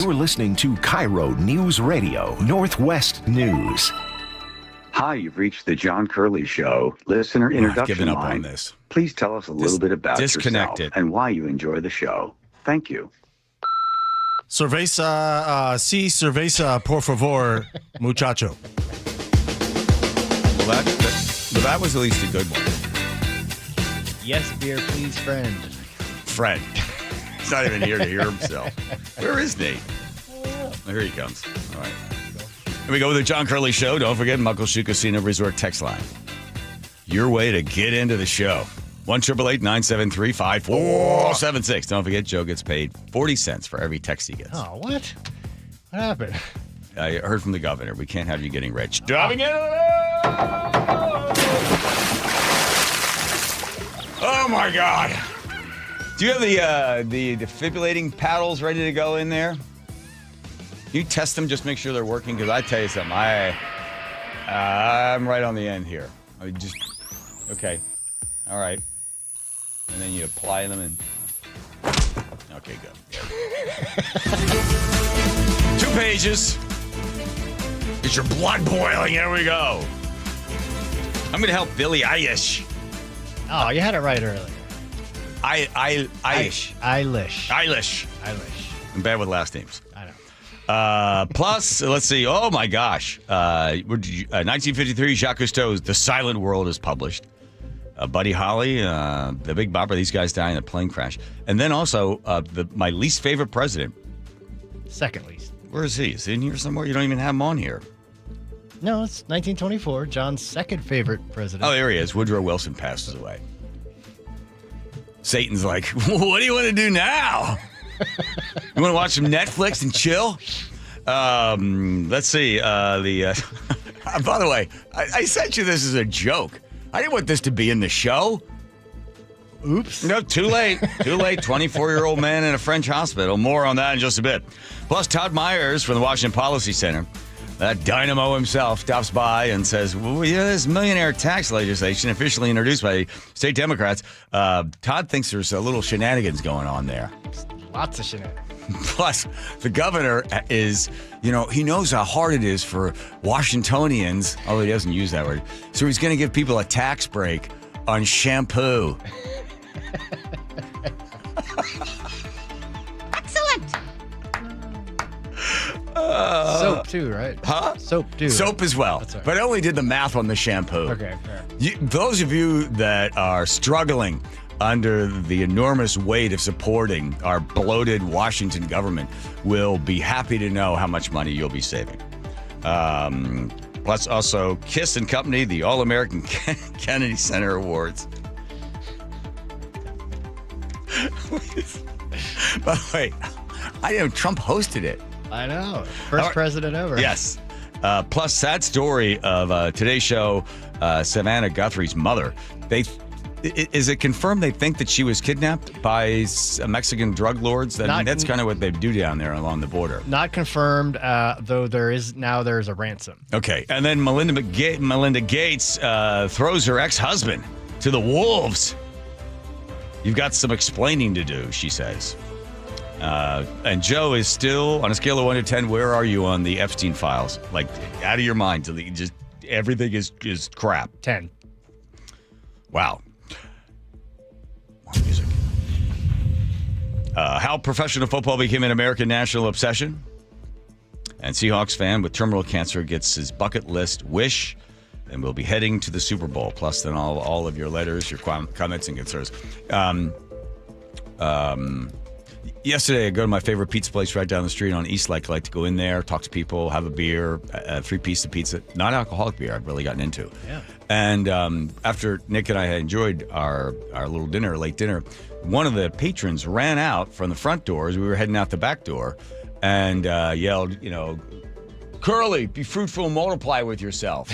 You're listening to KIRO Newsradio Northwest News. Hi, you've reached the John Curley Show listener introduction Giving up line. on this. Please tell us a little bit about yourself disconnected. and why you enjoy the show. Thank you. Cerveza, cerveza, por favor, muchacho. Well, that was at least a good one. Yes, beer, please, friend. Fred. He's not even here to hear himself. Where is Nate? Oh, here he comes. All right. Here we go with the John Curley Show. Don't forget Muckleshoot Casino Resort text line. Your way to get into the show. 1-888-973-5476. Don't forget, Joe gets paid 40 cents for every text he gets. Oh, what? What happened? I heard from the governor. We can't have you getting rich. Driving in. Oh, my God. Do you have the defibrillating paddles ready to go in there? You test them, just make sure they're working, because I tell you something, I'm right on the end here. Okay. All right. And then you apply them and... Okay, good. 2 pages. Get your blood boiling. Here we go. I'm going to help Billie Eilish. Oh, you had it right earlier. Eilish. Eilish. I'm bad with last names. I know. Plus, let's see. Oh, my gosh. 1953, Jacques Cousteau's The Silent World is published. Buddy Holly, The Big Bopper, these guys die in a plane crash. And then also, my least favorite president. Second least. Where is he? Is he in here somewhere? You don't even have him on here. No, it's 1924. John's second favorite president. Oh, there he is. Woodrow Wilson passes away. Satan's like, what do you want to do now? You want to watch some Netflix and chill? Let's see. By the way, I sent you this as a joke. I didn't want this to be in the show. Oops. No, too late. Too late. 24-year-old man in a French hospital. More on that in just a bit. Plus, Todd Myers from the Washington Policy Center, that dynamo himself, stops by and says, well, yeah, this millionaire tax legislation officially introduced by state Democrats. Todd thinks there's a little shenanigans going on there. Lots of shenanigans. Plus, the governor is, he knows how hard it is for Washingtonians, although he doesn't use that word. So he's going to give people a tax break on shampoo. Excellent. Soap too, right? Huh? Soap too. Soap as well. That's right. But I only did the math on the shampoo. Okay, fair. Those of you that are struggling under the enormous weight of supporting our bloated Washington government will be happy to know how much money you'll be saving. Plus also Kiss and Company, the All-American Kennedy Center Awards. By the way, I didn't know Trump hosted it. I know. First president ever. Yes. Plus, sad story of Today's Show, Savannah Guthrie's mother. Is it confirmed they think that she was kidnapped by Mexican drug lords? That's kind of what they do down there along the border. Not confirmed, though there's a ransom. Okay. And then Melinda Gates throws her ex-husband to the wolves. You've got some explaining to do, she says. And Joe is still, on a scale of 1 to 10, where are you on the Epstein files? Like, out of your mind. Just everything is crap. 10. Wow. More music. How professional football became an American national obsession. And Seahawks fan with terminal cancer gets his bucket list wish, and we'll be heading to the Super Bowl. Plus, then all of your letters, your comments, and concerns. Yesterday, I go to my favorite pizza place right down the street on East Lake. I like to go in there, talk to people, have a beer, 3-piece of pizza. Not alcoholic beer I've really gotten into. Yeah. And after Nick and I had enjoyed our little dinner, late dinner, one of the patrons ran out from the front door as we were heading out the back door and yelled, Curly, be fruitful and multiply with yourself,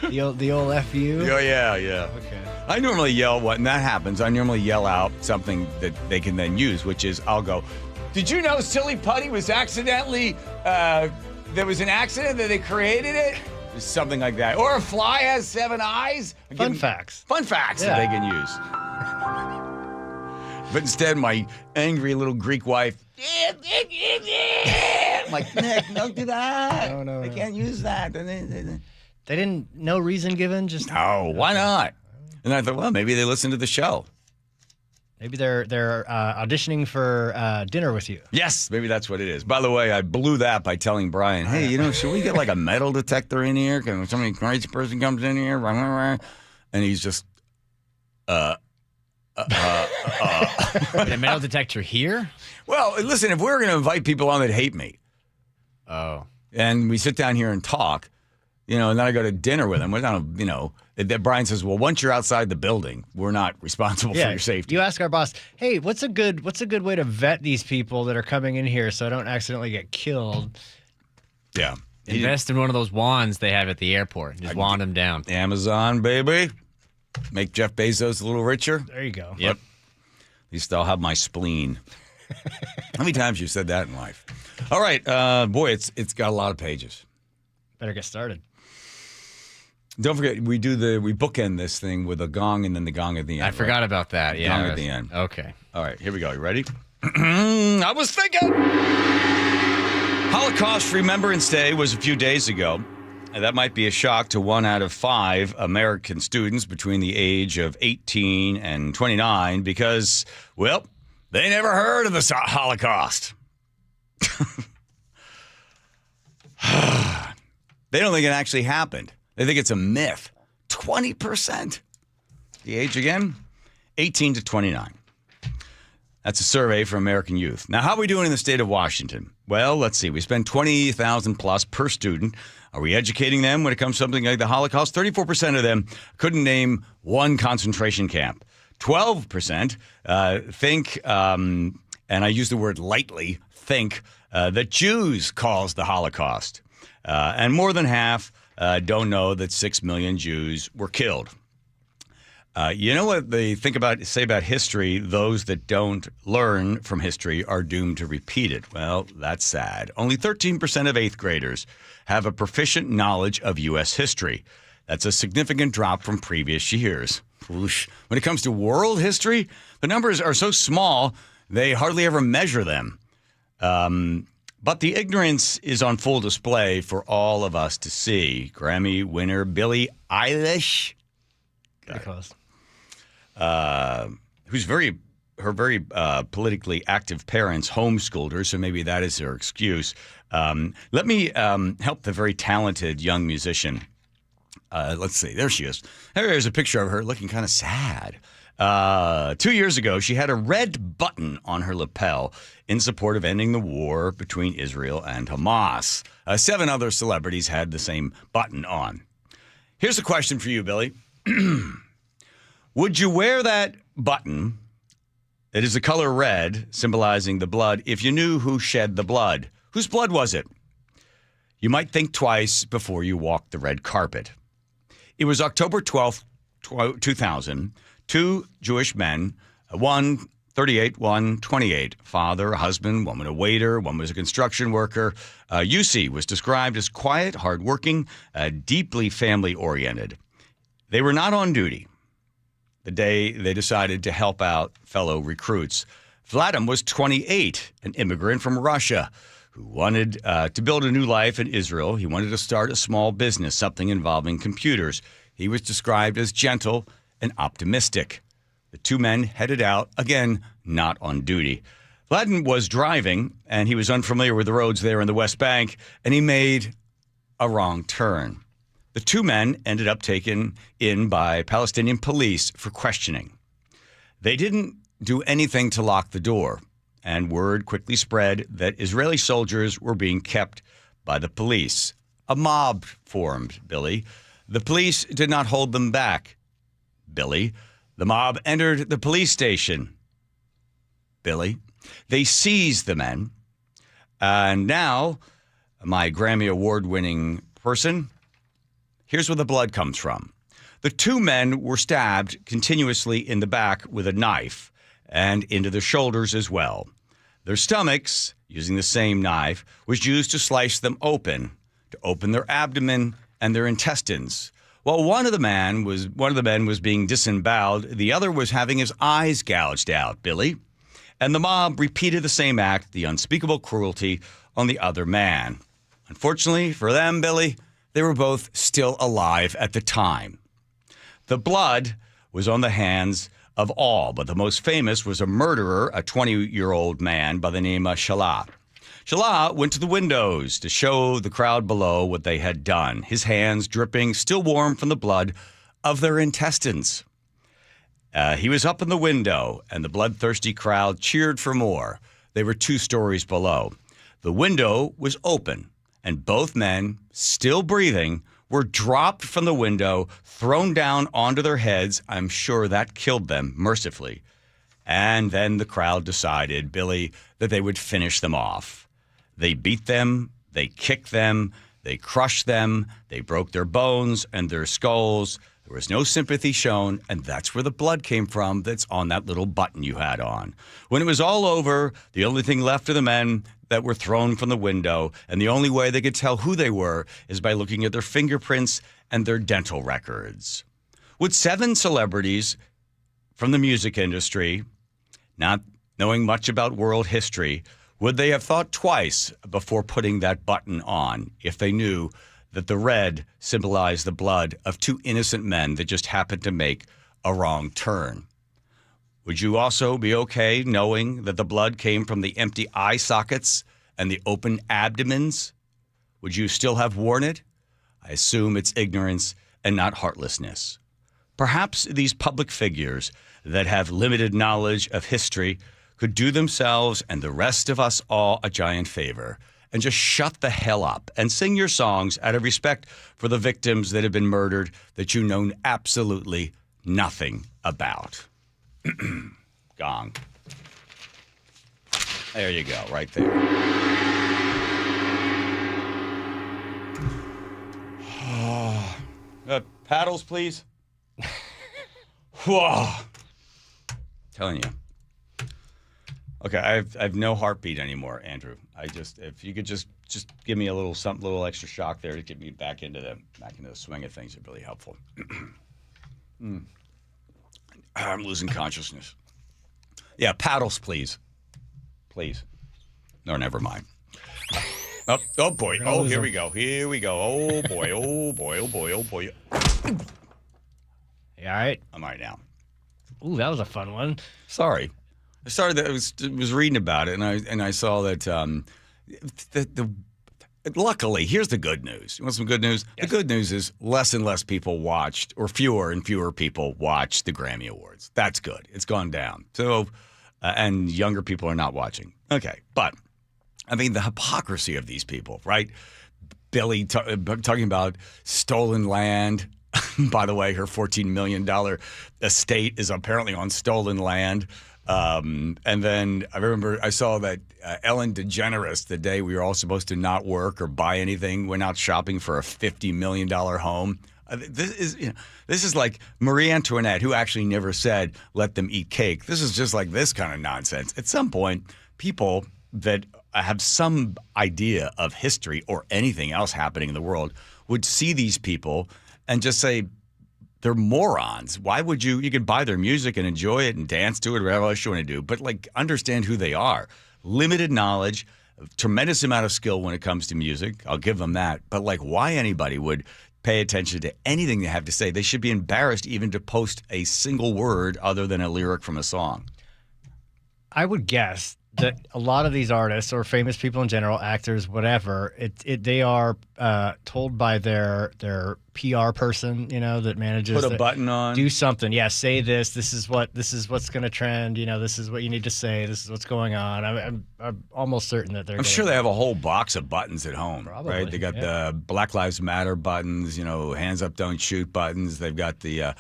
The old FU? Oh, yeah. Okay. I normally yell, when that happens, I normally yell out something that they can then use, which is I'll go, did you know Silly Putty was accidentally, there was an accident that they created it? Just something like that. Or a fly has 7 eyes. Fun facts. Fun facts that they can use. But instead, my angry little Greek wife, I'm like, Nick, don't do that. No. I can't use that. They didn't, no reason given, just. No, why not? And I thought, well, maybe they listen to the show. Maybe they're auditioning for dinner with you. Yes, maybe that's what it is. By the way, I blew that by telling Brian, hey, should we get like a metal detector in here? When somebody crazy person comes in here, and he's just, A metal detector here? well, listen, if we're going to invite people on that hate me, and we sit down here and talk, and then I go to dinner with them, that Brian says, well, once you're outside the building, we're not responsible for your safety. You ask our boss, hey, what's a good way to vet these people that are coming in here so I don't accidentally get killed? Yeah. Invest in one of those wands they have at the airport. Just wand them down. Amazon, baby. Make Jeff Bezos a little richer. There you go. Yep. At least I'll have my spleen. How many times you said that in life? All right. Boy, it's got a lot of pages. Better get started. Don't forget, we bookend this thing with a gong and then the gong at the end. I forgot about that. Yeah. Gong at the end. Okay. All right, here we go. You ready? I was thinking. Holocaust Remembrance Day was a few days ago. And that might be a shock to 1 out of 5 American students between the age of 18 and 29 because, well, they never heard of the Holocaust. They don't think it actually happened. They think it's a myth. 20%. The age again? 18 to 29. That's a survey for American youth. Now, how are we doing in the state of Washington? Well, let's see. We spend $20,000 plus per student. Are we educating them when it comes to something like the Holocaust? 34% of them couldn't name one concentration camp. 12% think, and I use the word lightly, think that Jews caused the Holocaust. And more than half don't know that 6 million Jews were killed. You know what they say about history? Those that don't learn from history are doomed to repeat it. Well, that's sad. Only 13% of 8th graders have a proficient knowledge of U.S. history. That's a significant drop from previous years. Whoosh. When it comes to world history, the numbers are so small, they hardly ever measure them. But the ignorance is on full display for all of us to see. Grammy winner Billie Eilish, Pretty close. who's very politically active parents homeschooled her, so maybe that is her excuse. Let me help the very talented young musician. Let's see. There she is. There's a picture of her looking kind of sad. 2 years ago, she had a red button on her lapel in support of ending the war between Israel and Hamas. 7 other celebrities had the same button on. Here's a question for you, Billy. Would you wear that button that is the color red, symbolizing the blood, if you knew who shed the blood? Whose blood was it? You might think twice before you walk the red carpet. It was October 12th, 2000. 2 Jewish men, one 38, one 28, father, a husband, one was a waiter, one was a construction worker. Yussi was described as quiet, hardworking, deeply family-oriented. They were not on duty the day they decided to help out fellow recruits. Vladim was 28, an immigrant from Russia who wanted to build a new life in Israel. He wanted to start a small business, something involving computers. He was described as gentle and optimistic. The 2 men headed out, again, not on duty. Vladim was driving, and he was unfamiliar with the roads there in the West Bank, and he made a wrong turn. The 2 men ended up taken in by Palestinian police for questioning. They didn't do anything to lock the door, and word quickly spread that Israeli soldiers were being kept by the police. A mob formed, Billy. The police did not hold them back, Billy. The mob entered the police station, Billy. They seized the men. And now, my Grammy Award-winning person, here's where the blood comes from. The 2 men were stabbed continuously in the back with a knife and into their shoulders as well. Their stomachs, using the same knife, was used to slice them open, to open their abdomen and their intestines. While one of the men was being disemboweled, the other was having his eyes gouged out, Billy. And the mob repeated the same act, the unspeakable cruelty, on the other man. Unfortunately for them, Billy, they were both still alive at the time. The blood was on the hands of all, but the most famous was a murderer, a 20-year-old man by the name of Shalah. Shalah went to the windows to show the crowd below what they had done, his hands dripping, still warm from the blood of their intestines. He was up in the window, and the bloodthirsty crowd cheered for more. They were 2 stories below. The window was open, and both men, still breathing, were dropped from the window, thrown down onto their heads. I'm sure that killed them mercifully. And then the crowd decided, Billy, that they would finish them off. They beat them, they kicked them, they crushed them, they broke their bones and their skulls. There was no sympathy shown, and that's where the blood came from that's on that little button you had on. When it was all over, the only thing left of the men that were thrown from the window, and the only way they could tell who they were is by looking at their fingerprints and their dental records. With 7 celebrities from the music industry, not knowing much about world history, would they have thought twice before putting that button on if they knew that the red symbolized the blood of 2 innocent men that just happened to make a wrong turn? Would you also be okay knowing that the blood came from the empty eye sockets and the open abdomens? Would you still have worn it? I assume it's ignorance and not heartlessness. Perhaps these public figures that have limited knowledge of history could do themselves and the rest of us all a giant favor and just shut the hell up and sing your songs out of respect for the victims that have been murdered that you know absolutely nothing about. Gong. There you go, right there. Paddles, please. Whoa. Telling you. Okay, I've no heartbeat anymore, Andrew. If you could just give me a little something, little extra shock there to get me back into the swing of things, it'd be really helpful. I'm losing consciousness. Yeah, paddles, please. Please. No, never mind. Oh boy. Oh, here we go. Here we go. Oh boy. Oh boy. Oh boy. Oh boy. You all right? I'm all right now. Ooh, that was a fun one. Sorry. I was reading about it, and I saw that luckily, here's the good news. You want some good news? Yes. The good news is less and less people watched, or fewer and fewer people watched the Grammy Awards. That's good. It's gone down. So, and younger people are not watching. Okay, but I mean the hypocrisy of these people, right? Billy talking about stolen land. By the way, her $14 million estate is apparently on stolen land. And then I remember I saw that Ellen DeGeneres, the day we were all supposed to not work or buy anything, went out shopping for a $50 million home. This is like Marie Antoinette, who actually never said, let them eat cake. This is just like this kind of nonsense. At some point, people that have some idea of history or anything else happening in the world would see these people and just say, they're morons. Why would you could buy their music and enjoy it and dance to it, whatever else you want to do, but like understand who they are. Limited knowledge, tremendous amount of skill when it comes to music. I'll give them that. But like why anybody would pay attention to anything they have to say. They should be embarrassed even to post a single word other than a lyric from a song. I would guess that a lot of these artists or famous people in general, actors, whatever, they are told by their PR person, that manages put a button on, do something. Yeah, say this. This is what's going to trend. This is what you need to say. This is what's going on. I'm almost certain that they're. I'm sure they have a whole box of buttons at home. Probably, right? They got the Black Lives Matter buttons. Hands up, don't shoot buttons. They've got the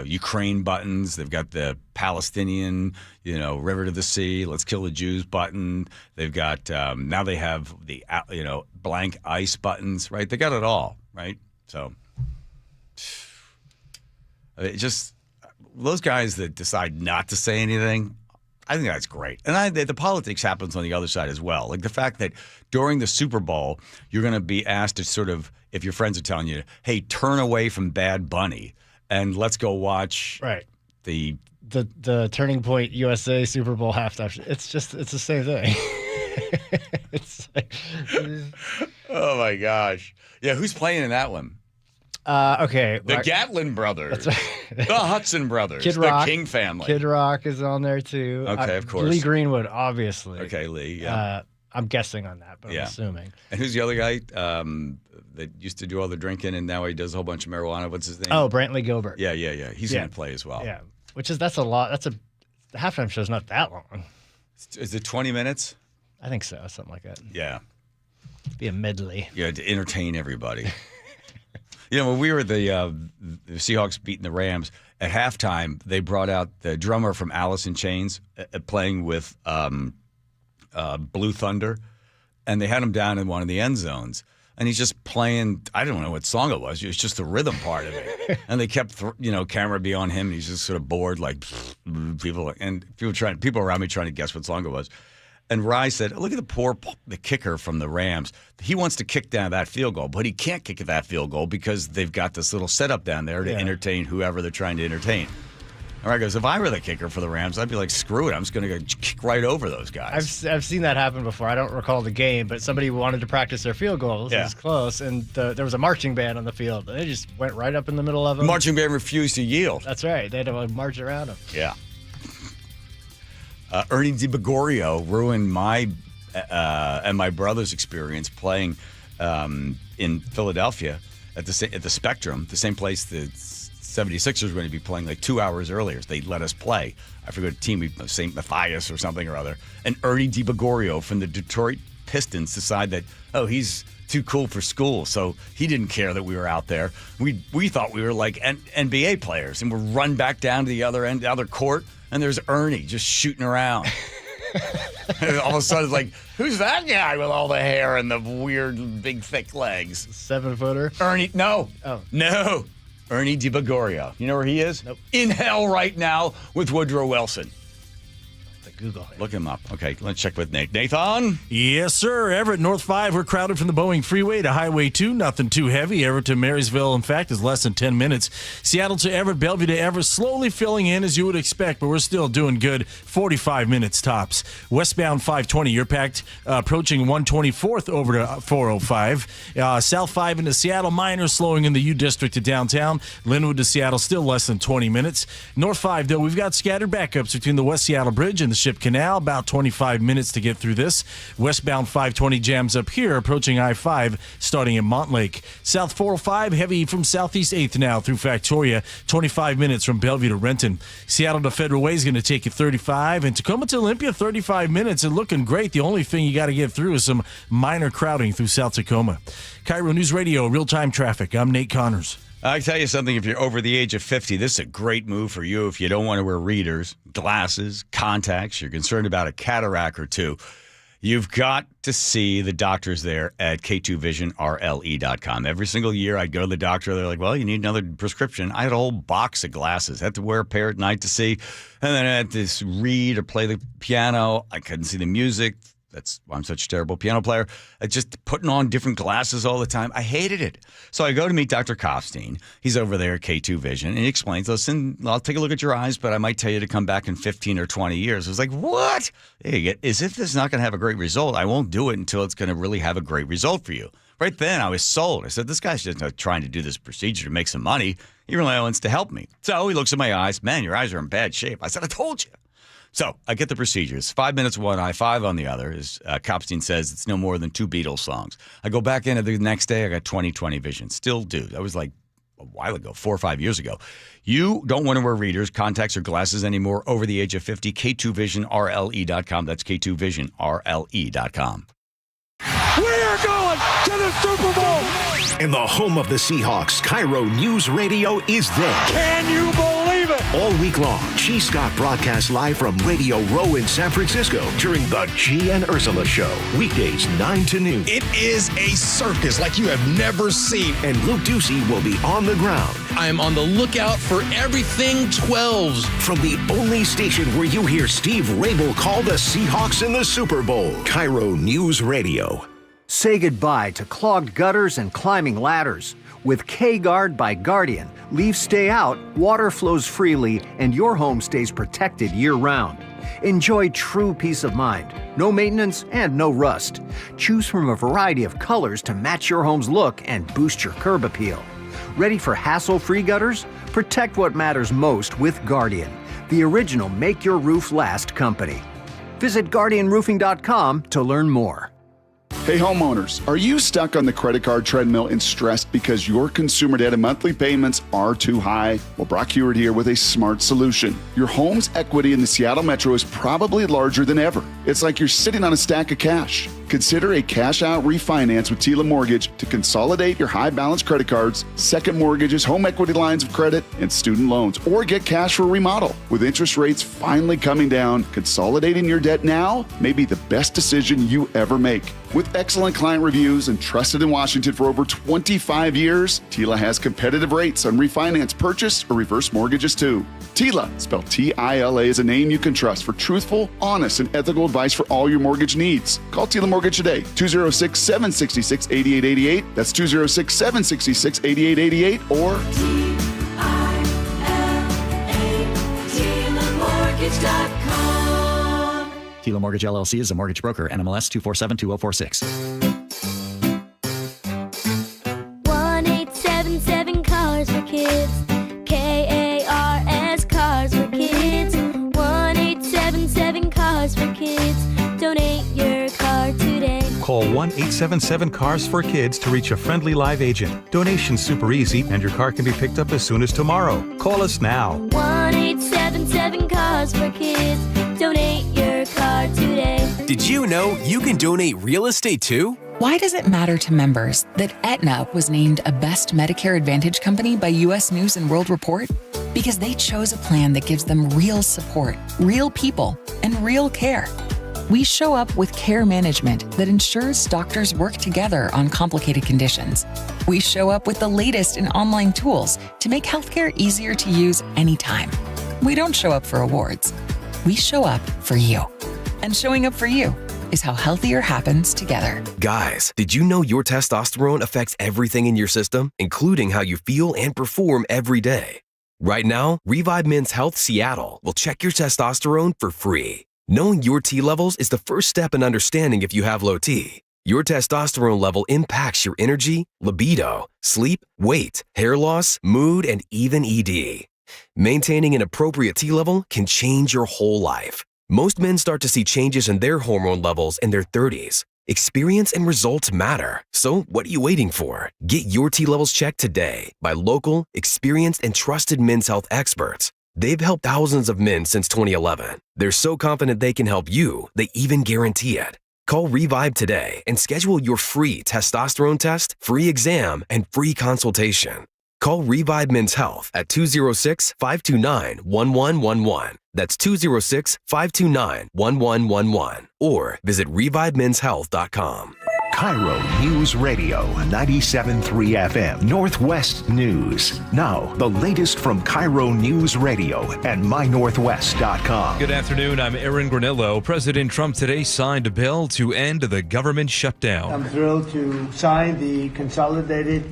Ukraine buttons. They've got the Palestinian, river to the sea, let's kill the Jews button. They've got now they have the blank ice buttons, right? They got it all, right? So just those guys that decide not to say anything, I think that's great. And the politics happens on the other side as well. Like the fact that during the Super Bowl, you're going to be asked to sort of, if your friends are telling you, hey, turn away from Bad Bunny and let's go watch the Turning Point USA Super Bowl halftime. It's the same thing. It's like, oh my gosh. Yeah, who's playing in that one? Okay. The Gatlin brothers. That's right. The Hudson brothers. Kid Rock, the King family. Kid Rock is on there too. Okay, of course. Lee Greenwood, obviously. Okay, Lee. Yeah. I'm guessing on that, but I'm assuming. And who's the other guy that used to do all the drinking and now he does a whole bunch of marijuana? What's his name? Oh, Brantley Gilbert. Yeah. He's going to play as well. Yeah, that's a lot. The halftime show's not that long. Is it 20 minutes? I think so, something like that. Yeah. Be a medley. Yeah, to entertain everybody. When we were the Seahawks beating the Rams, at halftime, they brought out the drummer from Alice in Chains playing with Blue Thunder, and they had him down in one of the end zones. And he's just playing, I don't know what song it was. It was just the rhythm part of it. And they kept, camera be on him. And he's just sort of bored, like people around me trying to guess what song it was. And Rye said, look at the kicker from the Rams. He wants to kick down that field goal, but he can't kick that field goal because they've got this little setup down there to entertain whoever they're trying to entertain. And Rye goes, if I were the kicker for the Rams, I'd be like, screw it. I'm just going to go kick right over those guys. I've seen that happen before. I don't recall the game, but somebody wanted to practice their field goals. Yeah. It was close, and there was a marching band on the field. They just went right up in the middle of them. The marching band refused to yield. That's right. They had to march around them. Yeah. Ernie DiBegorio ruined my and my brother's experience playing in Philadelphia at the Spectrum, the same place the 76ers were going to be playing like 2 hours earlier. They let us play. I forget what team, St. Matthias or something or other. And Ernie DiBegorio from the Detroit Pistons decided that, he's too cool for school, so he didn't care that we were out there. We thought we were like NBA players, and we're run back down to the other court, and there's Ernie just shooting around. And all of a sudden, it's like, who's that guy with all the hair and the weird, big, thick legs? 7-footer? Ernie, no. Oh. No. Ernie DiBegorio. You know where he is? Nope. In hell right now with Woodrow Wilson. Google it. Look him up. Okay, let's check with Nate. Nathan? Yes, sir. Everett, North 5, we're crowded from the Boeing Freeway to Highway 2. Nothing too heavy. Everett to Marysville, in fact, is less than 10 minutes. Seattle to Everett, Bellevue to Everett, slowly filling in as you would expect, but we're still doing good. 45 minutes tops. Westbound 520, you're packed, approaching 124th over to 405. South 5 into Seattle, minor slowing in the U District to downtown. Linwood to Seattle, still less than 20 minutes. North 5, though, we've got scattered backups between the West Seattle Bridge and the Ship Canal, about 25 minutes to get through this. Westbound 520 jams up here, approaching I-5, starting in Montlake. South 405, heavy from Southeast 8th now through Factoria, 25 minutes from Bellevue to Renton. Seattle to Federal Way is going to take you 35, and Tacoma to Olympia, 35 minutes, and looking great. The only thing you got to get through is some minor crowding through South Tacoma. KIRO News Radio, real-time traffic. I'm Nate Connors. I tell you something, if you're over the age of 50, this is a great move for you if you don't want to wear readers, glasses, contacts, you're concerned about a cataract or two. You've got to see the doctors there at K2VisionRLE.com. Every single year I'd go to the doctor. They're like, well, you need another prescription. I had a whole box of glasses. I had to wear a pair at night to see. And then I had to read or play the piano. I couldn't see the music. That's why I'm such a terrible piano player. Just putting on different glasses all the time. I hated it. So I go to meet Dr. Kofstein. He's over there at K2 Vision, and he explains, listen, I'll take a look at your eyes, but I might tell you to come back in 15 or 20 years. I was like, what? As if this is not going to have a great result. I won't do it until it's going to really have a great result for you. Right then, I was sold. I said, this guy's just not trying to do this procedure to make some money. He really wants to help me. So he looks at my eyes. Man, your eyes are in bad shape. I said, I told you. So I get the procedures. 5 minutes one eye, 5 on the other. As Kopstein says, it's no more than 2 Beatles songs. I go back in the next day. I got 20/20 vision. Still do. That was like a while ago, 4 or 5 years ago. You don't want to wear readers, contacts, or glasses anymore over the age of 50. K2VisionRLE.com. That's K2VisionRLE.com. We are going to the Super Bowl! And the home of the Seahawks, KIRO News Radio, is there. Can you believe believe it. All week long, G. Scott broadcasts live from Radio Row in San Francisco during the G and Ursula Show. Weekdays 9 to noon. It is a circus like you have never seen. And Luke Ducey will be on the ground. I am on the lookout for everything 12s. From the only station where you hear Steve Rabel call the Seahawks in the Super Bowl. KIRO News Radio. Say goodbye to clogged gutters and climbing ladders. With K-Guard by Guardian, leaves stay out, water flows freely, and your home stays protected year-round. Enjoy true peace of mind. No maintenance and no rust. Choose from a variety of colors to match your home's look and boost your curb appeal. Ready for hassle-free gutters? Protect what matters most with Guardian, the original make-your-roof-last company. Visit GuardianRoofing.com to learn more. Hey homeowners, are you stuck on the credit card treadmill and stressed because your consumer debt and monthly payments are too high? Well, Brock Hewitt here with a smart solution. Your home's equity in the Seattle Metro is probably larger than ever. It's like you're sitting on a stack of cash. Consider a cash-out refinance with Tila Mortgage to consolidate your high-balance credit cards, second mortgages, home equity lines of credit, and student loans, or get cash for a remodel. With interest rates finally coming down, consolidating your debt now may be the best decision you ever make. With excellent client reviews and trusted in Washington for over 25 years, Tila has competitive rates on refinance, purchase, or reverse mortgages too. Tila, spelled T-I-L-A, is a name you can trust for truthful, honest, and ethical advice for all your mortgage needs. Call Tila Mortgage today, 206-766-8888. That's 206-766-8888 or TilaMortgage.com. Tila Mortgage LLC is a mortgage broker. NMLS 2472046. 1-877-CARS for kids. KARS Cars for kids. 1-877-CARS for kids. Donate your car today. Call 1-877-CARS for kids to reach a friendly live agent. Donation's super easy and your car can be picked up as soon as tomorrow. Call us now. 1-877-CARS for kids. Donate your car today. Did you know you can donate real estate too? Why does it matter to members that Aetna was named a Best Medicare Advantage company by U.S. News & World Report? Because they chose a plan that gives them real support, real people, and real care. We show up with care management that ensures doctors work together on complicated conditions. We show up with the latest in online tools to make healthcare easier to use anytime. We don't show up for awards. We show up for you. And showing up for you is how healthier happens together. Guys, did you know your testosterone affects everything in your system, including how you feel and perform every day? Right now, Revive Men's Health Seattle will check your testosterone for free. Knowing your T levels is the first step in understanding if you have low T. Your testosterone level impacts your energy, libido, sleep, weight, hair loss, mood, and even ED. Maintaining an appropriate T level can change your whole life. Most men start to see changes in their hormone levels in their 30s. Experience and results matter. So what are you waiting for? Get your T levels checked today by local, experienced, and trusted men's health experts. They've helped thousands of men since 2011. They're so confident they can help you, they even guarantee it. Call Revive today and schedule your free testosterone test, free exam, and free consultation. Call Revive Men's Health at 206-529-1111. That's 206-529-1111. Or visit ReviveMen'sHealth.com. KIRO News Radio 97.3 FM Northwest News. Now, the latest from KIRO News Radio and MyNorthwest.com. Good afternoon. I'm Aaron Granillo. President Trump today signed a bill to end the government shutdown. I'm thrilled to sign the Consolidated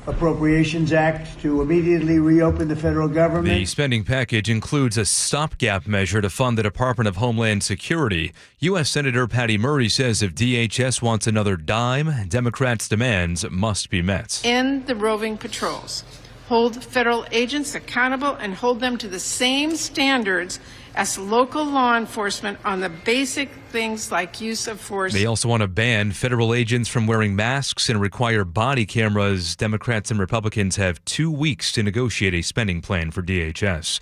Appropriations Act to immediately reopen the federal government. The spending package includes a stopgap measure to fund the Department of Homeland Security. U.S. Senator Patty Murray says if DHS wants another dime, Democrats' demands must be met. End the roving patrols. Hold federal agents accountable and hold them to the same standards as local law enforcement on the basic things like use of force. They also want to ban federal agents from wearing masks and require body cameras. Democrats and Republicans have 2 weeks to negotiate a spending plan for DHS.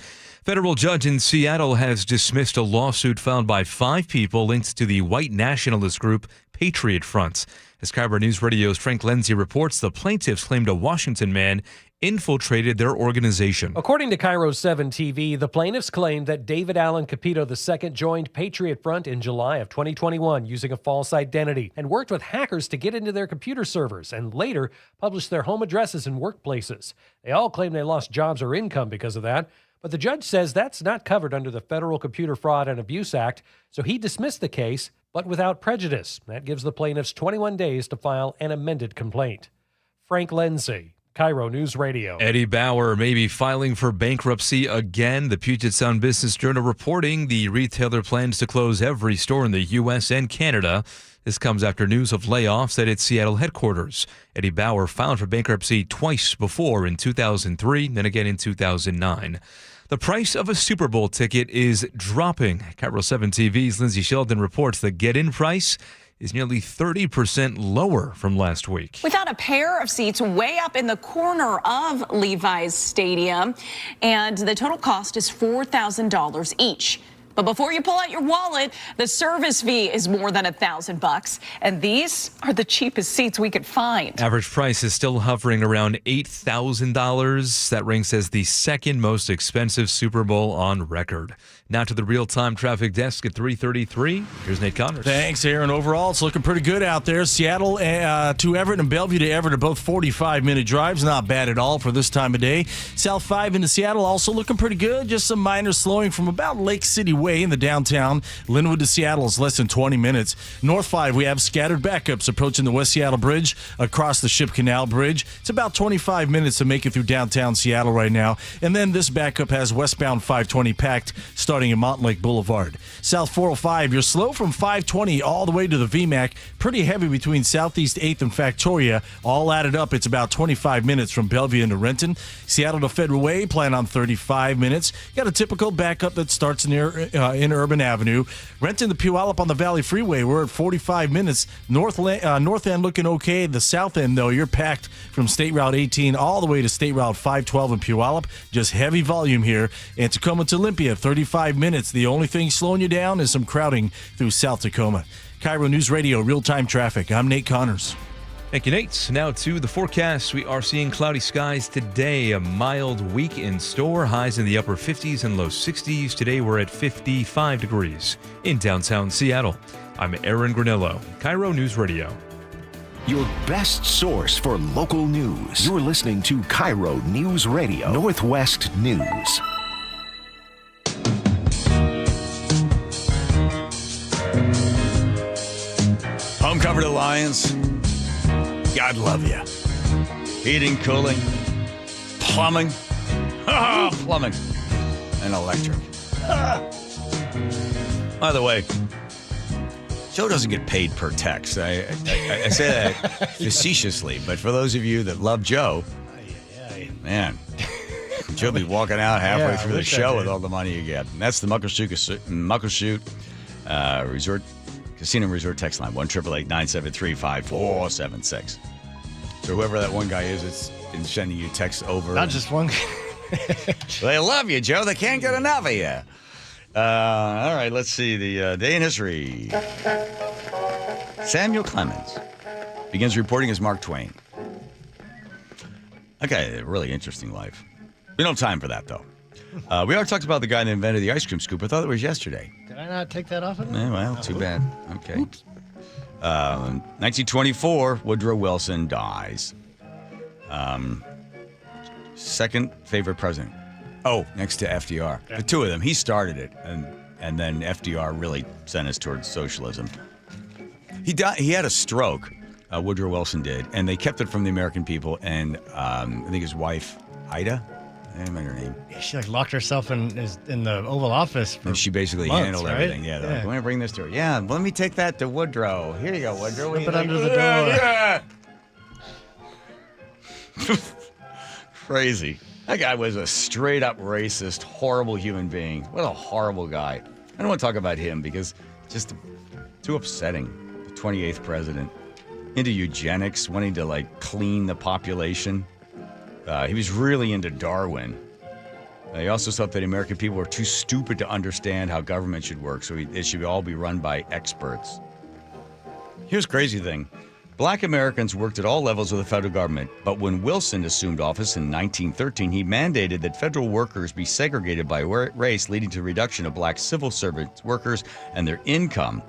Federal judge in Seattle has dismissed a lawsuit filed by 5 people linked to the white nationalist group Patriot Front. As KIRO Newsradio's Frank Lindsay reports, the plaintiffs claimed a Washington man infiltrated their organization. According to KIRO 7 TV, the plaintiffs claimed that David Allen Capito II joined Patriot Front in July of 2021 using a false identity and worked with hackers to get into their computer servers and later published their home addresses and workplaces. They all claim they lost jobs or income because of that, but the judge says that's not covered under the Federal Computer Fraud and Abuse Act, so he dismissed the case, but without prejudice. That gives the plaintiffs 21 days to file an amended complaint. Frank Lindsay, KIRO News Radio. Eddie Bauer may be filing for bankruptcy again. The Puget Sound Business Journal reporting the retailer plans to close every store in the U.S. and Canada. This comes after news of layoffs at its Seattle headquarters. Eddie Bauer filed for bankruptcy twice before, in 2003 and again in 2009. The price of a Super Bowl ticket is dropping. KIRO 7 TV's Lindsay Sheldon reports the get-in price is nearly 30% lower from last week. We found a pair of seats way up in the corner of Levi's Stadium, and the total cost is $4,000 each. But before you pull out your wallet, the service fee is more than $1,000, and these are the cheapest seats we could find. Average price is still hovering around $8,000. That ranks as the second most expensive Super Bowl on record. Now to the real-time traffic desk at 3:33. Here's Nate Connors. Thanks, Aaron. Overall, it's looking pretty good out there. Seattle to Everett and Bellevue to Everett are both 45-minute drives. Not bad at all for this time of day. South 5 into Seattle also looking pretty good. Just some minor slowing from about Lake City Way in the downtown. Linwood to Seattle is less than 20 minutes. North 5, we have scattered backups approaching the West Seattle Bridge across the Ship Canal Bridge. It's about 25 minutes to make it through downtown Seattle right now. And then this backup has westbound 520 packed starting in Mountain Lake Boulevard. South 405, you're slow from 520 all the way to the VMAC. Pretty heavy between Southeast 8th and Factoria. All added up, it's about 25 minutes from Bellevue into Renton. Seattle to Federal Way, plan on 35 minutes. Got a typical backup that starts near in Urban Avenue. Renton to Puyallup on the Valley Freeway, we're at 45 minutes. North end looking okay. The south end, though, you're packed from State Route 18 all the way to State Route 512 in Puyallup. Just heavy volume here. And Tacoma to Olympia, 35 minutes. The only thing slowing you down is some crowding through South Tacoma. KIRO News Radio, real-time traffic. I'm Nate Connors. Thank you, Nate. Now to the forecast. We are seeing cloudy skies today. A mild week in store. Highs in the upper 50s and low 60s. Today we're at 55 degrees in downtown Seattle. I'm Aaron Granillo, KIRO News Radio. Your best source for local news. You're listening to KIRO News Radio, Northwest News. Home cover to the Lions. God love you. Heating, cooling, plumbing. Plumbing and electric. By the way, Joe doesn't get paid per text. I say that facetiously, but for those of you that love Joe, man, Joe'll be walking out halfway through the show with all the money you get. And that's the Muckleshoot Resort Casino Resort text line, 1-888-973-5476. So whoever that one guy is that's been sending you texts over. Not just one. They love you, Joe. They can't get enough of you. All right, let's see the day in history. Samuel Clemens begins reporting as Mark Twain. Okay, a really interesting life. We don't have time for that, though. We already talked about the guy that invented the ice cream scoop. I thought it was yesterday. Did I not take that off of it? Well, too bad. Okay. Oops. 1924, Woodrow Wilson dies. Second favorite president. Oh, next to FDR. Yeah. The two of them. He started it, and then FDR really sent us towards socialism. He died. He had a stroke. Woodrow Wilson did, and they kept it from the American people. And I think his wife, Ida. I don't remember her name. She locked herself in the Oval Office for and she basically months, handled right? everything. Yeah, they're like, "Want to bring this to her?" Yeah, let me take that to Woodrow. Here you go, Woodrow. Slip it under the door. Crazy. That guy was a straight up racist, horrible human being. What a horrible guy. I don't want to talk about him because just too upsetting. The 28th president. Into eugenics, wanting to clean the population. He was really into Darwin. He also thought that American people were too stupid to understand how government should work, so it should all be run by experts. Here's the crazy thing. Black Americans worked at all levels of the federal government, but when Wilson assumed office in 1913, he mandated that federal workers be segregated by race, leading to a reduction of black civil service workers and their income.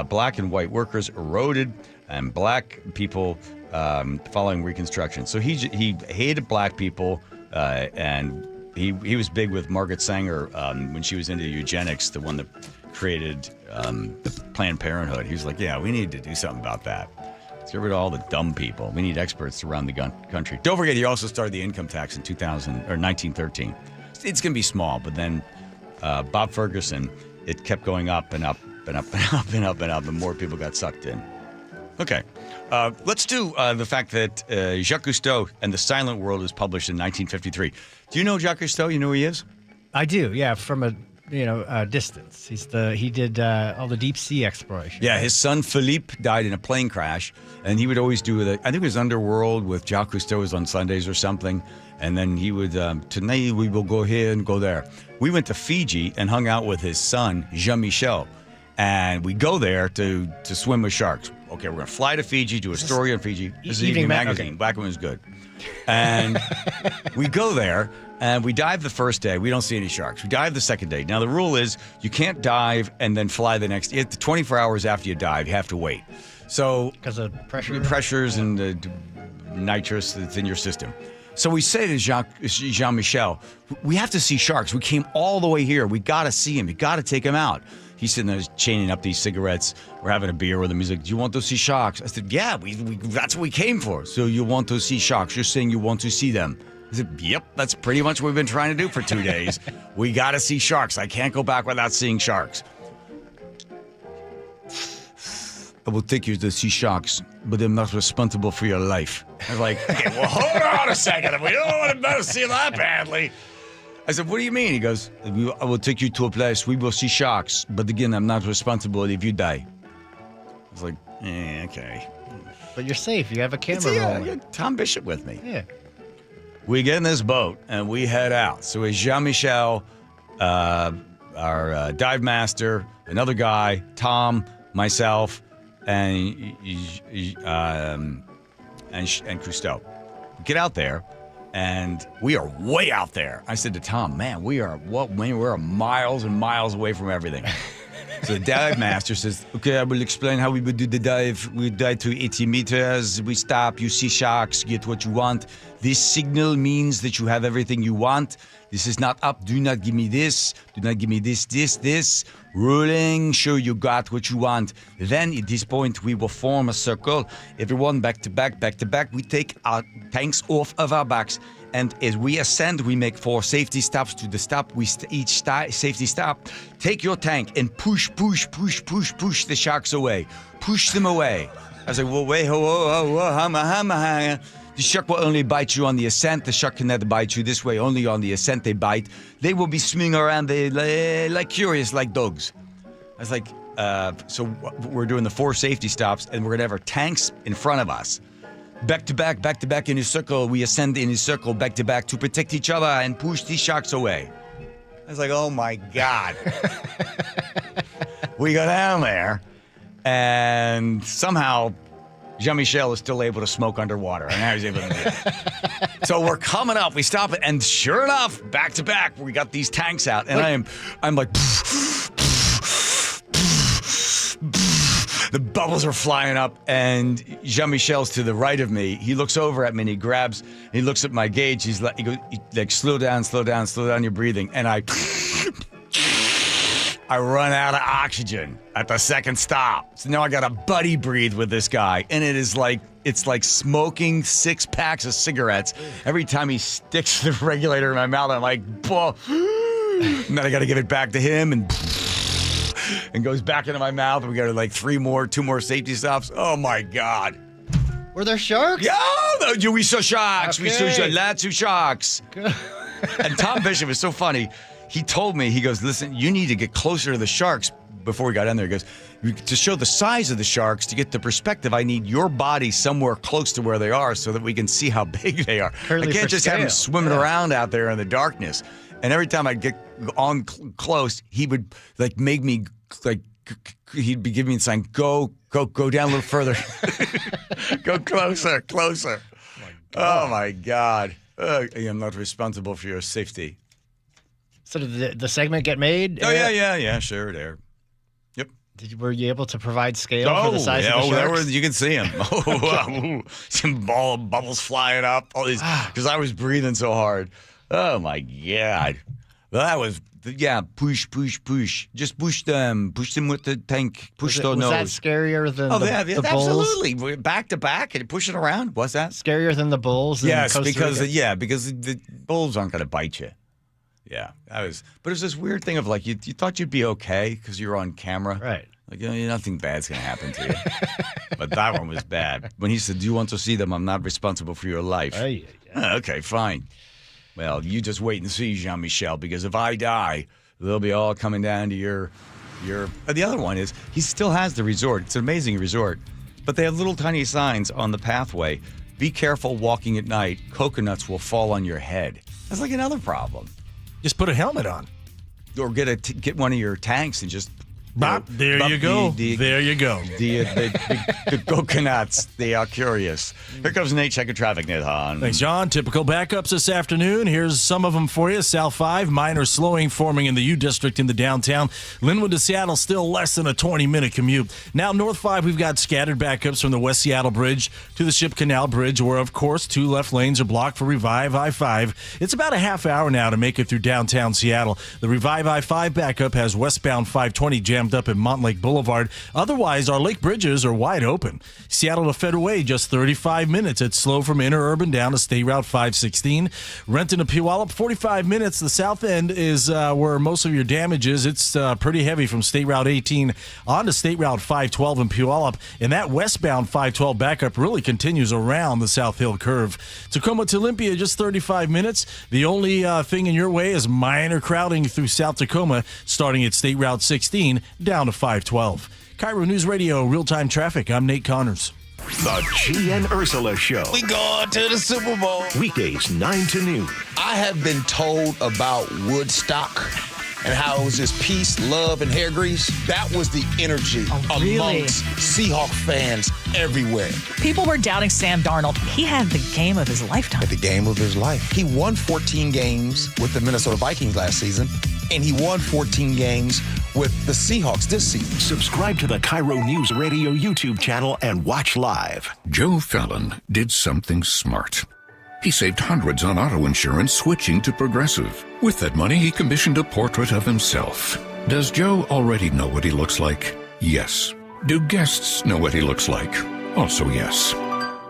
Black and white workers eroded, and black people following Reconstruction. So he hated black people, and he was big with Margaret Sanger when she was into eugenics, the one that created Planned Parenthood. He was like, yeah, we need to do something about that. Let's get rid of all the dumb people. We need experts to run the country. Don't forget, he also started the income tax in 1913. It's going to be small, but then Bob Ferguson, it kept going up and up and up and up and up and up, and more people got sucked in. Okay, let's do the fact that Jacques Cousteau and the Silent World was published in 1953. Do you know Jacques Cousteau? You know who he is? I do, yeah, from a distance. He did all the deep sea exploration. Yeah, his son Philippe died in a plane crash, and he would always do I think it was Underworld with Jacques Cousteau was on Sundays or something, and then he would, tonight we will go here and go there. We went to Fiji and hung out with his son, Jean-Michel, and we go there to swim with sharks. Okay, we're going to fly to Fiji, do a story on Fiji. This is Evening Magazine. Okay. Black Women's Good. And we go there, and we dive the first day. We don't see any sharks. We dive the second day. Now, the rule is you can't dive and then fly the next day. 24 hours after you dive, you have to wait. So because of pressures and the nitrous that's in your system. So we say to Jean-Michel, we have to see sharks. We came all the way here. We got to see him. You got to take him out. He's sitting there chaining up these cigarettes. We're having a beer with him. He's like, do you want to see sharks? I said, yeah, that's what we came for. So you want to see sharks. You're saying you want to see them. I said, yep, that's pretty much what we've been trying to do for 2 days. We got to see sharks. I can't go back without seeing sharks. I will take you to see sharks, but I'm not responsible for your life. I was like, okay, well, hold on a second. We don't want to see that badly. I said, what do you mean? He goes, I will take you to a place. We will see sharks. But again, I'm not responsible if you die. I was like, okay. But you're safe. You have a camera rolling. I got Tom Bishop with me. Yeah. We get in this boat, and we head out. So it's Jean-Michel, our dive master, another guy, Tom, myself, and Cousteau. Get out there. And we are way out there. I said to Tom, man, we're miles and miles away from everything. So the dive master says, okay, I will explain how we would do the dive. We dive to 80 meters. We stop. You see sharks. Get what you want. This signal means that you have everything you want. This is not up. Do not give me this. Do not give me this. Rolling. Show you got what you want. Then at this point, we will form a circle. Everyone back to back. We take our tanks off of our backs. And as we ascend, we make 4 safety stops to the stop. Each safety stop, take your tank and push the sharks away. Push them away. I was like, well, wait, the shark will only bite you on the ascent. The shark can never bite you this way. Only on the ascent they bite. They will be swimming around like curious, like dogs. I was like, so we're doing the 4 safety stops, and we're going to have our tanks in front of us. Back to back in a circle. We ascend in a circle, back to back, to protect each other and push these sharks away. I was like, oh my God. We go down there, and somehow Jean-Michel is still able to smoke underwater, and I was able to do it. So we're coming up, we stop it, and sure enough, back to back, we got these tanks out, and I'm like, the bubbles are flying up, and Jean-Michel's to the right of me. He looks over at me, and he looks at my gauge. He goes, slow down your breathing, and I run out of oxygen at the second stop. So now I got to buddy breathe with this guy, and it's like smoking 6 packs of cigarettes. Every time he sticks the regulator in my mouth, I'm like, whoa. And then I got to give it back to him, and goes back into my mouth. And we got like 2 more safety stops. Oh my God. Were there sharks? Yeah, we saw sharks. Okay. We saw lots of sharks. And Tom Bishop is so funny. He told me, he goes, listen, you need to get closer to the sharks before we got in there. He goes, to show the size of the sharks, to get the perspective, I need your body somewhere close to where they are so that we can see how big they are. Curly I can't just have them swimming around out there in the darkness. And every time I'd get on close, he would like make me like. He'd be giving me the sign, go down a little further. Go closer. Oh, my God. I am not responsible for your safety. So did the segment get made? Oh, yeah, sure, there. Yep. Were you able to provide scale for the size of the sharks? You can see him. Some bubbles flying up. All these, because I was breathing so hard. Oh, my God. Well, that was... Yeah, push. Just push them with the tank. Push their nose. Was that scarier than the bulls? Absolutely. We're back to back and push it around. What's that? Scarier than the bulls? Yes, because the bulls aren't going to bite you. Yeah, but it was this weird thing of like you thought you'd be okay because you're on camera, right? Like nothing bad's going to happen to you. But that one was bad. When he said, "Do you want to see them? I'm not responsible for your life." Okay, fine. Well, you just wait and see, Jean-Michel, because if I die, they'll be all coming down to your. The other one is he still has the resort. It's an amazing resort, but they have little tiny signs on the pathway. Be careful walking at night. Coconuts will fall on your head. That's like another problem. Just put a helmet on, or get one of your tanks and just. There you go. There you go. The coconuts, they are curious. Here comes Nate checking traffic, Nathan. Thanks, John. Typical backups this afternoon. Here's some of them for you. South 5, minor slowing forming in the U District in the downtown. Linwood to Seattle, still less than a 20-minute commute. Now, North 5, we've got scattered backups from the West Seattle Bridge to the Ship Canal Bridge, where, of course, 2 left lanes are blocked for Revive I-5. It's about a half hour now to make it through downtown Seattle. The Revive I-5 backup has westbound 520 jammed up at Montlake Boulevard. Otherwise, our lake bridges are wide open. Seattle to Federal Way, just 35 minutes. It's slow from interurban down to State Route 516. Renton to Puyallup, 45 minutes. The south end is where most of your damage is. It's pretty heavy from State Route 18 on to State Route 512 in Puyallup. And that westbound 512 backup really continues around the South Hill curve. Tacoma to Olympia, just 35 minutes. The only thing in your way is minor crowding through South Tacoma, starting at State Route 16 down to 512. KIRO News Radio, real-time traffic. I'm Nate Connors. The G and Ursula Show. We going to the Super Bowl. Weekdays 9 to noon. I have been told about Woodstock and how it was just peace, love, and hair grease. That was the energy amongst Seahawk fans everywhere. People were doubting Sam Darnold. He had the game of his lifetime. At the game of his life. He won 14 games with the Minnesota Vikings last season, and he won 14 games with the Seahawks this season. Subscribe to the KIRO News Radio YouTube channel and watch live. Joe Fallon did something smart. He saved hundreds on auto insurance switching to Progressive. With that money, he commissioned a portrait of himself. Does Joe already know what he looks like? Yes. Do guests know what he looks like? Also yes.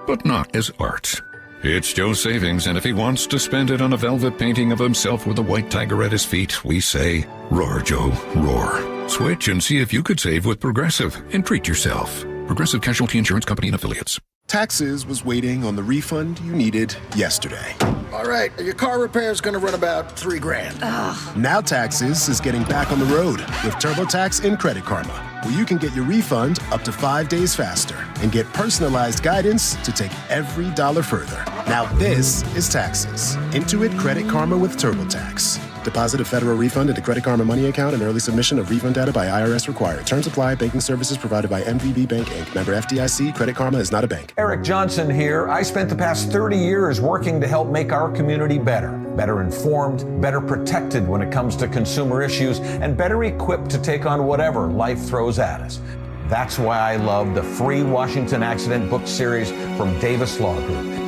But not as art. It's Joe's savings, and if he wants to spend it on a velvet painting of himself with a white tiger at his feet, we say, roar, Joe, roar. Switch and see if you could save with Progressive and treat yourself. Progressive Casualty Insurance Company and Affiliates. Taxes was waiting on the refund you needed yesterday. All right, your car repair is going to run about $3,000. Ugh. Now Taxes is getting back on the road with TurboTax and Credit Karma, where you can get your refund up to 5 days faster and get personalized guidance to take every dollar further. Now this is Taxes. Intuit Credit Karma with TurboTax. Deposit a federal refund into Credit Karma Money account and early submission of refund data by IRS required. Terms apply. Banking services provided by MVB Bank, Inc. Member FDIC. Credit Karma is not a bank. Eric Johnson here. I spent the past 30 years working to help make our community better informed, better protected when it comes to consumer issues, and better equipped to take on whatever life throws at us. That's why I love the free Washington Accident book series from Davis Law Group.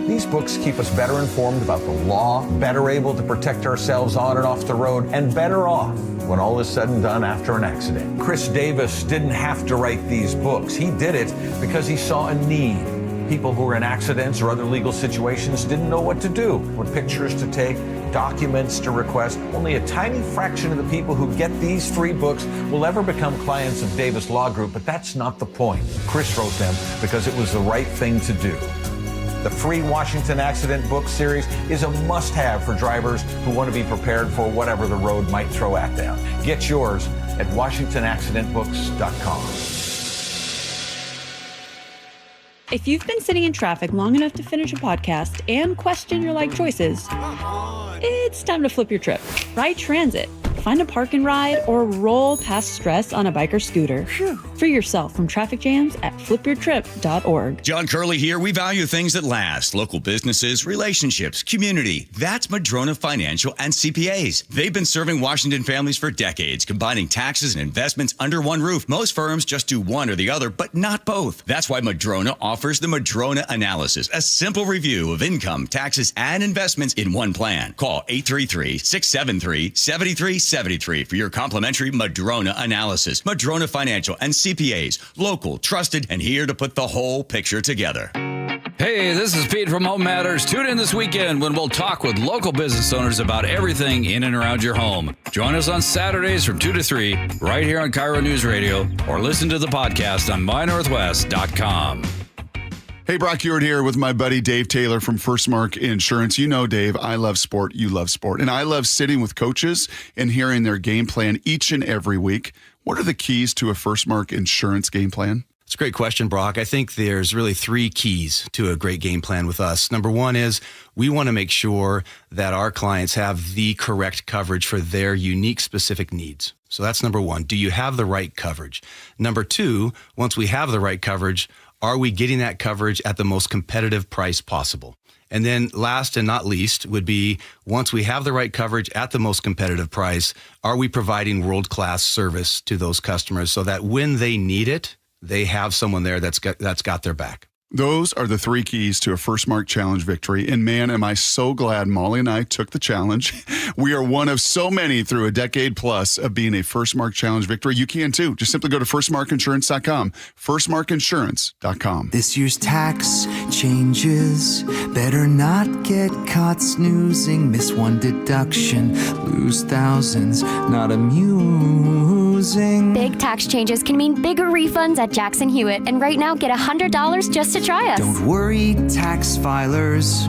These books keep us better informed about the law, better able to protect ourselves on and off the road, and better off when all is said and done after an accident. Chris Davis didn't have to write these books. He did it because he saw a need. People who were in accidents or other legal situations didn't know what to do, what pictures to take, documents to request. Only a tiny fraction of the people who get these 3 books will ever become clients of Davis Law Group, but that's not the point. Chris wrote them because it was the right thing to do. The free Washington Accident book series is a must-have for drivers who want to be prepared for whatever the road might throw at them. Get yours at WashingtonAccidentBooks.com. If you've been sitting in traffic long enough to finish a podcast and question your life choices, it's time to flip your trip. Try transit. Find a park and ride or roll past stress on a bike or scooter. Free yourself from traffic jams at flipyourtrip.org. John Curley here. We value things that last. Local businesses, relationships, community. That's Madrona Financial and CPAs. They've been serving Washington families for decades, combining taxes and investments under one roof. Most firms just do one or the other, but not both. That's why Madrona offers the Madrona Analysis, a simple review of income, taxes, and investments in one plan. Call 833-673-7373 for your complimentary Madrona Analysis. Madrona Financial and CPAs, local, trusted, and here to put the whole picture together. Hey, this is Pete from Home Matters. Tune in this weekend when we'll talk with local business owners about everything in and around your home. Join us on Saturdays from 2 to 3 right here on KIRO News Radio, or listen to the podcast on mynorthwest.com. Hey, Brock Ewart here with my buddy Dave Taylor from First Mark Insurance. You know, Dave, I love sport. You love sport. And I love sitting with coaches and hearing their game plan each and every week. What are the keys to a First Mark Insurance game plan? It's a great question, Brock. I think there's really 3 keys to a great game plan with us. Number 1 is we want to make sure that our clients have the correct coverage for their unique specific needs. So that's number 1. Do you have the right coverage? Number 2, once we have the right coverage, are we getting that coverage at the most competitive price possible? And then last and not least would be, once we have the right coverage at the most competitive price, are we providing world-class service to those customers so that when they need it, they have someone there that's got their back? Those are the 3 keys to a First Mark Challenge victory. And man, am I so glad Molly and I took the challenge. We are one of so many through a decade plus of being a First Mark Challenge victory. You can too. Just simply go to firstmarkinsurance.com, firstmarkinsurance.com. This year's tax changes. Better not get caught snoozing. Miss one deduction, lose thousands. Not amusing. Big tax changes can mean bigger refunds at Jackson Hewitt. And right now, get $100 just to try us. Don't worry, tax filers.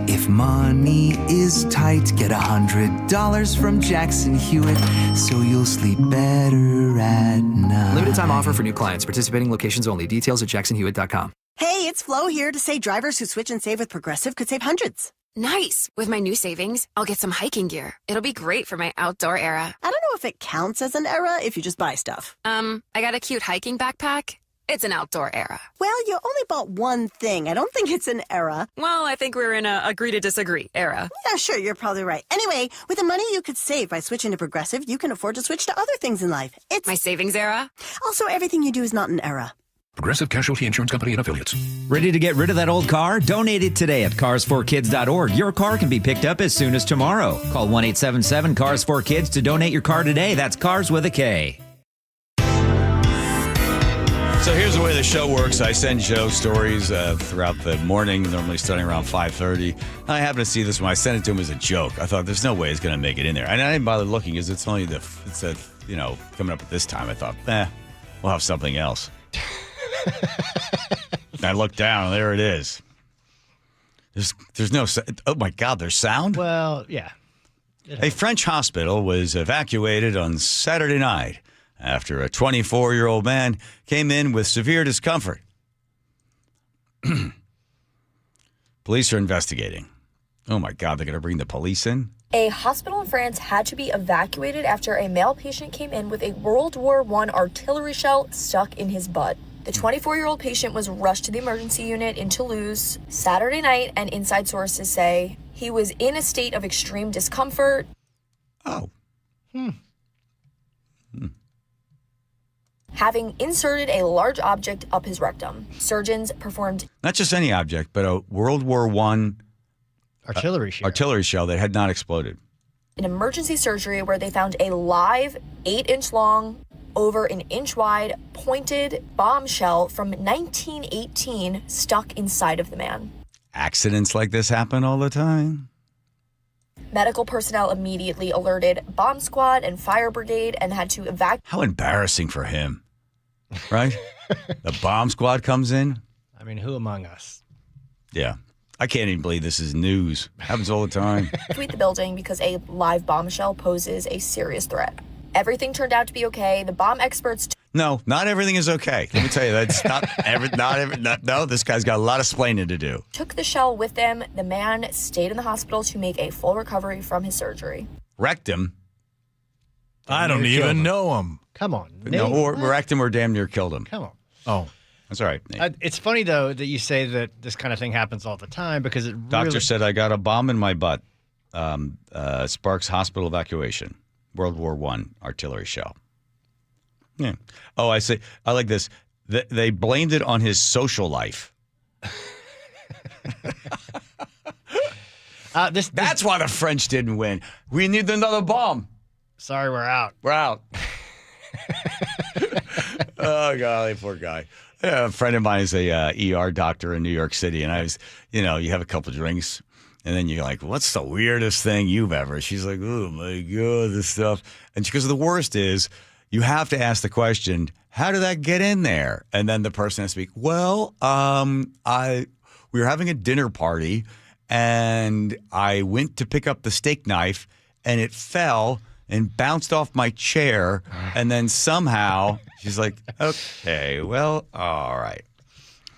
If money is tight, get $100 from Jackson Hewitt, so you'll sleep better at night. Limited time offer for new clients. Participating locations only. Details at jacksonhewitt.com. Hey, it's Flo here to say drivers who switch and save with Progressive could save hundreds. Nice. With my new savings, I'll get some hiking gear. It'll be great for my outdoor era. I don't know if it counts as an era if you just buy stuff. I got a cute hiking backpack. It's an outdoor era. Well, you only bought one thing. I don't think it's an era. Well, I think we're in a agree to disagree era. Yeah, sure, you're probably right. Anyway, with the money you could save by switching to Progressive, you can afford to switch to other things in life. It's my savings era. Also, everything you do is not an era. Progressive Casualty Insurance Company and Affiliates. Ready to get rid of that old car? Donate it today at carsforkids.org. Your car can be picked up as soon as tomorrow. Call 1-877-CARS4KIDS to donate your car today. That's cars with a K. So here's the way the show works. I send Joe stories throughout the morning, normally starting around 5:30. I happen to see this one. I sent it to him as a joke. I thought, there's no way it's going to make it in there. And I didn't bother looking because it's only coming up at this time. I thought, we'll have something else. I looked down, and there it is. There's no, oh my God, there's sound? Well, yeah. A French hospital was evacuated on Saturday night after a 24-year-old man came in with severe discomfort. Police are investigating. Oh, my God, they're going to bring the police in? A hospital in France had to be evacuated after a male patient came in with a World War I artillery shell stuck in his butt. The 24-year-old patient was rushed to the emergency unit in Toulouse Saturday night, and inside sources say he was in a state of extreme discomfort. Oh. Having inserted a large object up his rectum. Surgeons performed not just any object, but a World War I artillery shell that had not exploded. an emergency surgery where they found a live 8-inch long, over an inch wide, pointed bombshell from 1918 stuck inside of the man. Accidents like this happen all the time. Medical personnel immediately alerted bomb squad and fire brigade and had to evacuate. How embarrassing for him, right? The bomb squad comes in. I mean, who among us? Yeah. I can't even believe this is news. Happens all the time. Evacuate the building because a live bombshell poses a serious threat. Everything turned out to be okay. The bomb experts... No, not everything is okay. Let me tell you, that's no, this guy's got a lot of splaining to do. Took the shell with them. The man stayed in the hospital to make a full recovery from his surgery. Wrecked him. I don't even know him. Come on. No, or wrecked him or damn near killed him. Come on. Oh. That's all right. It's funny, though, that you say that this kind of thing happens all the time because it Doctor said I got a bomb in my butt. Sparks hospital evacuation. World War I artillery shell. Yeah. Oh, I like this. They blamed it on his social life. That's why the French didn't win. We need another bomb. Sorry, we're out. We're out. Oh, golly, poor guy. Yeah, a friend of mine is a ER doctor in New York City, and I was, you have a couple drinks, and then you're like, what's the weirdest thing you've ever? She's like, oh, my God, this stuff. And she goes, the worst is you have to ask the question, how did that get in there? And then the person has to speak, well, we were having a dinner party, and I went to pick up the steak knife, and it fell and bounced off my chair, and then somehow she's like, okay, well, all right.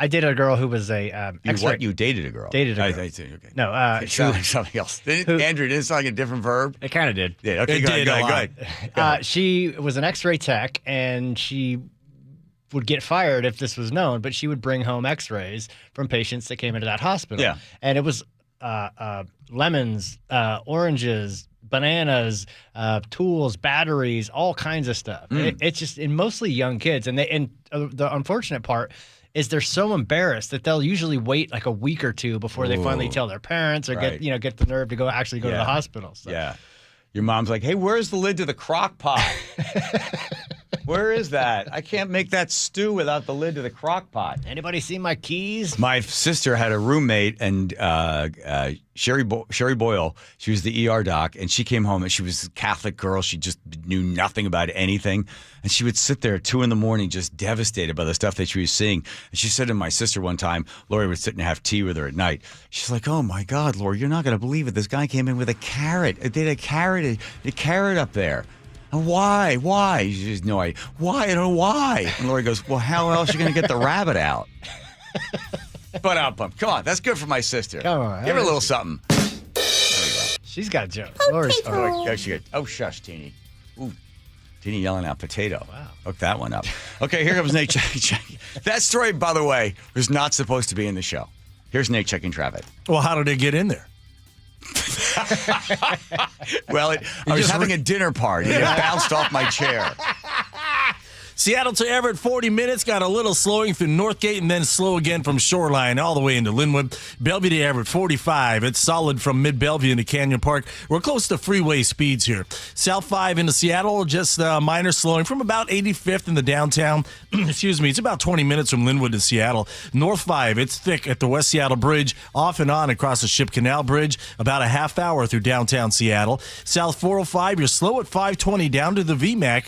I dated a girl who was a X-ray. You dated a girl? Dated a girl. Okay. No, it sounded like something else. Andrew, didn't it sound like a different verb? It kind of did. Yeah, okay, go ahead. She was an X-ray tech, and she would get fired if this was known, but she would bring home X-rays from patients that came into that hospital. Yeah. And it was lemons, oranges, bananas, tools, batteries, all kinds of stuff. It's just in mostly young kids, and the unfortunate part is they're so embarrassed that they'll usually wait like a week or two before they finally tell their parents or get the nerve to go to the hospital. So. Yeah, your mom's like, hey, where's the lid to the crock pot? Where is that? I can't make that stew without the lid to the crock pot. Anybody see my keys? My sister had a roommate, and Sherry Boyle, she was the ER doc, and she came home, and she was a Catholic girl. She just knew nothing about anything. And she would sit there at 2 a.m, just devastated by the stuff that she was seeing. And she said to my sister one time, Lori would sit and have tea with her at night. She's like, oh, my God, Lori, you're not going to believe it. This guy came in with a carrot. They had a carrot up there. And why? She has no idea. Why? I don't know why. And Lori goes, well, how else are you going to get the rabbit out? But come on, that's good for my sister. Come on. Give her a little something. There we go. She's got jokes. Oh, shush, Teeny. Ooh, Teeny yelling out potato. Wow. Hook that one up. Okay, here comes Nate checking. That story, by the way, was not supposed to be in the show. Here's Nate checking traffic. Well, how did it get in there? Well, I was having a dinner party. It bounced off my chair. Seattle to Everett, 40 minutes. Got a little slowing through Northgate and then slow again from Shoreline all the way into Linwood. Bellevue to Everett, 45. It's solid from Mid-Bellevue into Canyon Park. We're close to freeway speeds here. South 5 into Seattle, just minor slowing from about 85th in the downtown. Excuse me, it's about 20 minutes from Linwood to Seattle. North 5, it's thick at the West Seattle Bridge, off and on across the Ship Canal Bridge, about a half hour through downtown Seattle. South 405, you're slow at 520 down to the VMAC.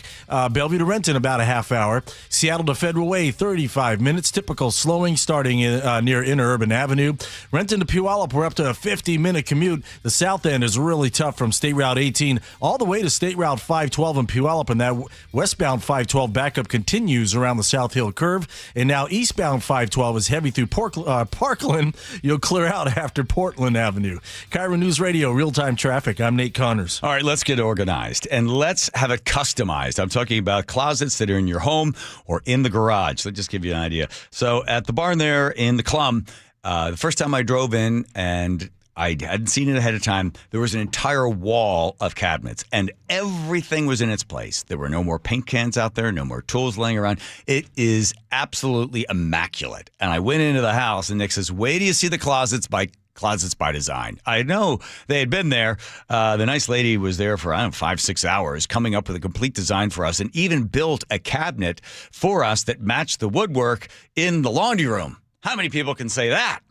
Bellevue to Renton, about a half hour. Seattle to Federal Way, 35 minutes. Typical slowing starting near Interurban Avenue. Renton to Puyallup, we're up to a 50-minute commute. The south end is really tough from State Route 18 all the way to State Route 512 in Puyallup, and that westbound 512 backup continues around the South Hill curve. And now eastbound 512 is heavy through Parkland. You'll clear out after Portland Avenue. KIRO News Radio, real-time traffic. I'm Nate Connors. All right, let's get organized, and let's have it customized. I'm talking about closets that are in your home or in the garage. So just give you an idea. So at the barn there in the Clum, the first time I drove in and I hadn't seen it ahead of time, there was an entire wall of cabinets and everything was in its place. There were no more paint cans out there, no more tools laying around. It is absolutely immaculate. And I went into the house and Nick says, wait till you see the closets by Design. I know they had been there. The nice lady was there for, 5-6 hours, coming up with a complete design for us and even built a cabinet for us that matched the woodwork in the laundry room. How many people can say that?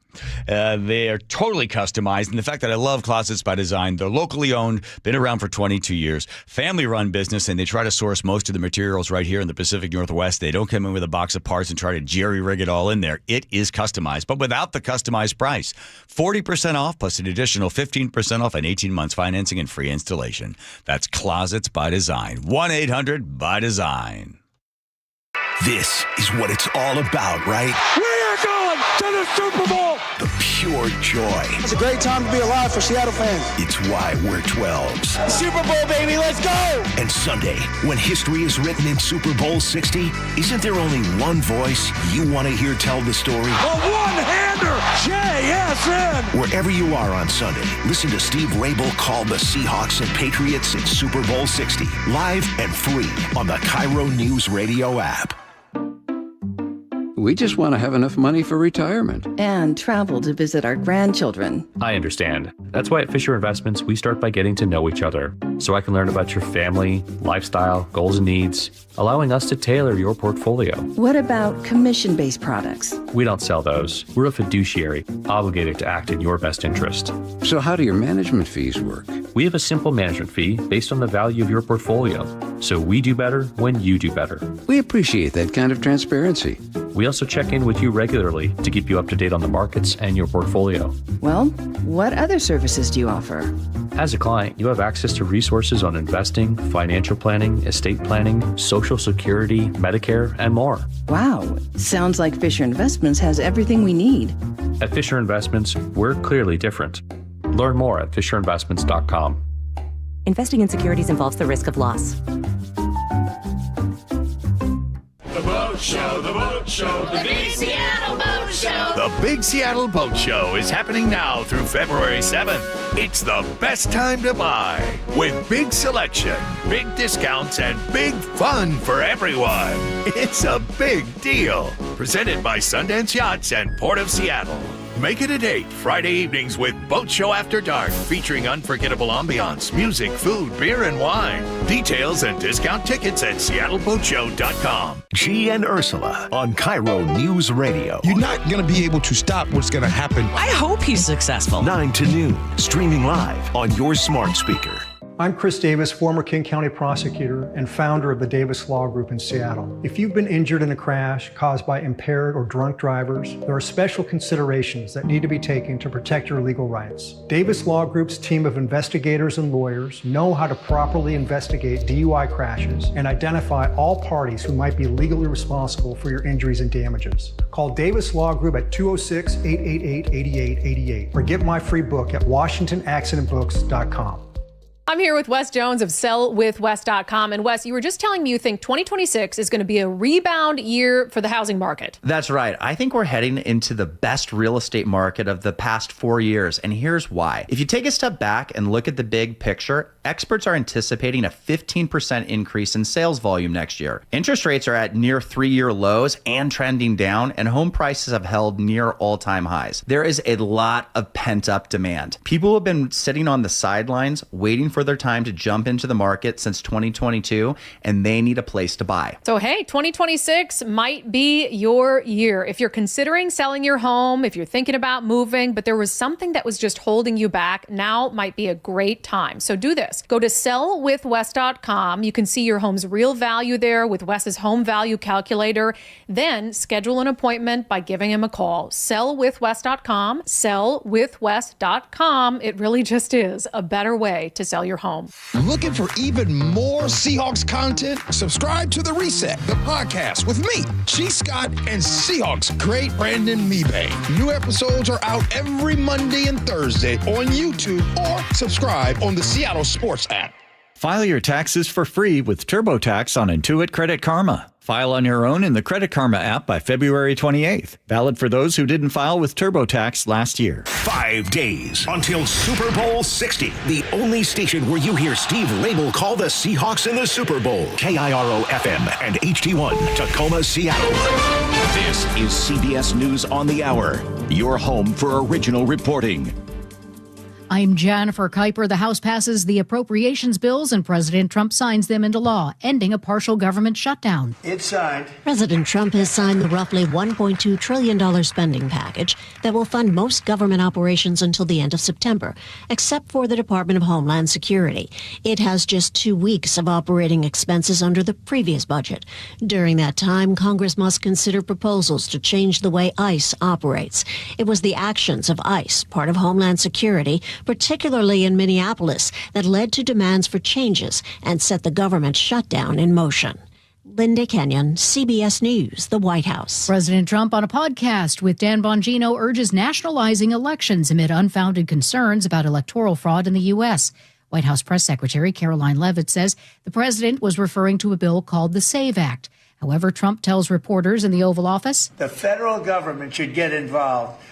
They are totally customized. And the fact that I love Closets by Design, they're locally owned, been around for 22 years, family-run business, and they try to source most of the materials right here in the Pacific Northwest. They don't come in with a box of parts and try to jerry-rig it all in there. It is customized, but without the customized price. 40% off plus an additional 15% off and 18 months financing and free installation. That's Closets by Design. 1-800-BY-DESIGN. This is what it's all about, right? We are going to the Super Bowl! The pure joy. It's a great time to be alive for Seattle fans. It's why we're 12s. Super Bowl, baby, let's go! And Sunday, when history is written in Super Bowl 60, isn't there only one voice you want to hear tell the story? A one-hander, JSN! Wherever you are on Sunday, listen to Steve Rabel call the Seahawks and Patriots in Super Bowl 60, live and free on the KIRO Newsradio app. We just want to have enough money for retirement. And travel to visit our grandchildren. I understand. That's why at Fisher Investments, we start by getting to know each other, so I can learn about your family, lifestyle, goals and needs, allowing us to tailor your portfolio. What about commission-based products? We don't sell those. We're a fiduciary, obligated to act in your best interest. So how do your management fees work? We have a simple management fee based on the value of your portfolio, so we do better when you do better. We appreciate that kind of transparency. We also check in with you regularly to keep you up to date on the markets and your portfolio. Well, what other services do you offer? As a client, you have access to resources on investing, financial planning, estate planning, Social Security, Medicare, and more. Wow, sounds like Fisher Investments has everything we need. At Fisher Investments, we're clearly different. Learn more at FisherInvestments.com. Investing in securities involves the risk of loss. The Boat Show, the Boat Show, the Big Seattle Boat Show. The Big Seattle Boat Show is happening now through February 7th. It's the best time to buy, with big selection, big discounts, and big fun for everyone. It's a big deal. Presented by Sundance Yachts and Port of Seattle. Make it a date Friday evenings with Boat Show After Dark, featuring unforgettable ambiance, music, food, beer, and wine. Details and discount tickets at seattleboatshow.com. G and Ursula on KIRO News Radio. You're not going to be able to stop what's going to happen. I hope he's successful. 9 to noon, streaming live on your smart speaker. I'm Chris Davis, former King County prosecutor and founder of the Davis Law Group in Seattle. If you've been injured in a crash caused by impaired or drunk drivers, there are special considerations that need to be taken to protect your legal rights. Davis Law Group's team of investigators and lawyers know how to properly investigate DUI crashes and identify all parties who might be legally responsible for your injuries and damages. Call Davis Law Group at 206-888-8888 or get my free book at WashingtonAccidentBooks.com. I'm here with Wes Jones of sellwithwes.com. And Wes, you were just telling me you think 2026 is going to be a rebound year for the housing market. That's right. I think we're heading into the best real estate market of the past 4 years. And here's why. If you take a step back and look at the big picture, experts are anticipating a 15% increase in sales volume next year. Interest rates are at near 3-year lows and trending down, and home prices have held near all-time highs. There is a lot of pent-up demand. People have been sitting on the sidelines waiting for their time to jump into the market since 2022, and they need a place to buy. So, hey, 2026 might be your year. If you're considering selling your home, if you're thinking about moving, but there was something that was just holding you back, now might be a great time. So do this. Go to sellwithwes.com. You can see your home's real value there with Wes's home value calculator. Then schedule an appointment by giving him a call. Sellwithwes.com. Sellwithwes.com. It really just is a better way to sell your home. Looking for even more Seahawks content? Subscribe to The Reset, the podcast with me, G. Scott, and Seahawks great Brandon Mebane. New episodes are out every Monday and Thursday on YouTube, or subscribe on the Seattle Sports app. File your taxes for free with TurboTax on Intuit Credit Karma. File on your own in the Credit Karma app by February 28th. Valid for those who didn't file with TurboTax last year. 5 days until Super Bowl 60. The only station where you hear Steve Rabel call the Seahawks in the Super Bowl. KIRO FM and HD1, Tacoma, Seattle. This is CBS News on the Hour. Your home for original reporting. I'm Jennifer Kuiper. The House passes the appropriations bills and President Trump signs them into law, ending a partial government shutdown. It's signed. President Trump has signed the roughly $1.2 trillion spending package that will fund most government operations until the end of September, except for the Department of Homeland Security. It has just 2 weeks of operating expenses under the previous budget. During that time, Congress must consider proposals to change the way ICE operates. It was the actions of ICE, part of Homeland Security, particularly in Minneapolis, that led to demands for changes and set the government shutdown in motion. Linda Kenyon, CBS News, the White House. President Trump on a podcast with Dan Bongino urges nationalizing elections amid unfounded concerns about electoral fraud in the U.S. White House Press Secretary Caroline Leavitt says the president was referring to a bill called the SAVE Act. However, Trump tells reporters in the Oval Office the federal government should get involved.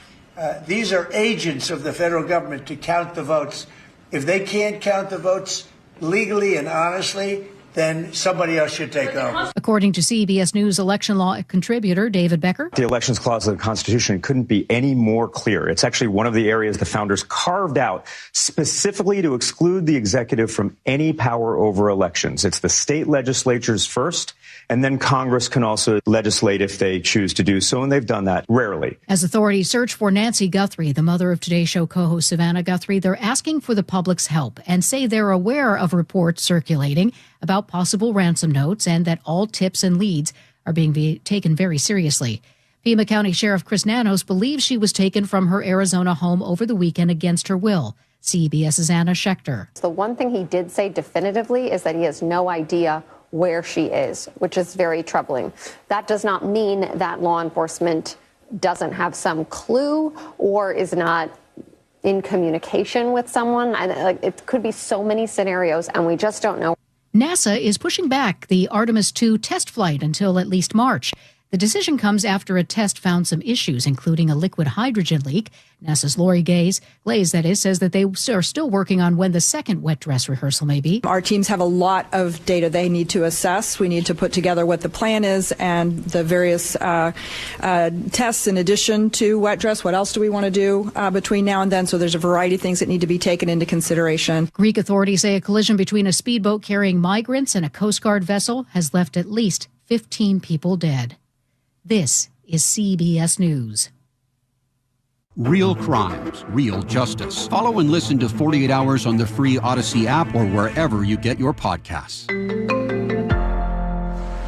These are agents of the federal government to count the votes. If they can't count the votes legally and honestly, then somebody else should take over. According to CBS News election law contributor David Becker, the Elections Clause of the Constitution couldn't be any more clear. It's actually one of the areas the founders carved out specifically to exclude the executive from any power over elections. It's the state legislatures first, and then Congress can also legislate if they choose to do so, and they've done that rarely. As authorities search for Nancy Guthrie, the mother of Today Show co-host Savannah Guthrie, they're asking for the public's help and say they're aware of reports circulating about possible ransom notes and that all tips and leads are being taken very seriously. Pima County Sheriff Chris Nanos believes she was taken from her Arizona home over the weekend against her will. CBS's Anna Schechter. The one thing he did say definitively is that he has no idea where she is, which is very troubling. That does not mean that law enforcement doesn't have some clue or is not in communication with someone. It could be so many scenarios, and we just don't know. NASA is pushing back the Artemis II test flight until at least March. The decision comes after a test found some issues, including a liquid hydrogen leak. NASA's Lori Glaze, says that they are still working on when the second wet dress rehearsal may be. Our teams have a lot of data they need to assess. We need to put together what the plan is and the various tests in addition to wet dress. What else do we want to do between now and then? So there's a variety of things that need to be taken into consideration. Greek authorities say a collision between a speedboat carrying migrants and a Coast Guard vessel has left at least 15 people dead. This is CBS News. Real crimes, real justice. Follow and listen to 48 Hours on the free Odyssey app or wherever you get your podcasts.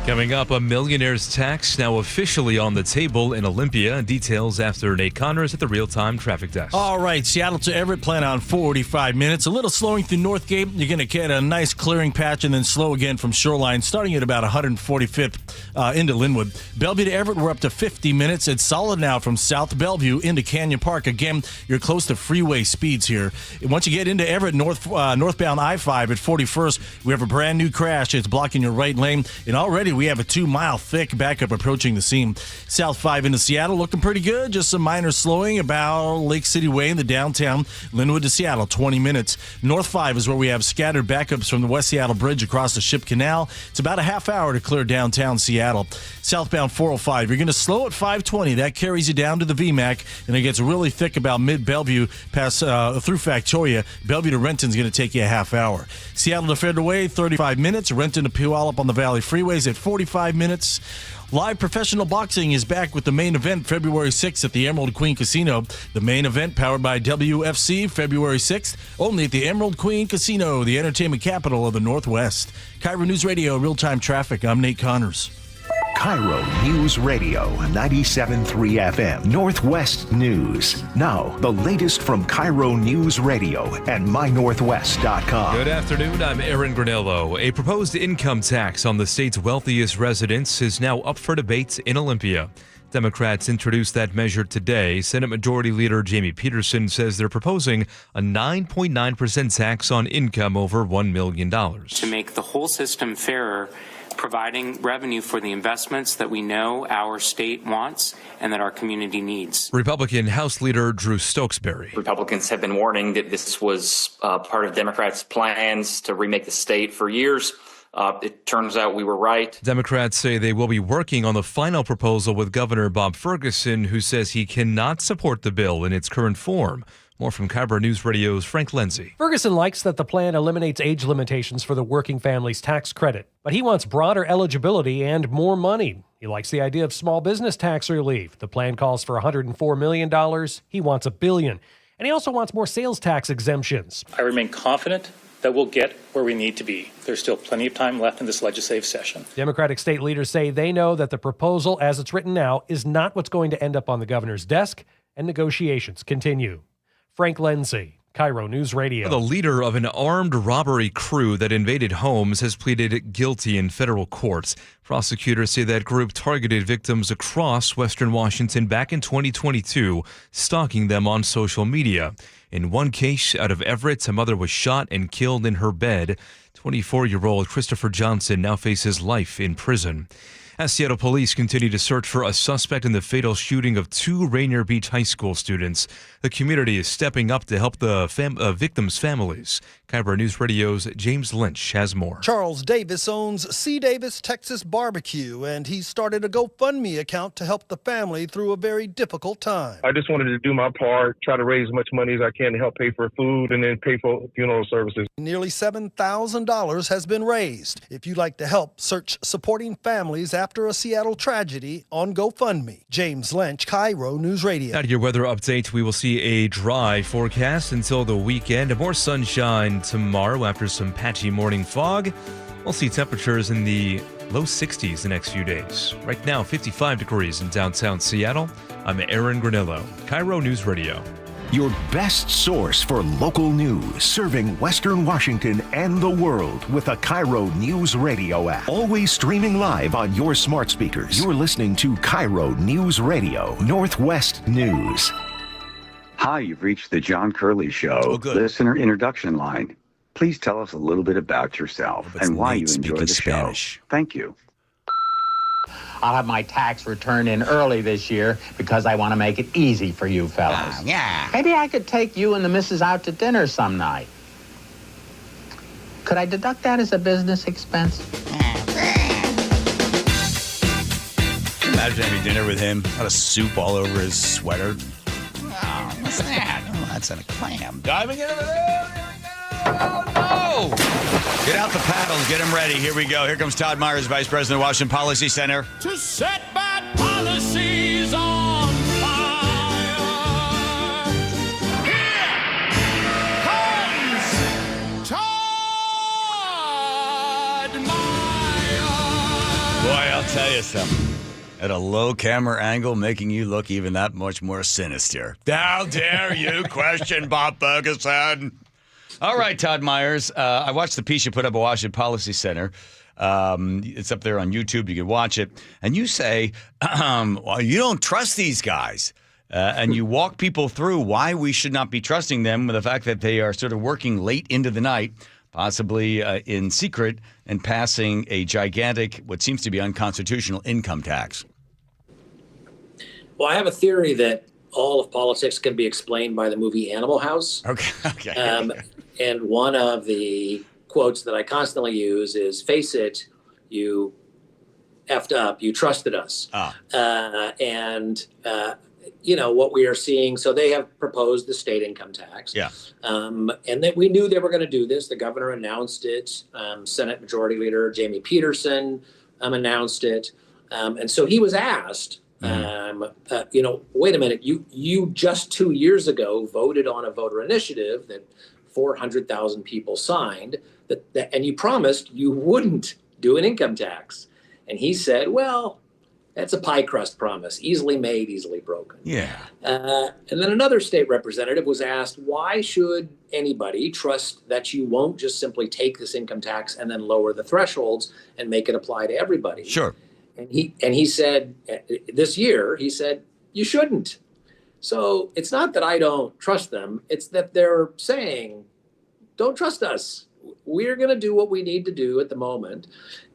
Coming up, a millionaire's tax now officially on the table in Olympia. Details after Nate Connors at the real-time traffic desk. All right, Seattle to Everett, plan on 45 minutes. A little slowing through Northgate. You're going to get a nice clearing patch and then slow again from Shoreline, starting at about 145th into Linwood. Bellevue to Everett, we're up to 50 minutes. It's solid now from South Bellevue into Canyon Park. Again, you're close to freeway speeds here. Once you get into Everett, northbound I-5 at 41st, we have a brand new crash. It's blocking your right lane, and already we have a 2-mile thick backup approaching the scene. South 5 into Seattle looking pretty good. Just some minor slowing about Lake City Way in the downtown. Linwood to Seattle, 20 minutes. North 5 is where we have scattered backups from the West Seattle Bridge across the Ship Canal. It's about a half hour to clear downtown Seattle. Southbound 405, you're going to slow at 520. That carries you down to the VMAC, and it gets really thick about mid-Bellevue past through Factoria. Bellevue to Renton's going to take you a half hour. Seattle to Federal Way, 35 minutes. Renton to Puyallup on the Valley Freeways at 45 minutes. Live professional boxing is back with the main event February 6th at the Emerald Queen Casino. The main event powered by WFC February 6th, only at the Emerald Queen Casino, the entertainment capital of the Northwest. KIRO News Radio, real-time traffic. I'm Nate Connors. KIRO News Radio, 97.3 FM, Northwest News. Now, the latest from KIRO News Radio and mynorthwest.com. Good afternoon, I'm Aaron Granello. A proposed income tax on the state's wealthiest residents is now up for debate in Olympia. Democrats introduced that measure today. Senate Majority Leader Jamie Peterson says they're proposing a 9.9% tax on income over $1 million. To make the whole system fairer, providing revenue for the investments that we know our state wants and that our community needs. Republican House Leader Drew Stokesbury. Republicans have been warning that this was part of Democrats' plans to remake the state for years. It turns out we were right. Democrats say they will be working on the final proposal with Governor Bob Ferguson, who says he cannot support the bill in its current form. More from KIRO News Radio's Frank Lenzi. Ferguson likes that the plan eliminates age limitations for the working family's tax credit, but he wants broader eligibility and more money. He likes the idea of small business tax relief. The plan calls for $104 million. He wants $1 billion. And he also wants more sales tax exemptions. I remain confident that we'll get where we need to be. There's still plenty of time left in this legislative session. Democratic state leaders say they know that the proposal, as it's written now, is not what's going to end up on the governor's desk, and negotiations continue. Frank Lenzi, KIRO News Radio. The leader of an armed robbery crew that invaded homes has pleaded guilty in federal court. Prosecutors say that group targeted victims across Western Washington back in 2022, stalking them on social media. In one case out of Everett, a mother was shot and killed in her bed. 24-year-old Christopher Johnson now faces life in prison. As Seattle police continue to search for a suspect in the fatal shooting of 2 Rainier Beach High School students, the community is stepping up to help the victims' families. KIRO News Radio's James Lynch has more. Charles Davis owns C. Davis Texas Barbecue, and he started a GoFundMe account to help the family through a very difficult time. I just wanted to do my part, try to raise as much money as I can to help pay for food and then pay for funeral services. Nearly $7,000 has been raised. If you'd like to help, search Supporting Families After a Seattle Tragedy on GoFundMe. James Lynch, KIRO News Radio. Out of your weather update, we will see a dry forecast until the weekend. More sunshine tomorrow after some patchy morning fog. We'll see temperatures in the low 60s the next few days. Right now, 55 degrees in downtown Seattle. I'm Aaron Granillo, KIRO News Radio. Your best source for local news, serving Western Washington and the world with the KIRO News Radio app. Always streaming live on your smart speakers. You're listening to KIRO News Radio, Northwest News. Hi, you've reached the John Curley Show listener introduction line. Please tell us a little bit about yourself and why you enjoy the show. Thank you. I'll have my tax return in early this year because I want to make it easy for you fellas. Yeah. Maybe I could take you and the missus out to dinner some night. Could I deduct that as a business expense? Imagine having dinner with him, a lot of soup all over his sweater. Oh, what's that? Oh, that's a clam. Diving into the... Oh, no! Get out the paddles. Get them ready. Here we go. Here comes Todd Myers, Vice President of Washington Policy Center. To set bad policies on fire. Here comes Todd Myers. Boy, I'll tell you something. At a low camera angle, making you look even that much more sinister. How dare you question Bob Ferguson? All right, Todd Myers. I watched the piece you put up at Washington Policy Center. It's up there on YouTube. You can watch it. And you say, well, you don't trust these guys. And you walk people through why we should not be trusting them with the fact that they are sort of working late into the night, possibly in secret, and passing a gigantic, what seems to be unconstitutional income tax. Well, I have a theory that all of politics can be explained by the movie Animal House. Okay. And one of the quotes that I constantly use is, face it, you effed up, you trusted us. You know, what we are seeing, so they have proposed the state income tax. Yeah. And that we knew they were going to do this. The governor announced it. Senate Majority Leader Jamie Peterson announced it. And so he was asked, you know, wait a minute, you just 2 years ago voted on a voter initiative that 400,000 people signed, and you promised you wouldn't do an income tax. And he said, well, that's a pie crust promise, easily made, easily broken. Yeah. And then another state representative was asked, why should anybody trust that you won't just simply take this income tax and then lower the thresholds and make it apply to everybody? Sure. And he said, this year, he said, you shouldn't. So it's not that I don't trust them. It's that they're saying, don't trust us. We're going to do what we need to do at the moment.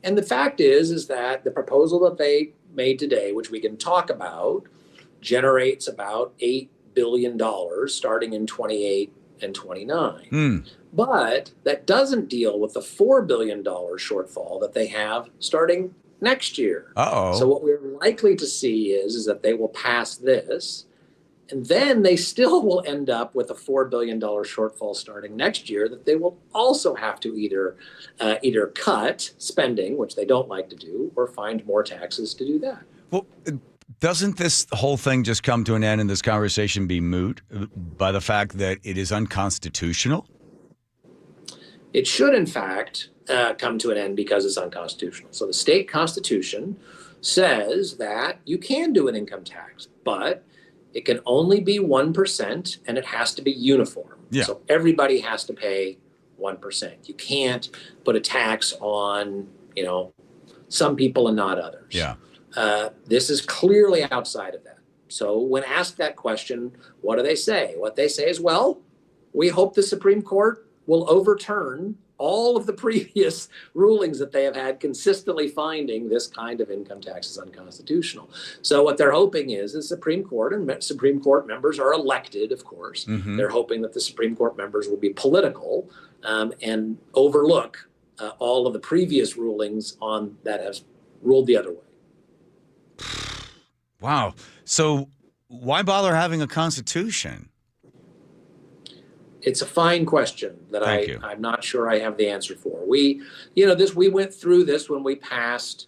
And the fact is that the proposal that they made today, which we can talk about, generates about $8 billion starting in 28 and 29. But that doesn't deal with the $4 billion shortfall that they have starting next year. So what we're likely to see is that they will pass this, and then they still will end up with a $4 billion shortfall starting next year that they will also have to either cut spending, which they don't like to do, or find more taxes to do that. Well, doesn't this whole thing just come to an end and this conversation be moot by the fact that it is unconstitutional? It should, in fact, come to an end because it's unconstitutional. So the state constitution says that you can do an income tax, but it can only be 1% and it has to be uniform. Yeah. So everybody has to pay 1%. You can't put a tax on, some people and not others. Yeah. This is clearly outside of that. So when asked that question, what do they say? What they say is, well, we hope the Supreme Court will overturn all of the previous rulings that they have had consistently finding this kind of income tax is unconstitutional. So what they're hoping is the Supreme Court, and Supreme Court members are elected, of course. Mm-hmm. They're hoping that the Supreme Court members will be political and overlook all of the previous rulings on that have ruled the other way. Wow. So why bother having a constitution? It's a fine question that I'm not sure I have the answer for. We went through this when they passed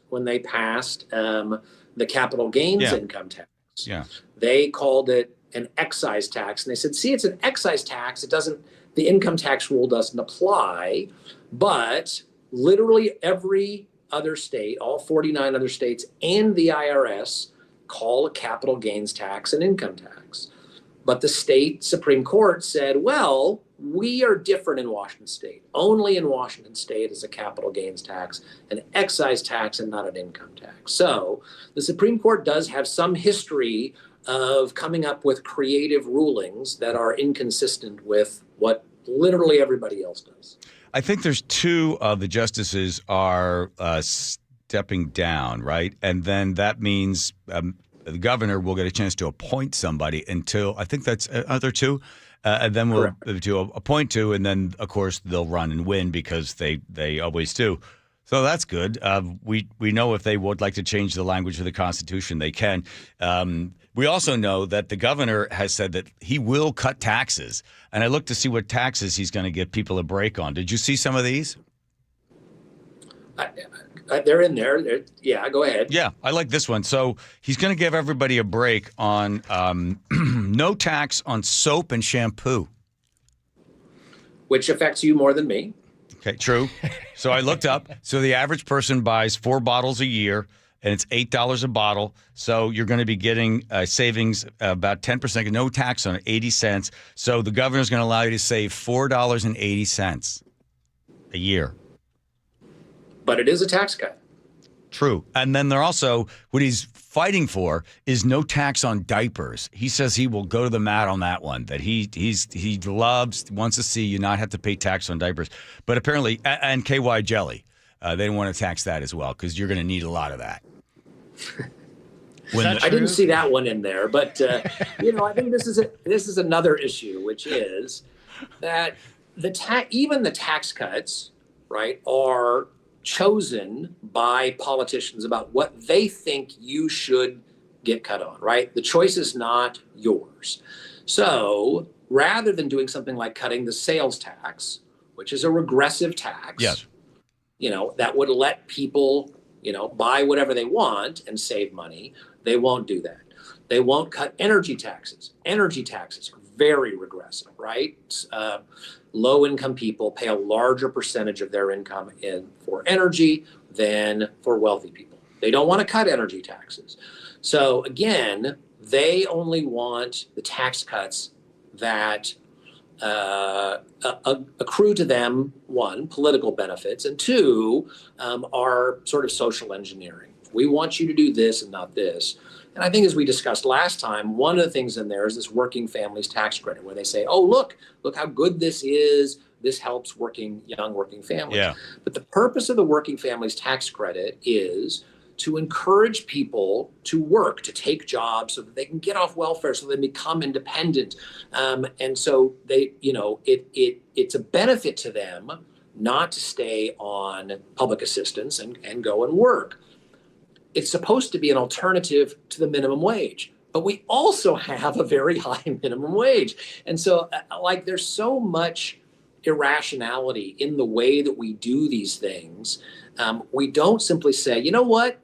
the capital gains income tax. Yeah. They called it an excise tax, and they said, see, it's an excise tax. The income tax rule doesn't apply, but literally every other state, all 49 other states, and the IRS call a capital gains tax an income tax. But the state Supreme Court said, well, we are different in Washington state. Only in Washington state is a capital gains tax an excise tax and not an income tax. So the Supreme Court does have some history of coming up with creative rulings that are inconsistent with what literally everybody else does. I think there's two of the justices are stepping down, right? And then that means the governor will get a chance to appoint somebody until, I think that's other two, and then we'll to appoint two, and then, of course, they'll run and win because they always do. So that's good. We know if they would like to change the language of the Constitution, they can. We also know that the governor has said that he will cut taxes. And I looked to see what taxes he's going to give people a break on. Did you see some of these? They're in there. Yeah, go ahead. Yeah, I like this one. So he's going to give everybody a break on no tax on soap and shampoo. Which affects you more than me. Okay, true. So I looked up. So the average person buys 4 bottles a year, and it's $8 a bottle. So you're going to be getting savings about 10%, no tax on it, 80 cents. So the governor's going to allow you to save $4.80 a year. But it is a tax cut. True. And then they're also, what he's fighting for is no tax on diapers. He says he will go to the mat on that one, that he wants to see you not have to pay tax on diapers. But apparently, and KY jelly, they don't want to tax that as well because you're going to need a lot of that. I didn't see that one in there, but I think this is another issue, which is that even the tax cuts, right, are chosen by politicians about what they think you should get cut on, right? The choice is not yours. So rather than doing something like cutting the sales tax, which is a regressive tax, yes, that would let people, buy whatever they want and save money, they won't do that. They won't cut energy taxes. Energy taxes are very regressive, right? Low-income people pay a larger percentage of their income for energy than for wealthy people. They don't want to cut energy taxes. So again, they only want the tax cuts that accrue to them, one, political benefits, and two, are sort of social engineering. We want you to do this and not this. And I think as we discussed last time, one of the things in there is this working families tax credit where they say, oh, look how good this is. This helps young working families. Yeah. But the purpose of the working families tax credit is to encourage people to work, to take jobs so that they can get off welfare, so they become independent. And so it's a benefit to them not to stay on public assistance and go and work. It's supposed to be an alternative to the minimum wage, but we also have a very high minimum wage. And so there's so much irrationality in the way that we do these things. We don't simply say, you know what?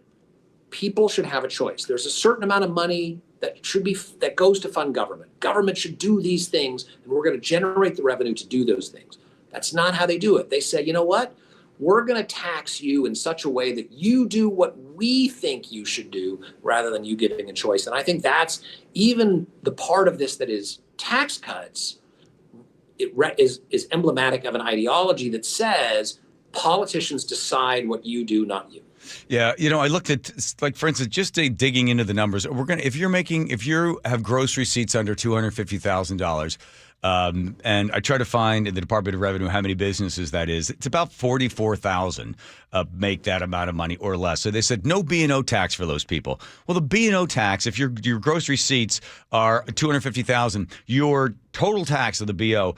People should have a choice. There's a certain amount of money that goes to fund government. Government should do these things, and we're going to generate the revenue to do those things. That's not how they do it. They say, you know what? we're going to tax you in such a way that you do what we think you should do rather than you giving a choice. And I think that's even the part of this that is tax cuts. It is emblematic of an ideology that says politicians decide what you do, not you. Yeah, I looked at, like, for instance, just digging into the numbers. If you have gross receipts under $250,000, and I try to find in the Department of Revenue how many businesses that is. It's about 44,000 make that amount of money or less. So they said no B&O tax for those people. Well, the B&O tax, if your gross receipts are 250,000, your total tax of the BO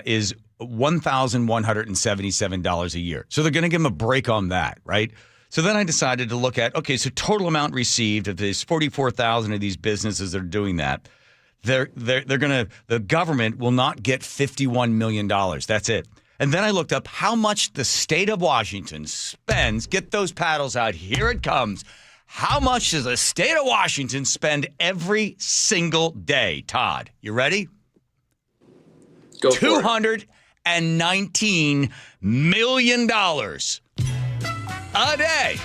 is $1,177 a year. So they're going to give them a break on that, right? So then I decided to look at, okay, so total amount received of these 44,000 of these businesses that are doing that. The government will not get $51 million. That's it. And then I looked up how much the state of Washington spends. Get those paddles out. Here it comes. How much does the state of Washington spend every single day? Todd, you ready? Go $219 million a day.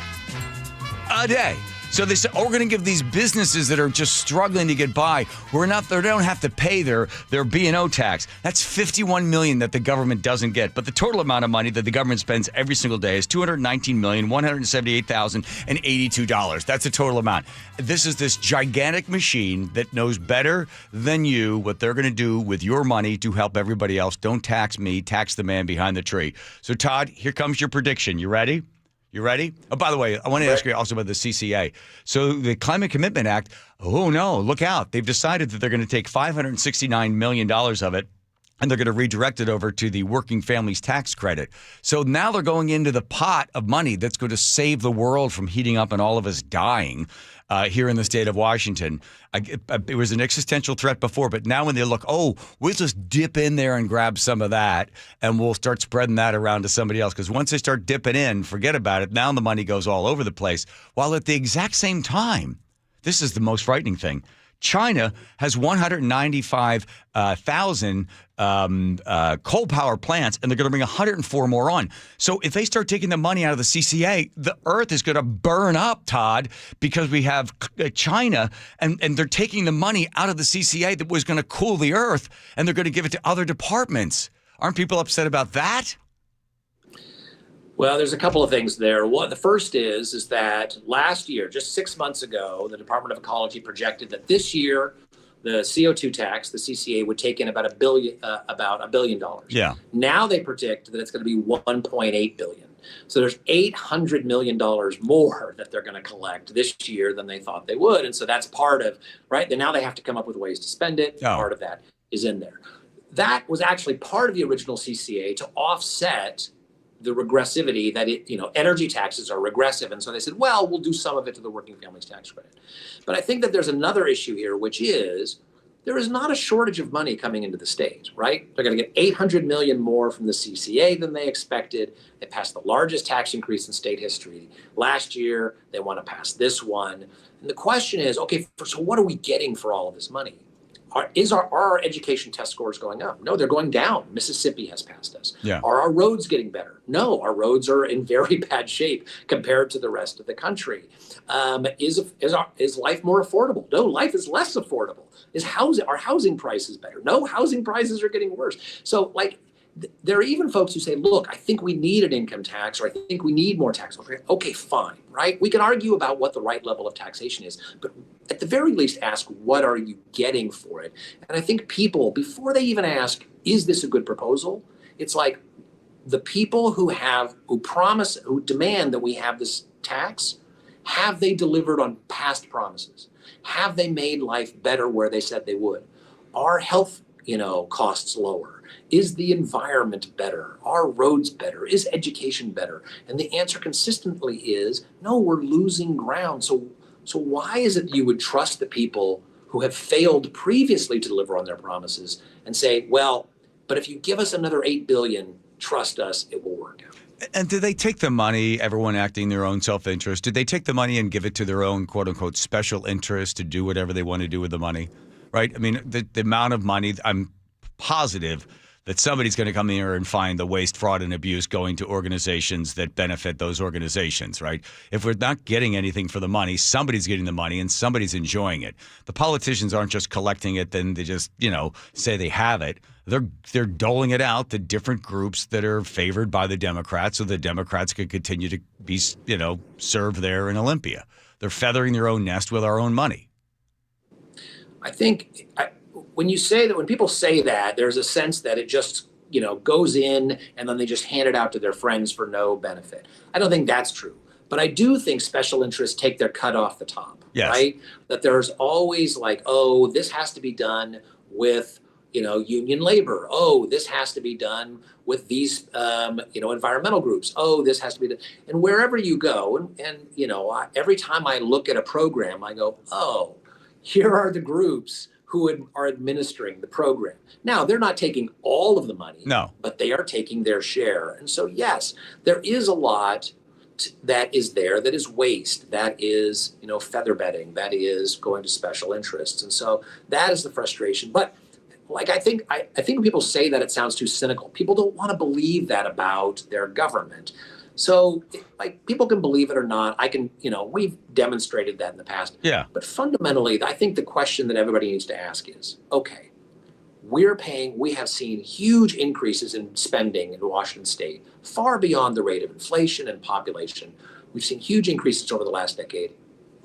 A day. So they said, we're going to give these businesses that are just struggling to get by, they don't have to pay their B&O tax. That's $51 million that the government doesn't get. But the total amount of money that the government spends every single day is $219,178,082. That's the total amount. This is this gigantic machine that knows better than you what they're going to do with your money to help everybody else. Don't tax me, tax the man behind the tree. So, Todd, here comes your prediction. You ready? You ready? Oh, by the way, I want to ask you also about the CCA. So the Climate Commitment Act, oh no, look out. They've decided that they're going to take $569 million of it, and they're going to redirect it over to the Working Families Tax Credit. So now they're going into the pot of money that's going to save the world from heating up and all of us dying here in the state of Washington. It was an existential threat before, but now when they look, we'll just dip in there and grab some of that, and we'll start spreading that around to somebody else. Because once they start dipping in, forget about it. Now the money goes all over the place. While at the exact same time, this is the most frightening thing. China has 195,000 coal power plants, and they're going to bring 104 more on. So if they start taking the money out of the CCA, the earth is going to burn up, Todd, because we have China, and they're taking the money out of the CCA that was going to cool the earth, and they're going to give it to other departments. Aren't people upset about that? Well, there's a couple of things there. The first is that last year, just 6 months ago, the Department of Ecology projected that this year, the CO2 tax, the CCA, would take in about $1 billion. Yeah. Now they predict that it's going to be $1.8 billion. So there's $800 million more that they're going to collect this year than they thought they would. And so that's part of, right? Then now they have to come up with ways to spend it. Oh. Part of that is in there. That was actually part of the original CCA to offset the regressivity that energy taxes are regressive. And so they said, well, we'll do some of it to the Working Families Tax Credit. But I think that there's another issue here, which is there is not a shortage of money coming into the state, right? They're going to get $800 million more from the CCA than they expected. They passed the largest tax increase in state history last year. They want to pass this one. And the question is, okay, so what are we getting for all of this money? Are our education test scores going up? No, they're going down. Mississippi has passed us. Yeah. Are our roads getting better? No, our roads are in very bad shape compared to the rest of the country. Is life more affordable? No, life is less affordable. Are housing prices better? No, housing prices are getting worse. So, there are even folks who say, look, I think we need an income tax, or I think we need more tax. Okay, fine, right? We can argue about what the right level of taxation is, but at the very least ask, what are you getting for it? And I think people, before they even ask, is this a good proposal? It's like the people who demand that we have this tax, have they delivered on past promises? Have they made life better where they said they would? Are health, costs lower? Is the environment better? Are roads better? Is education better? And the answer consistently is, no, we're losing ground. So why is it you would trust the people who have failed previously to deliver on their promises and say, well, but if you give us another $8 billion, trust us, it will work out? And did they take the money, everyone acting their own self-interest, did they take the money and give it to their own, quote-unquote, special interest to do whatever they want to do with the money? Right? I mean, the amount of money, I'm positive that somebody's going to come here and find the waste, fraud, and abuse going to organizations that benefit those organizations, right? If we're not getting anything for the money, somebody's getting the money and somebody's enjoying it. The politicians aren't just collecting it, then they just, say they have it. They're doling it out to different groups that are favored by the Democrats so the Democrats could continue to be, served there in Olympia. They're feathering their own nest with our own money. I think when people say that, there's a sense that it just, goes in and then they just hand it out to their friends for no benefit. I don't think that's true. But I do think special interests take their cut off the top, yes. Right? That there's always like, oh, this has to be done with, union labor. Oh, this has to be done with these, environmental groups. Oh, this has to be done. And wherever you go, and every time I look at a program, I go, oh, here are the groups who are administering the program. Now, they're not taking all of the money, no, but they are taking their share. And so, yes, there is a lot that is there that is waste, that is, feather bedding, that is going to special interests. And so that is the frustration. But I think when people say that, it sounds too cynical. People don't want to believe that about their government. So, people can believe it or not. I can, we've demonstrated that in the past. Yeah. But fundamentally, I think the question that everybody needs to ask is, okay, we have seen huge increases in spending in Washington State, far beyond the rate of inflation and population. We've seen huge increases over the last decade.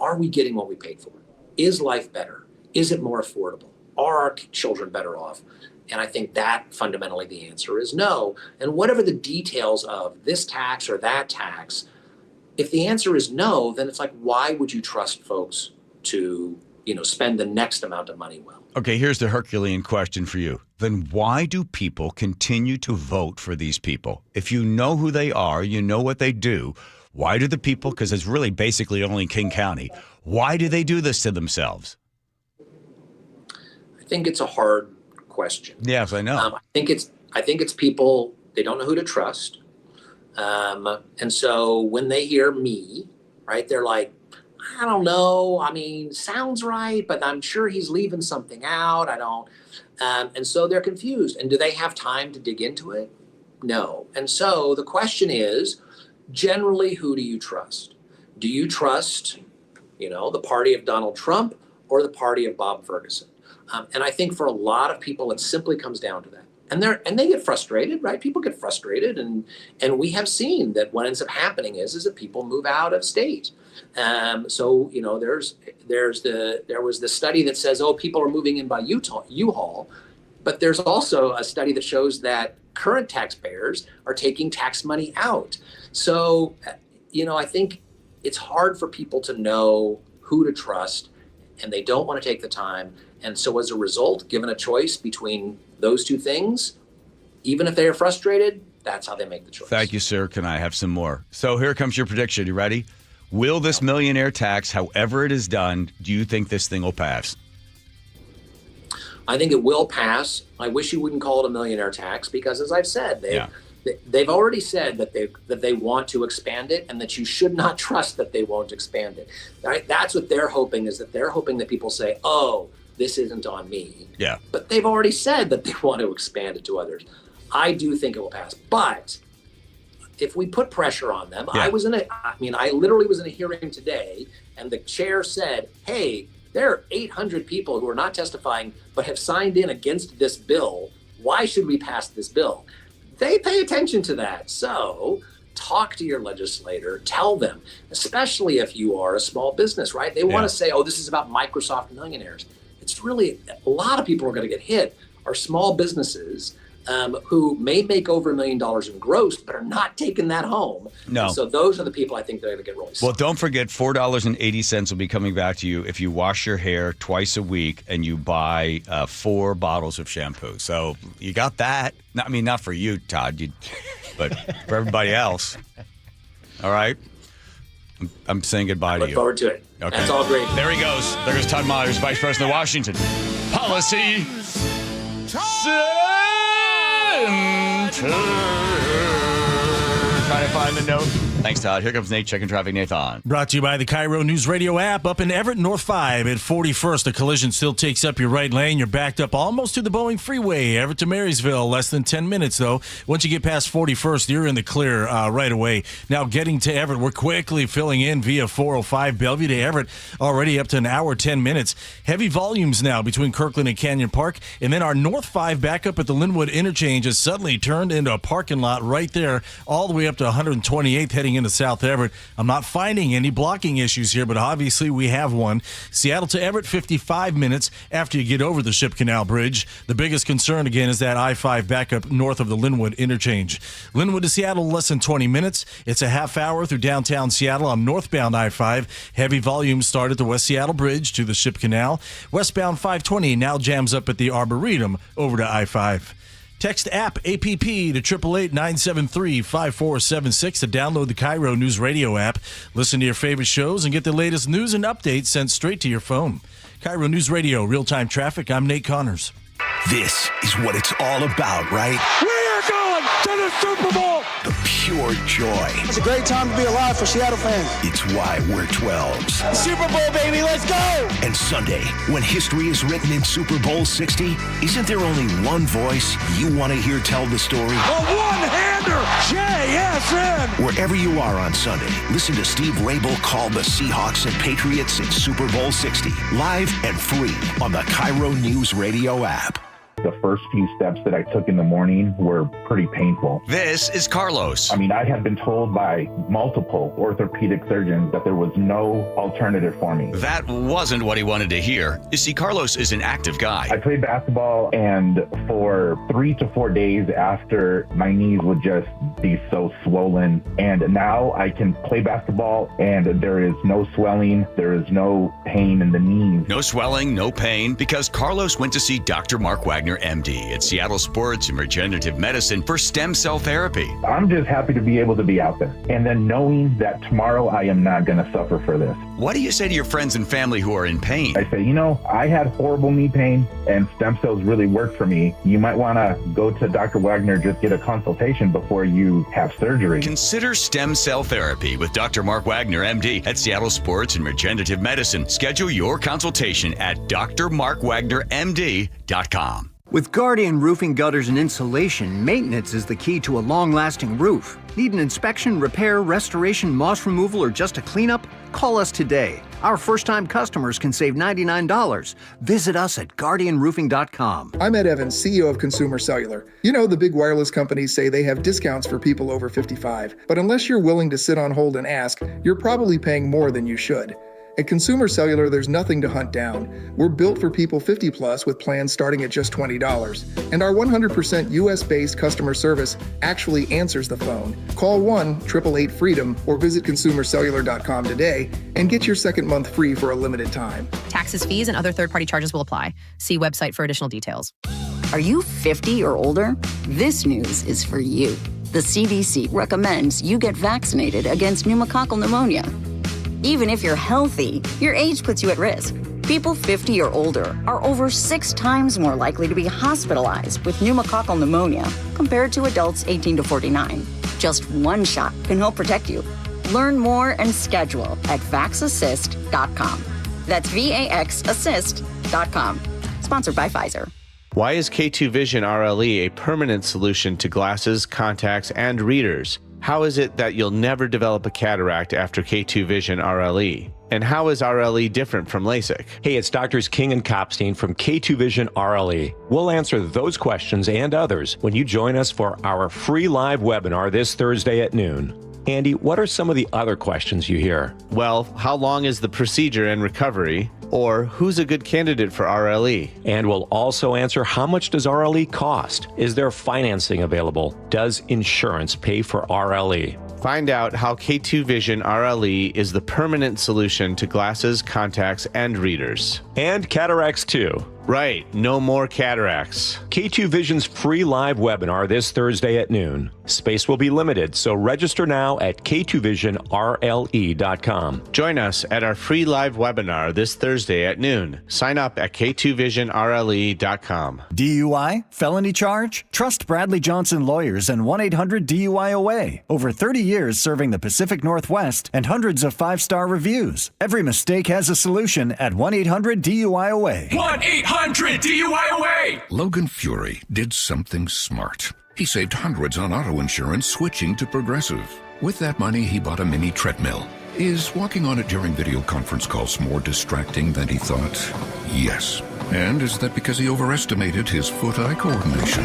Are we getting what we paid for? Is life better? Is it more affordable? Are our children better off? And I think that fundamentally the answer is no. And whatever the details of this tax or that tax, if the answer is no, then it's like, why would you trust folks to, spend the next amount of money well? Okay, here's the Herculean question for you. Then why do people continue to vote for these people? If you know who they are, you know what they do, why do the people, because it's really basically only King County, why do they do this to themselves? I think it's a hard question. Yes, I know. I think it's people, they don't know who to trust. And so when they hear me, right, they're like, I don't know. I mean, sounds right, but I'm sure he's leaving something out. I don't. And so they're confused. And do they have time to dig into it? No. And so the question is, generally, who do you trust? Do you trust, the party of Donald Trump or the party of Bob Ferguson? And I think for a lot of people, it simply comes down to that. And they get frustrated, right? People get frustrated, and we have seen that what ends up happening is that people move out of state. So there was the study that says, oh, people are moving in by U-Haul, but there's also a study that shows that current taxpayers are taking tax money out. So I think it's hard for people to know who to trust, and they don't want to take the time. And so as a result, given a choice between those two things, even if they are frustrated, that's how they make the choice. Thank you, sir. Can I have some more? So here comes your prediction. You ready? Will this millionaire tax, however it is done, do you think this thing will pass? I think it will pass. I wish you wouldn't call it a millionaire tax because, as I've said, they've already said that they want to expand it, and that you should not trust that they won't expand it. Right? That's what they're hoping, is that they're hoping that people say, oh, this isn't on me. Yeah. But they've already said that they want to expand it to others. I do think it will pass. But if we put pressure on them, I literally was in a hearing today, and the chair said, hey, there are 800 people who are not testifying but have signed in against this bill. Why should we pass this bill? They pay attention to that. So talk to your legislator, tell them, especially if you are a small business, right? They want to say, oh, this is about Microsoft millionaires. It's really, a lot of people are going to get hit are small businesses who may make over $1 million in gross, but are not taking that home. No. And so those are the people I think they're going to get really Well, don't forget, $4.80 will be coming back to you if you wash your hair twice a week and you buy 4 bottles of shampoo. So you got that. Not for you, Todd, but for everybody else. All right? I'm saying goodbye to you. Look forward to it. Okay. That's all great. There he goes. There goes Todd Myers, Vice President of Washington Policy Center. Trying to find the note. Thanks, Todd. Here comes Nate checking traffic. Nathan. Brought to you by the KIRO Newsradio App. Up in Everett, North 5 at 41st. A collision still takes up your right lane. You're backed up almost to the Boeing Freeway. Everett to Marysville, less than 10 minutes, though. Once you get past 41st, you're in the clear right away. Now, getting to Everett, we're quickly filling in via 405 Bellevue to Everett, already up to an hour, 10 minutes. Heavy volumes now between Kirkland and Canyon Park. And then our North 5 backup at the Linwood Interchange has suddenly turned into a parking lot right there, all the way up to 128th heading into South Everett. I'm not finding any blocking issues here, but obviously we have one. Seattle to Everett, 55 minutes after you get over the Ship Canal Bridge. The biggest concern, again, is that I-5 backup north of the Linwood Interchange. Linwood to Seattle, less than 20 minutes. It's a half hour through downtown Seattle on northbound I-5. Heavy volumes start at the West Seattle Bridge to the Ship Canal. Westbound 520 now jams up at the Arboretum over to I-5. Text app APP to 888-973-5476 to download the KIRO News Radio app. Listen to your favorite shows and get the latest news and updates sent straight to your phone. KIRO News Radio, real-time traffic. I'm Nate Connors. This is what it's all about, right? We are going to the Super Bowl. The pure joy. It's a great time to be alive for Seattle fans. It's why we're 12s. Super Bowl, baby, let's go! And Sunday, when history is written in Super Bowl 60, isn't there only one voice you want to hear tell the story? A one-hander, JSN. Wherever you are on Sunday, listen to Steve Rabel call the Seahawks and Patriots in Super Bowl 60, live and free on the KIRO News Radio app. The first few steps that I took in the morning were pretty painful. This is Carlos. I mean, I had been told by multiple orthopedic surgeons that there was no alternative for me. That wasn't what he wanted to hear. You see, Carlos is an active guy. I played basketball, and for 3 to 4 days after, my knees would just be so swollen. And now I can play basketball, and there is no swelling. There is no pain in the knees. No swelling, no pain, because Carlos went to see Dr. Mark Wagner, MD, at Seattle Sports and Regenerative Medicine for stem cell therapy. I'm just happy to be able to be out there. And then knowing that tomorrow I am not going to suffer for this. What do you say to your friends and family who are in pain? I say, I had horrible knee pain and stem cells really worked for me. You might want to go to Dr. Wagner, just get a consultation before you have surgery. Consider stem cell therapy with Dr. Mark Wagner, MD, at Seattle Sports and Regenerative Medicine. Schedule your consultation at drmarkwagnermd.com. With Guardian Roofing Gutters and Insulation, maintenance is the key to a long-lasting roof. Need an inspection, repair, restoration, moss removal, or just a cleanup? Call us today. Our first-time customers can save $99. Visit us at guardianroofing.com. I'm Ed Evans, CEO of Consumer Cellular. The big wireless companies say they have discounts for people over 55. But unless you're willing to sit on hold and ask, you're probably paying more than you should. At Consumer Cellular, there's nothing to hunt down. We're built for people 50 plus with plans starting at just $20. And our 100% US-based customer service actually answers the phone. Call 1-888-FREEDOM or visit consumercellular.com today and get your second month free for a limited time. Taxes, fees, and other third-party charges will apply. See website for additional details. Are you 50 or older? This news is for you. The CDC recommends you get vaccinated against pneumococcal pneumonia. Even if you're healthy, your age puts you at risk. People 50 or older are over 6 times more likely to be hospitalized with pneumococcal pneumonia compared to adults 18 to 49. Just one shot can help protect you. Learn more and schedule at vaxassist.com. That's VAXassist.com. Sponsored by Pfizer. Why is K2 Vision RLE a permanent solution to glasses, contacts, and readers? How is it that you'll never develop a cataract after K2 Vision RLE? And how is RLE different from LASIK? Hey, it's Doctors King and Kopstein from K2 Vision RLE. We'll answer those questions and others when you join us for our free live webinar this Thursday at noon. Andy, what are some of the other questions you hear? Well, how long is the procedure and recovery? Or who's a good candidate for RLE? And we'll also answer, how much does RLE cost? Is there financing available? Does insurance pay for RLE? Find out how K2 Vision RLE is the permanent solution to glasses, contacts, and readers. And cataracts too. Right, no more cataracts. K2 Vision's free live webinar this Thursday at noon. Space will be limited, so register now at k2visionrle.com. Join us at our free live webinar this Thursday at noon. Sign up at k2visionrle.com. DUI? Felony charge? Trust Bradley Johnson Lawyers and 1-800-DUI-OA. Over 30 years serving the Pacific Northwest and hundreds of 5-star reviews. Every mistake has a solution at 1-800-DUI-OA. 1-800-DUI-OA! Logan Fury did something smart. He saved hundreds on auto insurance switching to Progressive. With that money, he bought a mini treadmill. Is walking on it during video conference calls more distracting than he thought? Yes. And is that because he overestimated his foot-eye coordination?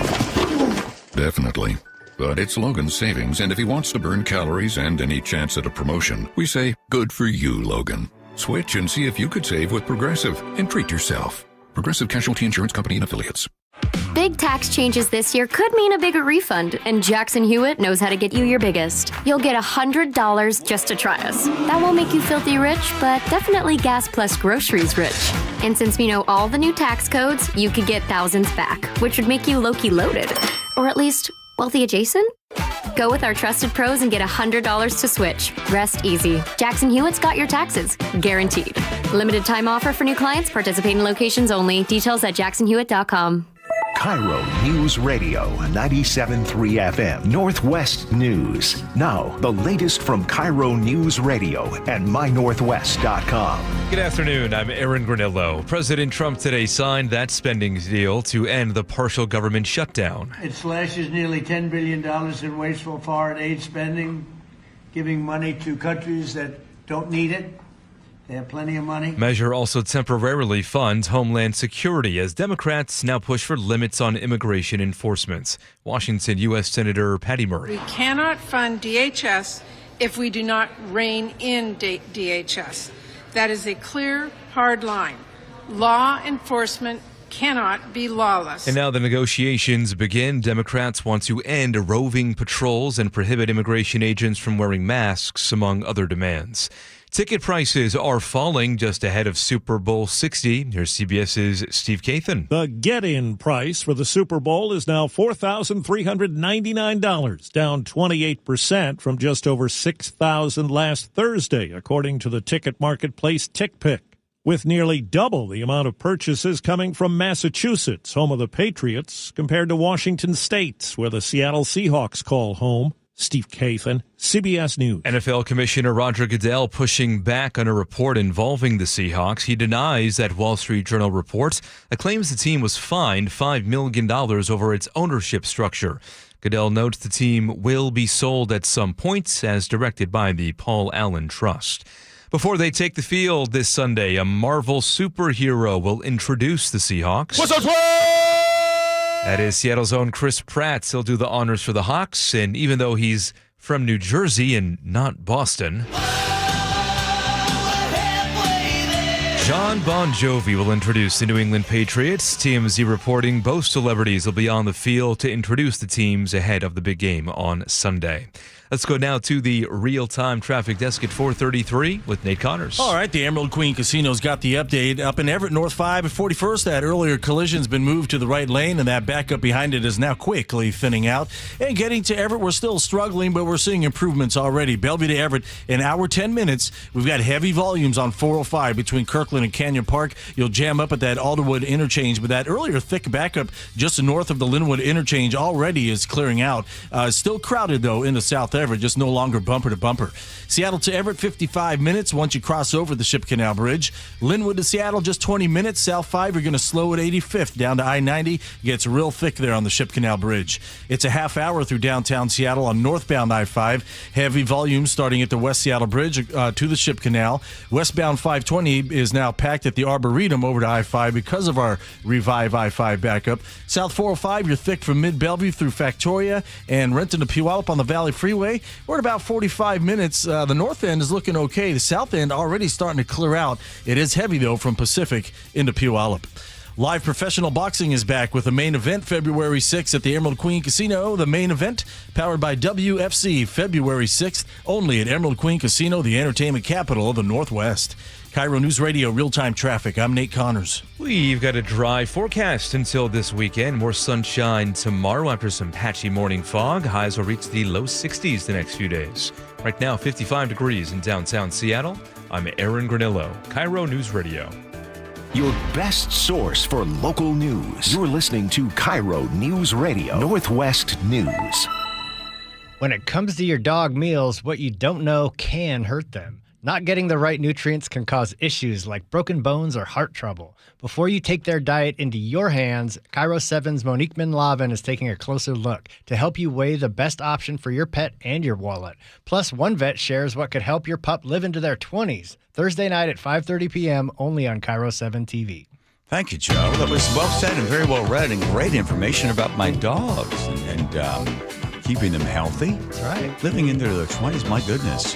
Definitely. But it's Logan's savings, and if he wants to burn calories and any chance at a promotion, we say, good for you, Logan. Switch and see if you could save with Progressive and treat yourself. Progressive Casualty Insurance Company and Affiliates. Big tax changes this year could mean a bigger refund, and Jackson Hewitt knows how to get you your biggest. You'll get $100 just to try us. That won't make you filthy rich, but definitely gas plus groceries rich. And since we know all the new tax codes, you could get thousands back, which would make you low-key loaded. Or at least wealthy adjacent? Go with our trusted pros and get $100 to switch. Rest easy. Jackson Hewitt's got your taxes. Guaranteed. Limited time offer for new clients. Participating locations only. Details at jacksonhewitt.com. KIRO Newsradio 97.3 FM Northwest News. Now, the latest from KIRO News Radio and mynorthwest.com. Good afternoon. I'm Aaron Granillo. President Trump today signed that spending deal to end the partial government shutdown. It slashes nearly $10 billion in wasteful foreign aid spending, giving money to countries that don't need it. They have plenty of money. Measure also temporarily funds Homeland Security as Democrats now push for limits on immigration enforcement. Washington U.S. Senator Patty Murray. We cannot fund DHS if we do not rein in DHS. That is a clear, hard line. Law enforcement cannot be lawless. And now the negotiations begin. Democrats want to end roving patrols and prohibit immigration agents from wearing masks, among other demands. Ticket prices are falling just ahead of Super Bowl 60. Here's CBS's Steve Kathan. The get-in price for the Super Bowl is now $4,399, down 28% from just over $6,000 last Thursday, according to the ticket marketplace TickPick. With nearly double the amount of purchases coming from Massachusetts, home of the Patriots, compared to Washington State, where the Seattle Seahawks call home. Steve Kathan, CBS News. NFL Commissioner Roger Goodell pushing back on a report involving the Seahawks. He denies that Wall Street Journal report that claims the team was fined $5 million over its ownership structure. Goodell notes the team will be sold at some point as directed by the Paul Allen Trust. Before they take the field this Sunday, a Marvel superhero will introduce the Seahawks. What's up, That is Seattle's own Chris Pratt. He'll do the honors for the Hawks, and even though he's from New Jersey and not Boston, John Bon Jovi will introduce the New England Patriots. TMZ reporting both celebrities will be on the field to introduce the teams ahead of the big game on Sunday. Let's go now to the real-time traffic desk at 4:33 with Nate Connors. All right, the Emerald Queen Casino's got the update. Up in Everett, North 5 at 41st, that earlier collision's been moved to the right lane, and that backup behind it is now quickly thinning out. And getting to Everett, we're still struggling, but we're seeing improvements already. Bellevue to Everett, in hour 10 minutes, we've got heavy volumes on 405 between Kirkland and Canyon Park. You'll jam up at that Alderwood interchange, but that earlier thick backup just north of the Linwood interchange already is clearing out. Still crowded, though, into South Everett, just no longer bumper to bumper. Seattle to Everett, 55 minutes once you cross over the Ship Canal Bridge. Linwood to Seattle, just 20 minutes. South 5, you're going to slow at 85th down to I-90. Gets real thick there on the Ship Canal Bridge. It's a half hour through downtown Seattle on northbound I-5. Heavy volume starting at the West Seattle Bridge to the Ship Canal. Westbound 520 is now packed at the Arboretum over to I-5 because of our Revive I-5 backup. South 405, you're thick from Mid-Bellevue through Factoria and Renton to Puyallup on the Valley Freeway. We're at about 45 minutes. The north end is looking okay. The south end already starting to clear out. It is heavy, though, from Pacific into Puyallup. Live professional boxing is back with a main event February 6th at the Emerald Queen Casino. The main event, powered by WFC, February 6th, only at Emerald Queen Casino, the entertainment capital of the Northwest. KIRO News Radio real-time traffic. I'm Nate Connors. We've got a dry forecast until this weekend. More sunshine tomorrow after some patchy morning fog. Highs will reach the low 60s the next few days. Right now, 55 degrees in downtown Seattle. I'm Aaron Granillo, KIRO News Radio. Your best source for local news. You're listening to KIRO News Radio, Northwest News. When it comes to your dog meals, what you don't know can hurt them. Not getting the right nutrients can cause issues like broken bones or heart trouble. Before you take their diet into your hands, KIRO 7's Monique Minlavin is taking a closer look to help you weigh the best option for your pet and your wallet. Plus, one vet shares what could help your pup live into their 20s. Thursday night at 5:30 p.m. only on KIRO 7 TV. Thank you, Joe. That was well said and very well read and great information about my dogs and keeping them healthy. That's right. Living into their 20s, my goodness.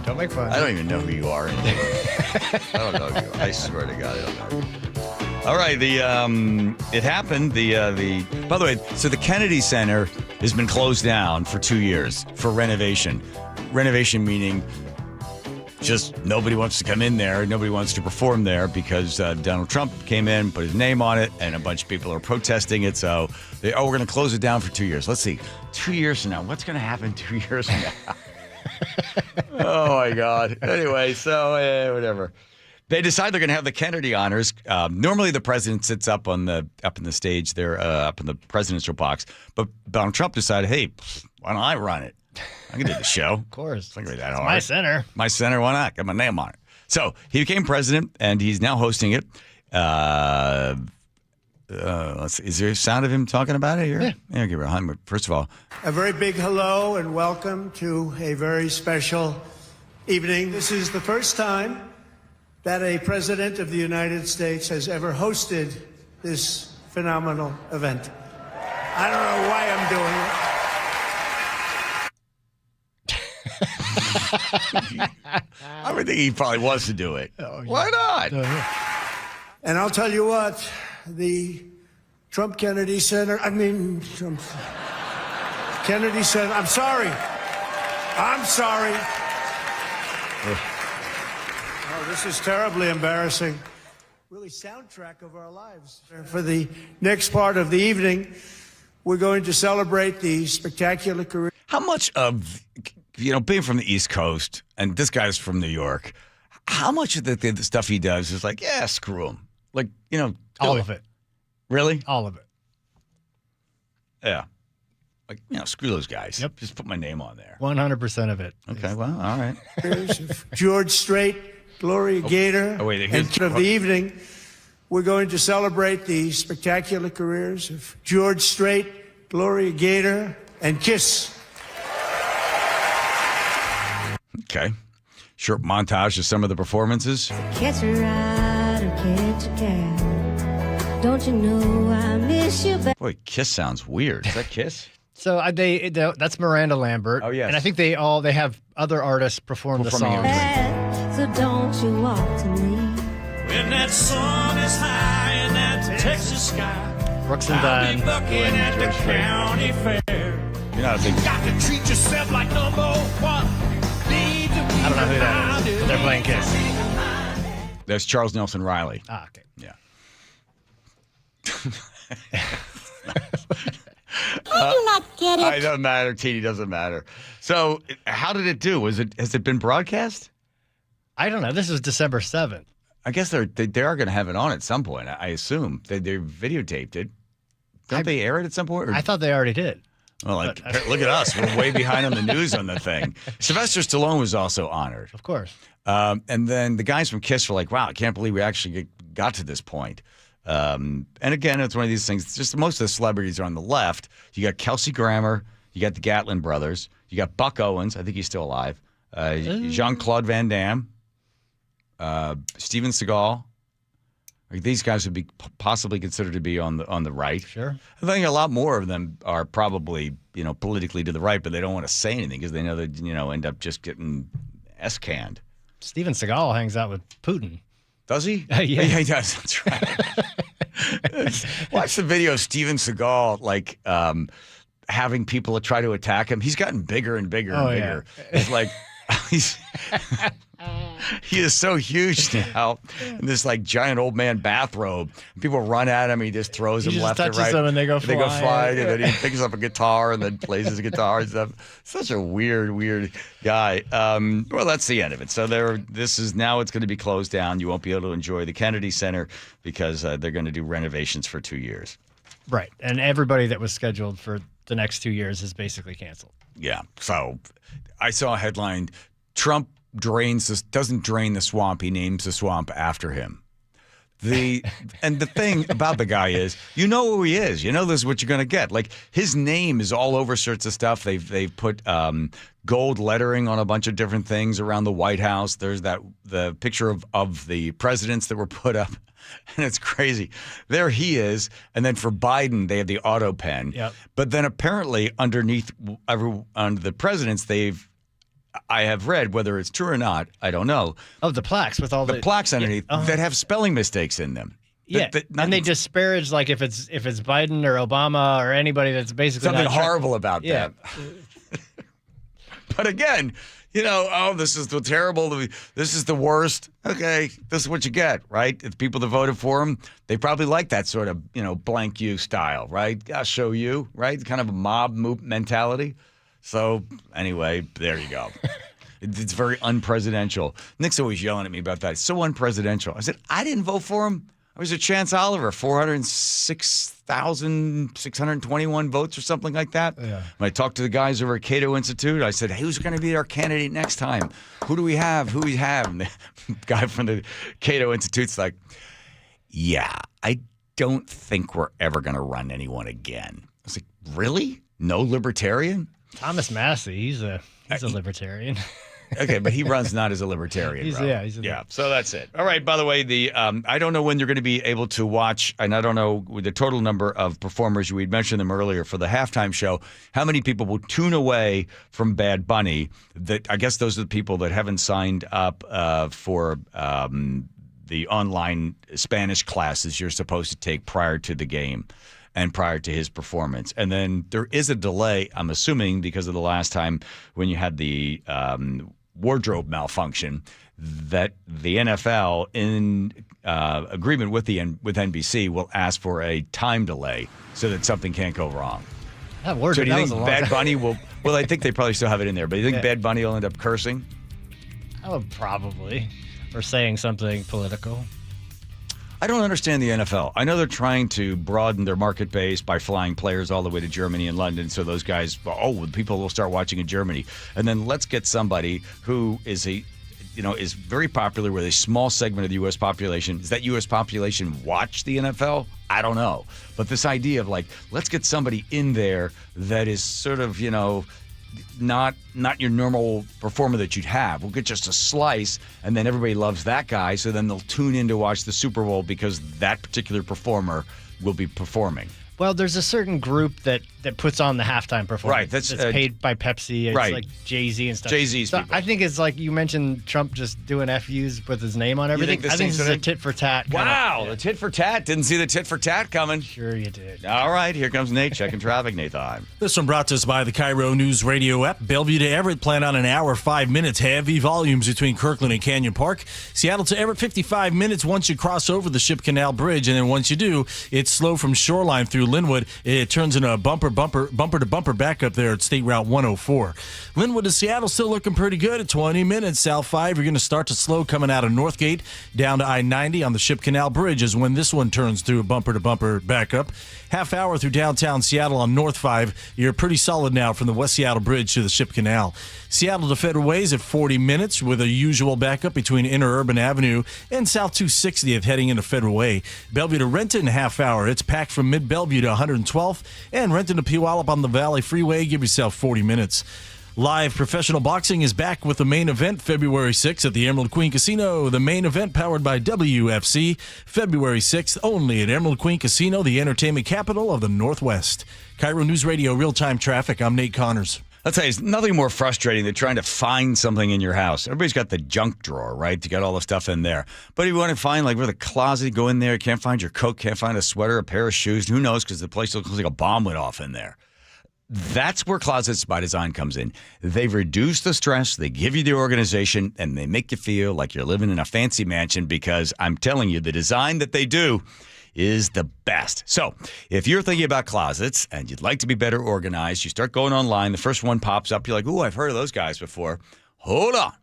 Don't make fun. I don't even know who you are. I don't know who you are. I swear to God, I don't know. All right, it happened. By the way, so the Kennedy Center has been closed down for 2 years for renovation. Renovation meaning just nobody wants to come in there. Nobody wants to perform there because Donald Trump came in, put his name on it, and a bunch of people are protesting it. So, we're going to close it down for 2 years. Let's see. 2 years from now, what's going to happen 2 years from now? Oh, my God. Anyway, so whatever. They decide they're going to have the Kennedy honors. Normally, the president sits up in the stage there, up in the presidential box. But Donald Trump decided, hey, why don't I run it? I can do the show. Of course. It's not going to be that hard. My center. My center, why not? Got my name on it. So he became president, and he's now hosting it. Let's see. Is there a sound of him talking about it here? Yeah. Give it a first of all. A very big hello and welcome to a very special evening. This is the first time that a president of the United States has ever hosted this phenomenal event. I don't know why I'm doing it. I would think he probably wants to do it. Why not? And I'll tell you what, the Kennedy Center, Kennedy Center, I'm sorry. Oh, this is terribly embarrassing. Really soundtrack of our lives. For the next part of the evening, we're going to celebrate the spectacular career. How much of, being from the East Coast, and this guy's from New York, how much of the stuff he does is like, yeah, screw him. Like, all of it. Really? All of it. Yeah. Like, screw those guys. Yep. Just put my name on there. 100% of it. Okay, well, all right. George Strait, Gloria Gaynor, and of the evening, we're going to celebrate the spectacular careers of George Strait, Gloria Gaynor, and Kiss. Okay. Short montage of some of the performances. Catch a ride or catch a cab. Don't you know I miss you back? Boy, Kiss sounds weird. Is that Kiss? So that's Miranda Lambert. Oh, yes. And I think they have other artists perform the song. So don't you walk to me. When that sun is high in that Texas sky, Brooks and I'll Dunn. be looking at the county fair. You're not a big... Got to treat yourself like number one. I don't know who that is, but they're playing Kiss. That's Charles Nelson Riley. Ah, okay. Yeah. I do not get it. It doesn't matter. Teeny doesn't matter. So, how did it do? Has it been broadcast? I don't know. This is December 7th. I guess they are going to have it on at some point. I assume they videotaped it. Don't they air it at some point? I thought they already did. Well, look at us. We're way behind on the news on the thing. Sylvester Stallone was also honored. Of course. And then the guys from Kiss were like, wow, I can't believe we actually got to this point. And again, it's one of these things. Just most of the celebrities are on the left. You got Kelsey Grammer. You got the Gatlin brothers. You got Buck Owens. I think he's still alive. Jean-Claude Van Damme. Steven Seagal. These guys would be possibly considered to be on the right. Sure. I think a lot more of them are probably, politically to the right, but they don't want to say anything because they know that, end up just getting S-canned. Steven Seagal hangs out with Putin. Does he? Yeah. Yeah, he does. That's right. Watch the video of Steven Seagal, like, having people try to attack him. He's gotten bigger and bigger and bigger. It's like, he is so huge now in this like giant old man bathrobe. People run at him. He just throws them left and right. Them and they go flying. And then he picks up a guitar and then plays his guitar and stuff. Such a weird guy. Well, that's the end of it. So it's going to be closed down. You won't be able to enjoy the Kennedy Center because they're going to do renovations for 2 years. Right. And everybody that was scheduled for the next 2 years is basically canceled. Yeah. So I saw a headline, Trump doesn't drain the swamp. He names the swamp after him. And the thing about the guy is, you know who he is. You know this is what you're going to get. Like, his name is all over sorts of stuff. They've put gold lettering on a bunch of different things around the White House. There's the picture of the presidents that were put up. And it's crazy. There he is. And then for Biden, they have the auto pen. Yep. But then apparently underneath under the presidents, I have read, whether it's true or not, I don't know. Oh, the plaques with all the plaques underneath that have spelling mistakes in them. Yeah, and they disparage, like, if it's Biden or Obama or anybody that's basically something horrible about them. But again, this is the terrible, this is the worst. Okay, this is what you get, right? The people that voted for him, they probably like that sort of, blank you style, right? I'll show you, right? Kind of a mob mentality. So anyway, there you go. It's very unpresidential. Nick's always yelling at me about that. It's so unpresidential. I said, I didn't vote for him. I was a Chance Oliver, 406,621 votes or something like that. Yeah. When I talked to the guys over at Cato Institute, I said, hey, who's going to be our candidate next time? Who do we have? Who we have? And the guy from the Cato Institute's like, yeah, I don't think we're ever going to run anyone again. I was like, really? No libertarian? Thomas Massey, he's a libertarian. Okay, but he runs not as a libertarian. Yeah. So that's it. All right. By the way, I don't know when you're going to be able to watch, and I don't know the total number of performers. We'd mentioned them earlier for the halftime show. How many people will tune away from Bad Bunny? That I guess those are the people that haven't signed up for the online Spanish classes you're supposed to take prior to the game and prior to his performance. And then there is a delay, I'm assuming, because of the last time when you had the wardrobe malfunction, that the NFL, in agreement with NBC, will ask for a time delay so that something can't go wrong. That wardrobe, so do you think Bad Bunny will... Well, I think they probably still have it in there, but do you think Bad Bunny will end up cursing? Oh, probably. Or saying something political. I don't understand the NFL. I know they're trying to broaden their market base by flying players all the way to Germany and London, so those guys, people will start watching in Germany. And then let's get somebody who is is very popular with a small segment of the U.S. population. Does that U.S. population watch the NFL? I don't know. But this idea of, like, let's get somebody in there that is sort of, not your normal performer that you'd have. We'll get just a slice, and then everybody loves that guy, so then they'll tune in to watch the Super Bowl because that particular performer will be performing. Well, there's a certain group that puts on the halftime performance. Right. That's paid by Pepsi. It's like Jay-Z and stuff. Jay-Z's so people. I think it's like you mentioned Trump just doing FUs with his name on everything. I think this is a tit for tat. Wow, the tit for tat. Didn't see the tit for tat coming. Sure you did. All right, here comes Nate checking traffic. Nathan. This one brought to us by the KIRO Newsradio App. Bellevue to Everett, plan on an hour, 5 minutes. Heavy volumes between Kirkland and Canyon Park. Seattle to Everett, 55 minutes once you cross over the Ship Canal Bridge. And then once you do, it's slow from Shoreline through Linwood. It turns into a bumper to bumper backup there at State Route 104. Linwood to Seattle still looking pretty good at 20 minutes. South 5, you're going to start to slow coming out of Northgate down to I-90 on the Ship Canal Bridge is when this one turns through a bumper to bumper backup. Half hour through downtown Seattle on North 5. You're pretty solid now from the West Seattle Bridge to the Ship Canal. Seattle to Federal Ways at 40 minutes with a usual backup between Interurban Avenue and South 260th heading into Federal Way. Bellevue to Renton, half hour. It's packed from Mid-Bellevue to 112th. And Renton to Puyallup on the Valley Freeway. Give yourself 40 minutes. Live professional boxing is back with the main event February 6th at the Emerald Queen Casino. The main event powered by WFC, February 6th, only at Emerald Queen Casino, the entertainment capital of the Northwest. KIRO News Radio real-time traffic. I'm Nate Connors. I'll tell you, it's nothing more frustrating than trying to find something in your house. Everybody's got the junk drawer, right, to get all the stuff in there. But if you want to find, like, where the closet, you go in there, can't find your coat, can't find a sweater, a pair of shoes, who knows, because the place looks like a bomb went off in there. That's where Closets by Design comes in. They reduce the stress, they give you the organization, and they make you feel like you're living in a fancy mansion because I'm telling you, the design that they do is the best. So if you're thinking about closets and you'd like to be better organized, you start going online, the first one pops up, you're like, ooh, I've heard of those guys before. Hold on.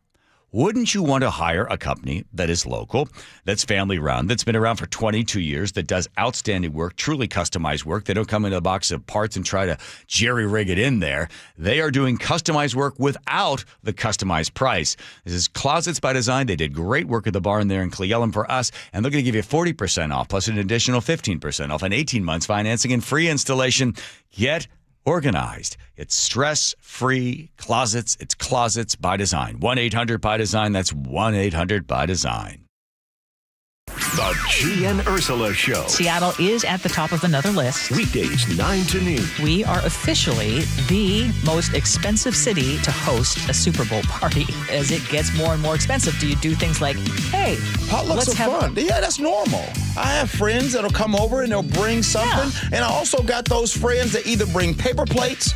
Wouldn't you want to hire a company that is local, that's family-run, that's been around for 22 years, that does outstanding work, truly customized work? They don't come in a box of parts and try to jerry-rig it in there. They are doing customized work without the customized price. This is Closets by Design. They did great work at the barn there in Cleellum for us, and they're going to give you 40% off, plus an additional 15% off, and 18 months financing and free installation. Get organized. It's stress-free closets. It's Closets by Design. 1-800-BY-DESIGN. That's 1-800-BY-DESIGN. The G and Ursula Show. Seattle is at the top of another list. Weekdays 9 to noon. We are officially the most expensive city to host a Super Bowl party. As it gets more and more expensive, do you do things like, hey, potlucks are fun. Yeah, that's normal. I have friends that'll come over and they'll bring something. Yeah. And I also got those friends that either bring paper plates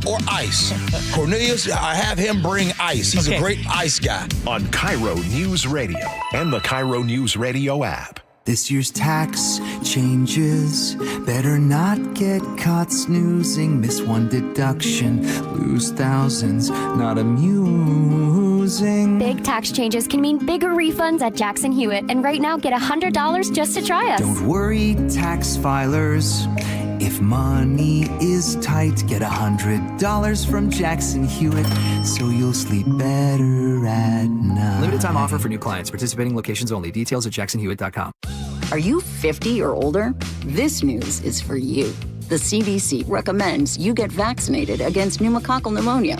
or ice. Cornelius, I have him bring ice. He's a great ice guy. On KIRO Newsradio and the KIRO Newsradio app. This year's tax changes. Better not get caught snoozing. Miss one deduction, lose thousands. Not amusing. Big tax changes can mean bigger refunds at Jackson Hewitt. And right now, get $100 just to try us. Don't worry, tax filers. If money is tight, get $100 from Jackson Hewitt, so you'll sleep better at night. Limited time offer for new clients. Participating locations only. Details at jacksonhewitt.com. Are you 50 or older? This news is for you. The CDC recommends you get vaccinated against pneumococcal pneumonia.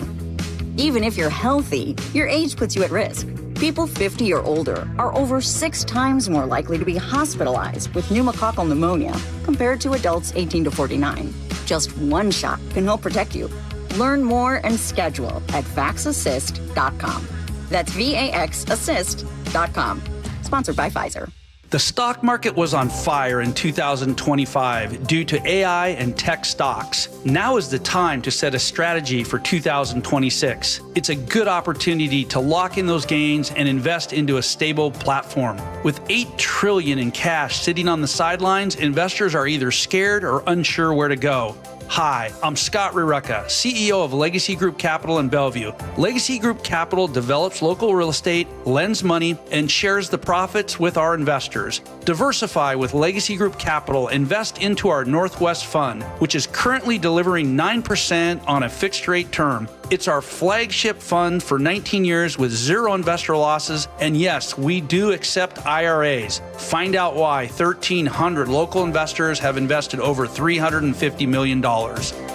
Even if you're healthy, your age puts you at risk. People 50 or older are over 6 times more likely to be hospitalized with pneumococcal pneumonia compared to adults 18 to 49. Just one shot can help protect you. Learn more and schedule at vaxassist.com. That's VAXassist.com. Sponsored by Pfizer. The stock market was on fire in 2025 due to AI and tech stocks. Now is the time to set a strategy for 2026. It's a good opportunity to lock in those gains and invest into a stable platform. With $8 trillion in cash sitting on the sidelines, investors are either scared or unsure where to go. Hi, I'm Scott Rirucka, CEO of Legacy Group Capital in Bellevue. Legacy Group Capital develops local real estate, lends money, and shares the profits with our investors. Diversify with Legacy Group Capital. Invest into our Northwest Fund, which is currently delivering 9% on a fixed rate term. It's our flagship fund for 19 years with 0 investor losses. And yes, we do accept IRAs. Find out why 1,300 local investors have invested over $350 million.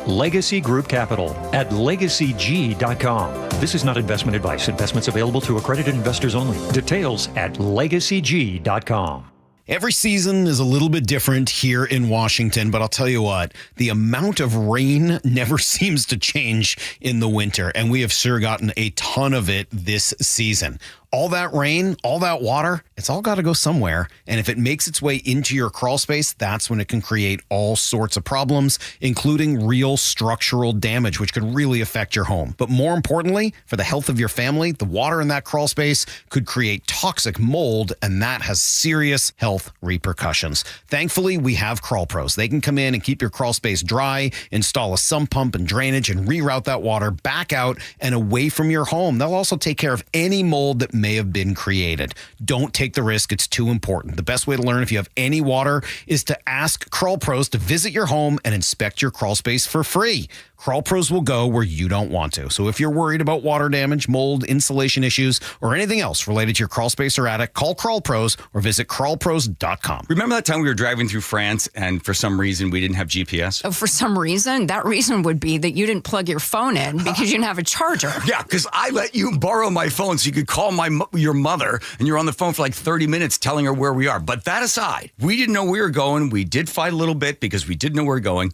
Legacy Group Capital at legacyg.com. This is not investment advice. Investments available to accredited investors only. Details at legacyg.com. Every season is a little bit different here in Washington, but I'll tell you what, the amount of rain never seems to change in the winter, and we have sure gotten a ton of it this season. All that rain, all that water, it's all got to go somewhere. And if it makes its way into your crawl space, that's when it can create all sorts of problems, including real structural damage, which could really affect your home. But more importantly, for the health of your family, the water in that crawl space could create toxic mold, and that has serious health repercussions. Thankfully, we have Crawl Pros. They can come in and keep your crawl space dry, install a sump pump and drainage, and reroute that water back out and away from your home. They'll also take care of any mold that may have been created. Don't take the risk. It's too important. The best way to learn if you have any water is to ask Crawl Pros to visit your home and inspect your crawl space for free. Crawl Pros will go where you don't want to. So if you're worried about water damage, mold, insulation issues, or anything else related to your crawl space or attic, call Crawl Pros or visit crawlpros.com. Remember that time we were driving through France and for some reason we didn't have GPS? Oh, for some reason? That reason would be that you didn't plug your phone in because you didn't have a charger. Yeah, because I let you borrow my phone so you could call your mother, and you're on the phone for like 30 minutes telling her where we are. But that aside, we didn't know where we were going. We did fight a little bit because we didn't know where we were going.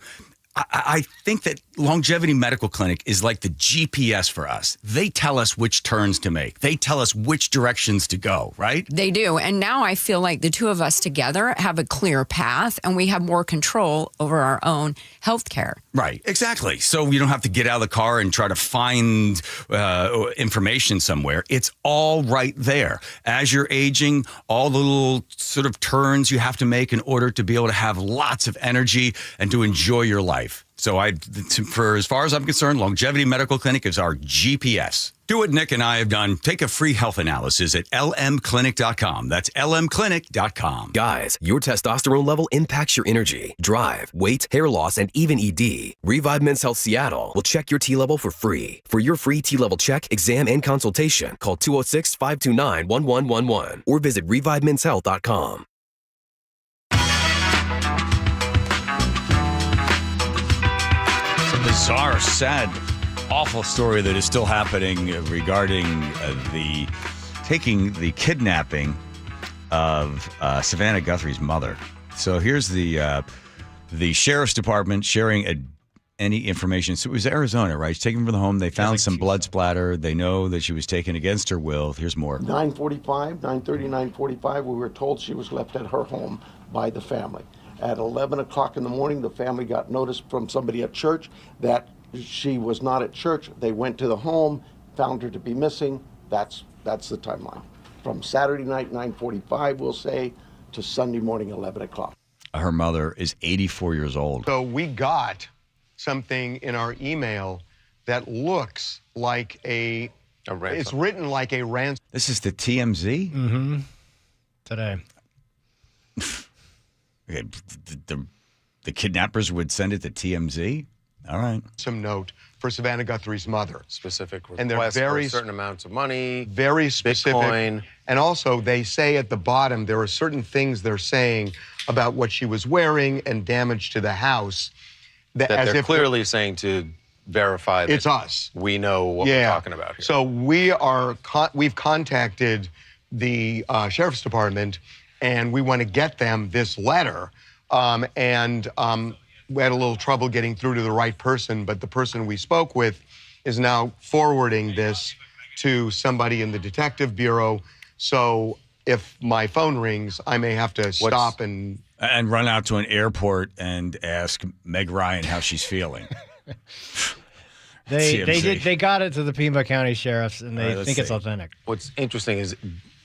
I think that Longevity Medical Clinic is like the GPS for us. They tell us which turns to make. They tell us which directions to go, right? They do. And now I feel like the two of us together have a clear path and we have more control over our own health care. Right, exactly. So you don't have to get out of the car and try to find information somewhere. It's all right there. As you're aging, all the little sort of turns you have to make in order to be able to have lots of energy and to enjoy your life. So for as far as I'm concerned, Longevity Medical Clinic is our GPS. Do what Nick and I have done. Take a free health analysis at lmclinic.com. That's lmclinic.com. Guys, your testosterone level impacts your energy, drive, weight, hair loss, and even ED. Revive Men's Health Seattle will check your T level for free. For your free T level check, exam, and consultation, call 206-529-1111 or visit revivemenshealth.com. Bizarre, sad, awful story that is still happening regarding the kidnapping of Savannah Guthrie's mother. So here's the sheriff's department sharing any information. So it was Arizona, right? She's taken from the home. They found some blood splatter. They know that she was taken against her will. Here's more. 9:45, we were told she was left at her home by the family. At 11 o'clock in the morning, the family got notice from somebody at church that she was not at church. They went to the home, found her to be missing. That's the timeline. From Saturday night, 9:45, we'll say, to Sunday morning, 11 o'clock. Her mother is 84 years old. So we got something in our email that looks like a ransom. It's written like a ransom. This is the TMZ? Mm-hmm. Today. The kidnappers would send it to TMZ? All right. Some note for Savannah Guthrie's mother. Specific and they're requests very for certain amounts of money. Very specific. Bitcoin. And also they say at the bottom there are certain things they're saying about what she was wearing and damage to the house. That they're clearly saying to verify that it's us. We know what we're talking about here. So we've contacted the sheriff's department and we want to get them this letter. We had a little trouble getting through to the right person, but the person we spoke with is now forwarding this to somebody in the detective bureau. So if my phone rings, I may have to stop and run out to an airport and ask Meg Ryan how she's feeling. They got it to the Pima County sheriffs, and they think it's authentic. What's interesting is,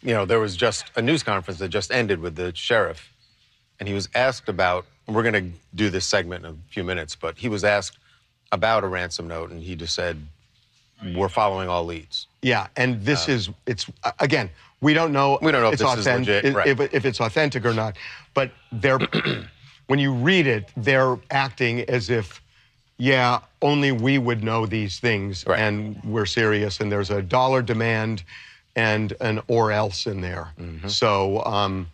there was just a news conference that just ended with the sheriff, and he was asked about, and we're going to do this segment in a few minutes, but he was asked about a ransom note, and he just said, we're following all leads. Yeah, and it's again, we don't know if it's this is legit, right. if it's authentic or not, but they're when you read it, they're acting as if, yeah, only we would know these things, right. And we're serious, and there's a dollar demand and an or else in there. Mm-hmm. So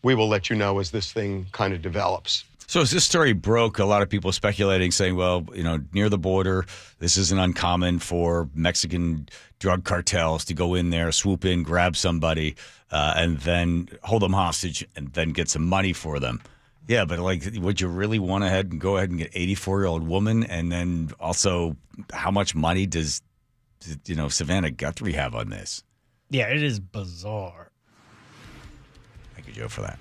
we will let you know as this thing kind of develops. So as this story broke, a lot of people speculating, saying, well, near the border, this isn't uncommon for Mexican drug cartels to go in there, swoop in, grab somebody, and then hold them hostage and then get some money for them. Yeah, but would you really want to go ahead and get an 84-year-old woman? And then also, how much money does Savannah Guthrie have on this? Yeah, it is bizarre. Thank you, Joe, for that.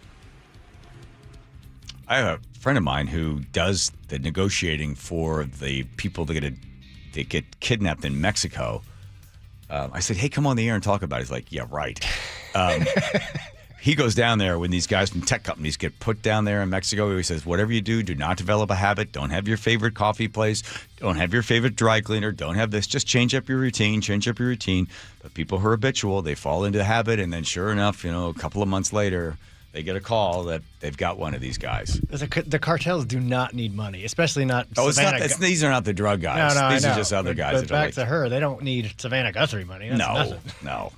I have a friend of mine who does the negotiating for the people that get kidnapped in Mexico. I said, hey, come on the air and talk about it. He's like, yeah, right. He goes down there when these guys from tech companies get put down there in Mexico. He says, whatever you do not develop a habit. Don't have your favorite coffee place. Don't have your favorite dry cleaner. Don't have this. Just change up your routine. But people who are habitual, they fall into the habit. And then sure enough, a couple of months later, they get a call that they've got one of these guys. The cartels do not need money, especially not Savannah. These are not the drug guys. No, these are just other guys. But back to her, they don't need Savannah Guthrie money. That's nothing. No.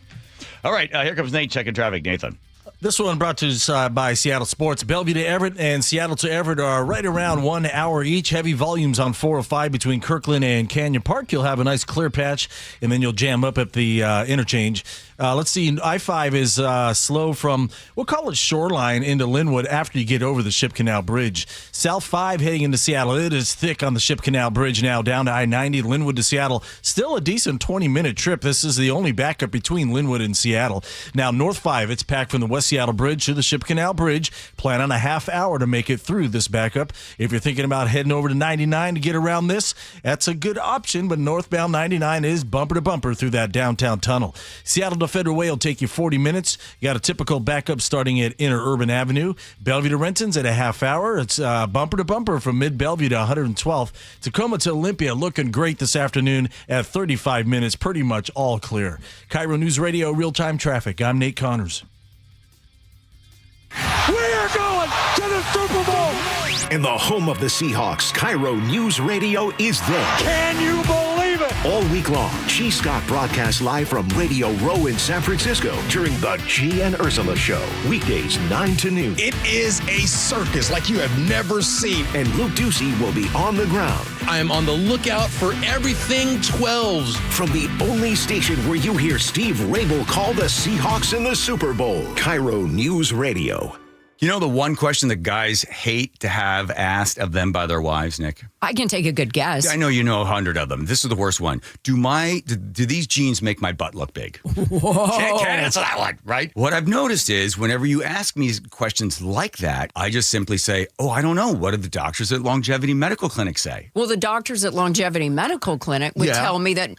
All right, here comes Nate checking traffic. Nathan. This one brought to us by Seattle Sports. Bellevue to Everett and Seattle to Everett are right around 1 hour each. Heavy volumes on 405 between Kirkland and Canyon Park. You'll have a nice clear patch, and then you'll jam up at the interchange Let's see. I-5 is slow from, we'll call it Shoreline into Linwood after you get over the Ship Canal Bridge. South 5 heading into Seattle. It is thick on the Ship Canal Bridge now, down to I-90, Linwood to Seattle. Still a decent 20-minute trip. This is the only backup between Linwood and Seattle. Now, North 5, it's packed from the West Seattle Bridge to the Ship Canal Bridge. Plan on a half hour to make it through this backup. If you're thinking about heading over to 99 to get around this, that's a good option, but northbound 99 is bumper to bumper through that downtown tunnel. Seattle to Federal Way will take you 40 minutes. You got a typical backup starting at Interurban Avenue. Bellevue to Renton's at a half hour. It's bumper to bumper from Mid-Bellevue to 112th. Tacoma to Olympia looking great this afternoon at 35 minutes, pretty much all clear. KIRO News Radio real-time traffic. I'm Nate Connors. We are going to the Super Bowl. In the home of the Seahawks, KIRO News Radio is there. Can you believe it? All week long, G. Scott broadcasts live from Radio Row in San Francisco during the G and Ursula Show. Weekdays 9 to noon. It is a circus like you have never seen. And Luke Ducey will be on the ground. I am on the lookout for everything 12s. From the only station where you hear Steve Rabel call the Seahawks in the Super Bowl. KIRO News Radio. You know the one question that guys hate to have asked of them by their wives, Nick? I can take a good guess. I know you know 100 of them. This is the worst one. Do these jeans make my butt look big? Whoa. Can't answer that one, right? What I've noticed is whenever you ask me questions like that, I just simply say, oh, I don't know. What did the doctors at Longevity Medical Clinic say? Well, the doctors at Longevity Medical Clinic would tell me that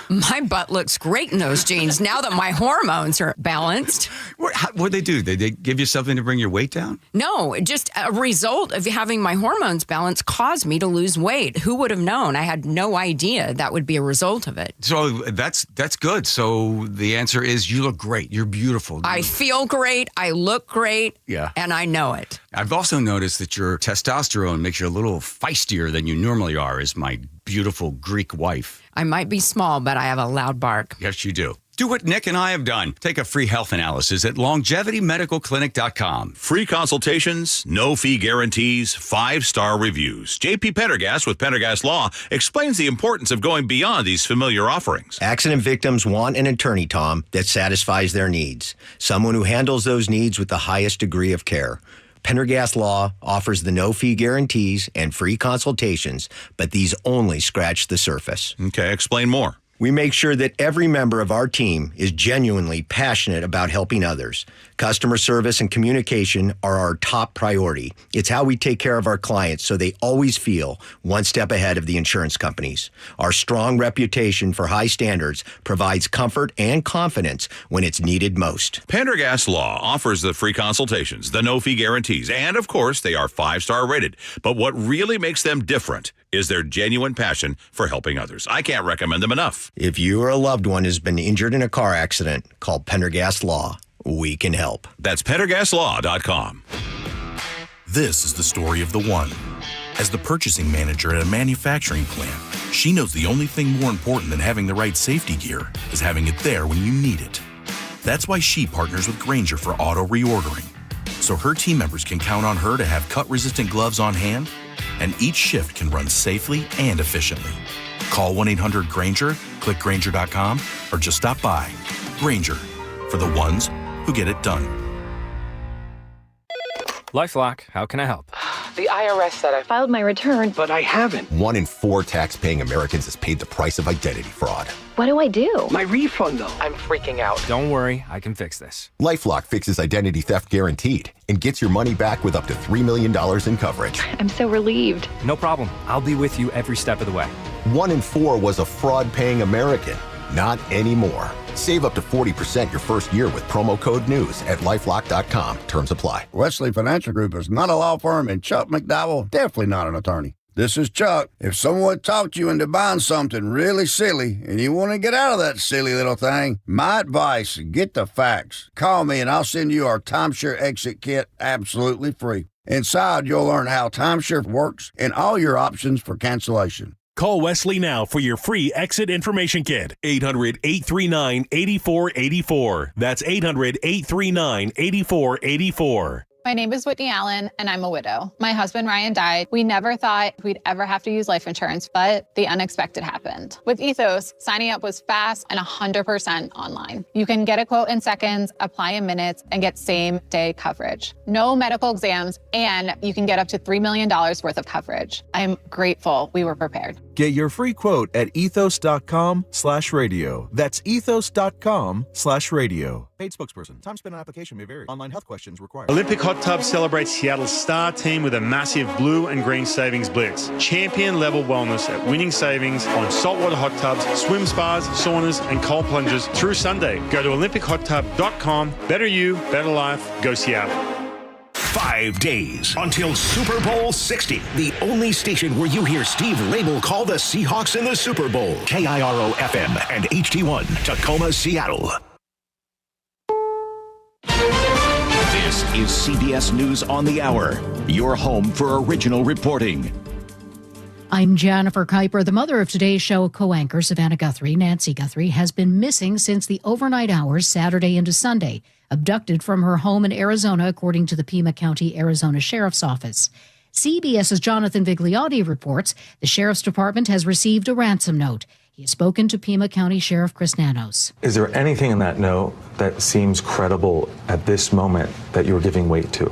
my butt looks great in those jeans now that my hormones are balanced. What'd they do? Did they give you something to bring your weight down? No, just a result of having my hormones balanced caused me to lose weight. Who would have known? I had no idea that would be a result of it. So that's good. So the answer is you look great. You're beautiful. I feel great. I look great. Yeah. And I know it. I've also noticed that your testosterone makes you a little feistier than you normally are, as my beautiful Greek wife. I might be small, but I have a loud bark. Yes, you do. Do what Nick and I have done. Take a free health analysis at longevitymedicalclinic.com. Free consultations, no fee guarantees, 5-star reviews. JP Pendergast with Pendergast Law explains the importance of going beyond these familiar offerings. Accident victims want an attorney, Tom, that satisfies their needs. Someone who handles those needs with the highest degree of care. Pendergast Law offers the no-fee guarantees and free consultations, but these only scratch the surface. Okay, explain more. We make sure that every member of our team is genuinely passionate about helping others. Customer service and communication are our top priority. It's how we take care of our clients so they always feel one step ahead of the insurance companies. Our strong reputation for high standards provides comfort and confidence when it's needed most. Pendergast Law offers the free consultations, the no-fee guarantees, and of course, they are 5-star rated. But what really makes them different is their genuine passion for helping others. I can't recommend them enough. If you or a loved one has been injured in a car accident, call Pendergast Law. We can help. That's PendergastLaw.com. This is the story of the one. As the purchasing manager at a manufacturing plant, she knows the only thing more important than having the right safety gear is having it there when you need it. That's why she partners with Grainger for auto reordering, so her team members can count on her to have cut-resistant gloves on hand, and each shift can run safely and efficiently. Call 1-800-GRAINGER, click Grainger.com, or just stop by. Grainger, for the ones who get it done. LifeLock, how can I help? The IRS said I filed my return, but I haven't. 1 in 4 tax-paying Americans has paid the price of identity fraud. What do I do? My refund, though. I'm freaking out. Don't worry, I can fix this. LifeLock fixes identity theft guaranteed and gets your money back with up to $3 million in coverage. I'm so relieved. No problem. I'll be with you every step of the way. 1 in 4 was a fraud-paying American. Not anymore. Save up to 40% your first year with promo code NEWS at LifeLock.com. Terms apply. Wesley Financial Group is not a law firm, and Chuck McDowell, definitely not an attorney. This is Chuck. If someone talked you into buying something really silly and you want to get out of that silly little thing, my advice, get the facts. Call me and I'll send you our timeshare exit kit absolutely free. Inside, you'll learn how timeshare works and all your options for cancellation. Call Wesley now for your free exit information kit. 800-839-8484. That's 800-839-8484. My name is Whitney Allen, and I'm a widow. My husband, Ryan, died. We never thought we'd ever have to use life insurance, but the unexpected happened. With Ethos, signing up was fast and 100% online. You can get a quote in seconds, apply in minutes, and get same-day coverage. No medical exams, and you can get up to $3 million worth of coverage. I'm grateful we were prepared. Get your free quote at ethos.com/radio. That's ethos.com/radio. Paid spokesperson. Time spent on application may vary. Online health questions required. Olympic Hot Tubs celebrates Seattle's star team with a massive blue and green savings blitz. Champion-level wellness at winning savings on saltwater hot tubs, swim spas, saunas, and cold plunges through Sunday. Go to olympichottub.com. Better you, better life. Go Seattle. 5 days until Super Bowl 60, the only station where you hear Steve Label call the Seahawks in the Super Bowl. KIRO FM and HD1, Tacoma, Seattle. This is CBS News on the Hour, your home for original reporting. I'm Jennifer Kuiper. The mother of today's show co-anchor, Savannah Guthrie, Nancy Guthrie, has been missing since the overnight hours Saturday into Sunday, abducted from her home in Arizona, according to the Pima County, Arizona Sheriff's Office. CBS's Jonathan Vigliotti reports the Sheriff's Department has received a ransom note. He has spoken to Pima County Sheriff Chris Nanos. Is there anything in that note that seems credible at this moment that you're giving weight to?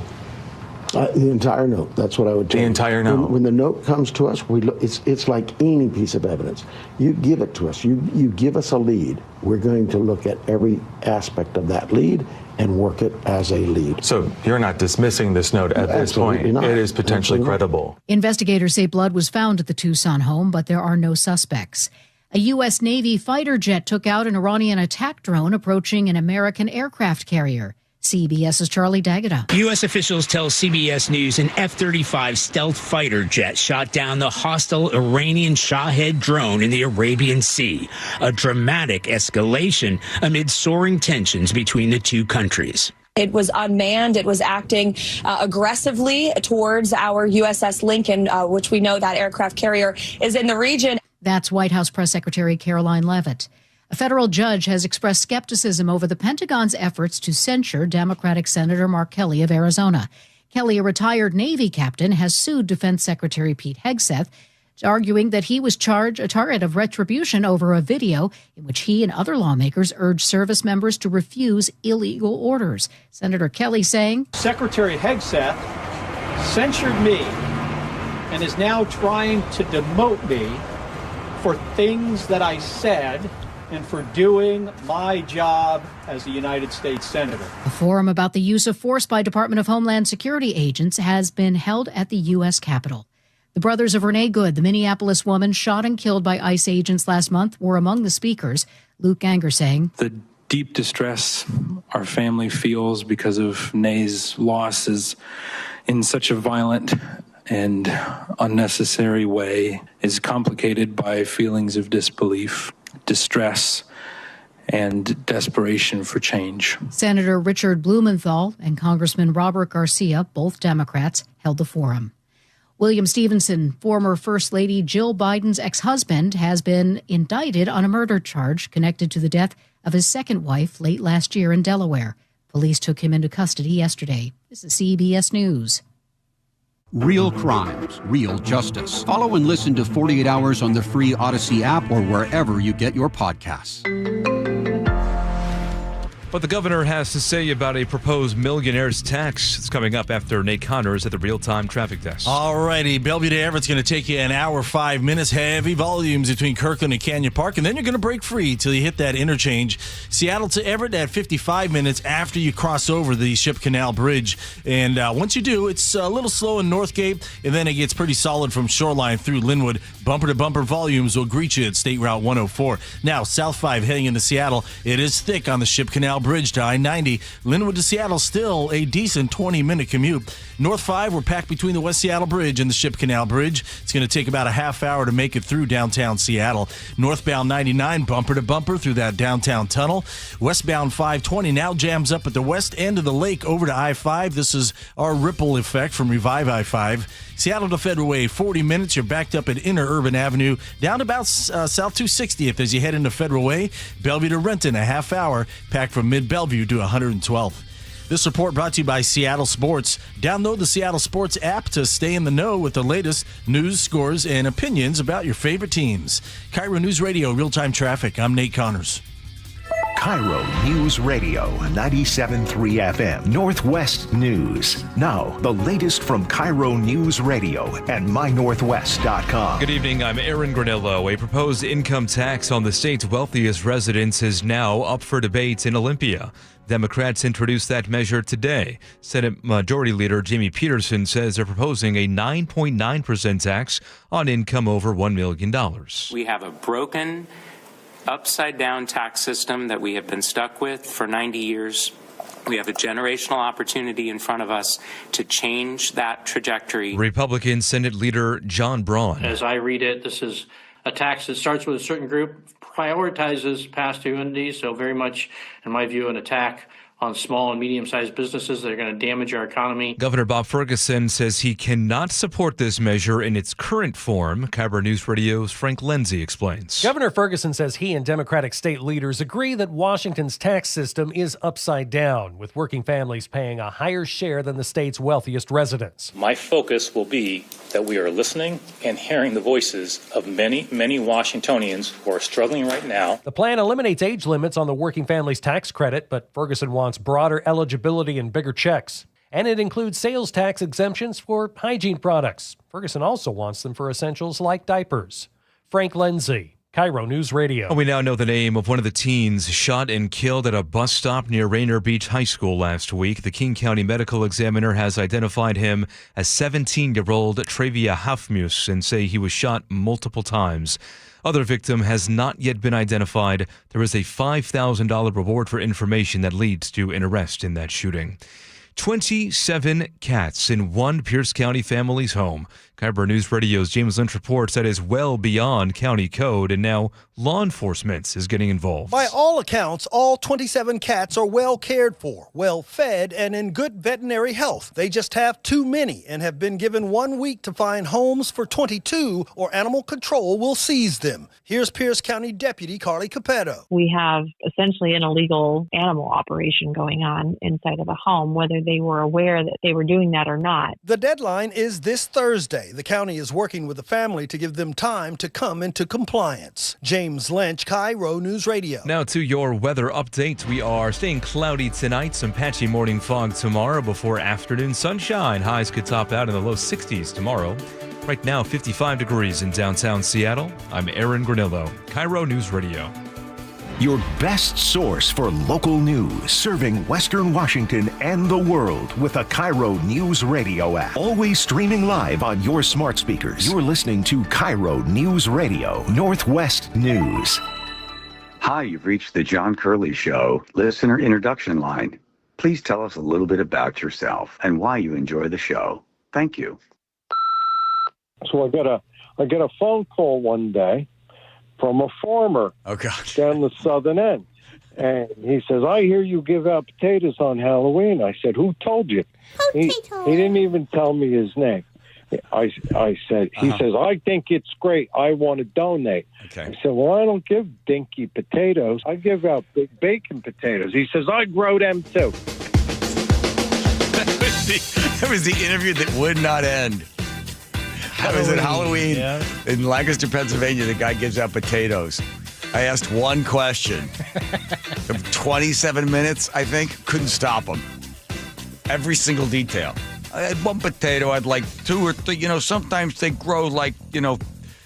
The entire note. That's what I would tell you. The entire note. When the note comes to us, we look, it's like any piece of evidence. You give it to us. You give us a lead. We're going to look at every aspect of that lead and work it as a lead. So you're not dismissing this note at this point. Not. It is potentially credible. Investigators say blood was found at the Tucson home, but there are no suspects. A U.S. Navy fighter jet took out an Iranian attack drone approaching an American aircraft carrier. CBS's Charlie D'Agata. U.S. officials tell CBS News an F-35 stealth fighter jet shot down the hostile Iranian Shahed drone in the Arabian Sea, a dramatic escalation amid soaring tensions between the two countries. It was unmanned. It was acting aggressively towards our USS Lincoln, which we know that aircraft carrier is in the region. That's White House Press Secretary Caroline Leavitt. A federal judge has expressed skepticism over the Pentagon's efforts to censure Democratic Senator Mark Kelly of Arizona. Kelly, a retired Navy captain, has sued Defense Secretary Pete Hegseth, arguing that he was a target of retribution over a video in which he and other lawmakers urged service members to refuse illegal orders. Senator Kelly saying, Secretary Hegseth censured me and is now trying to demote me for things that I said and for doing my job as a United States Senator. A forum about the use of force by Department of Homeland Security agents has been held at the U.S. Capitol. The brothers of Renee Good, the Minneapolis woman shot and killed by ICE agents last month, were among the speakers. Luke Ganger saying, the deep distress our family feels because of Nay's loss is in such a violent and unnecessary way is complicated by feelings of disbelief, distress, and desperation for change. Senator Richard Blumenthal and Congressman Robert Garcia, both Democrats, held the forum. William Stevenson, former First Lady Jill Biden's ex-husband, has been indicted on a murder charge connected to the death of his second wife late last year in Delaware. Police took him into custody yesterday. This is CBS News. Real crimes, real justice. Follow and listen to 48 Hours on the free Odyssey app or wherever you get your podcasts. What the governor has to say about a proposed millionaire's tax. It's coming up after Nate Connors at the real-time traffic desk. All righty, Bellevue to Everett's going to take you an hour, 5 minutes. Heavy volumes between Kirkland and Canyon Park, and then you're going to break free till you hit that interchange. Seattle to Everett at 55 minutes after you cross over the Ship Canal Bridge. And once you do, it's a little slow in Northgate, and then it gets pretty solid from Shoreline through Linwood. Bumper-to-bumper volumes will greet you at State Route 104. Now, South 5 heading into Seattle. It is thick on the Ship Canal Bridge to I-90. Linwood to Seattle, still a decent 20-minute commute. North 5, we're packed between the West Seattle Bridge and the Ship Canal Bridge. It's going to take about a half hour to make it through downtown Seattle. Northbound 99, bumper to bumper through that downtown tunnel. Westbound 520 now jams up at the west end of the lake over to I-5. This is our ripple effect from Revive I-5. Seattle to Federal Way, 40 minutes. You're backed up at Inner Urban Avenue, down to about South 260th as you head into Federal Way. Bellevue to Renton, a half hour, packed from Mid-Bellevue to 112th. This report brought to you by Seattle Sports. Download the Seattle Sports app to stay in the know with the latest news, scores, and opinions about your favorite teams. KIRO News Radio, real-time traffic. I'm Nate Connors. KIRO News Radio, 97.3 FM, Northwest News. Now, the latest from KIRO News Radio and mynorthwest.com. Good evening, I'm Aaron Granillo. A proposed income tax on the state's wealthiest residents is now up for debate in Olympia. Democrats introduced that measure today. Senate Majority Leader Jamie Peterson says they're proposing a 9.9% tax on income over $1 million. We have a broken, upside-down tax system that we have been stuck with for 90 years. We have a generational opportunity in front of us to change that trajectory. Republican Senate Leader John Braun. As I read it, this is a tax that starts with a certain group, prioritizes past due entities, so very much, in my view, an attack on small and medium-sized businesses that are going to damage our economy. Governor Bob Ferguson says he cannot support this measure in its current form. KIRO News Radio's Frank Lindsay explains. Governor Ferguson says he and Democratic state leaders agree that Washington's tax system is upside down, with working families paying a higher share than the state's wealthiest residents. My focus will be that we are listening and hearing the voices of many, many Washingtonians who are struggling right now. The plan eliminates age limits on the working families tax credit, but Ferguson wants broader eligibility and bigger checks. And it includes sales tax exemptions for hygiene products. Ferguson also wants them for essentials like diapers. Frank Lindsay, KIRO News Radio. We now know the name of one of the teens shot and killed at a bus stop near Rainier Beach High School last week. The King County Medical Examiner has identified him as 17-year-old Travia Hafmus and say he was shot multiple times. Other victim has not yet been identified. There is a $5,000 reward for information that leads to an arrest in that shooting. 27 cats in one Pierce County family's home. KIRO News Radio's James Lynch reports that is well beyond county code, and now law enforcement is getting involved. By all accounts, all 27 cats are well cared for, well fed, and in good veterinary health. They just have too many and have been given 1 week to find homes for 22, or animal control will seize them. Here's Pierce County Deputy Carly Capetto. We have essentially an illegal animal operation going on inside of a home, whether they were aware that they were doing that or not. The deadline is this Thursday. The county is working with the family to give them time to come into compliance. James Lynch, KIRO News Radio. Now to your weather update. We are staying cloudy tonight, some patchy morning fog tomorrow before afternoon sunshine. Highs could top out in the low 60s tomorrow. Right now, 55 degrees in downtown Seattle. I'm Aaron Granillo, KIRO News Radio. Your best source for local news, serving Western Washington and the world with the KIRO News Radio app. Always streaming live on your smart speakers. You're listening to KIRO News Radio, Northwest News. Hi, you've reached the John Curley Show listener introduction line. Please tell us a little bit about yourself and why you enjoy the show. Thank you. So I get a phone call one day from a farmer down the southern end. And he says, I hear you give out potatoes on Halloween. I said, who told you? He didn't even tell me his name. I said, he says, I think it's great. I want to donate. I said, well, I don't give dinky potatoes. I give out big bacon potatoes. He says, I grow them too. That was the interview that would not end. That was at Halloween in Lancaster, Pennsylvania. The guy gives out potatoes. I asked one question. 27 minutes, I think. Couldn't stop him. Every single detail. I had one potato. I'd like two or three. You know, sometimes they grow like, you know,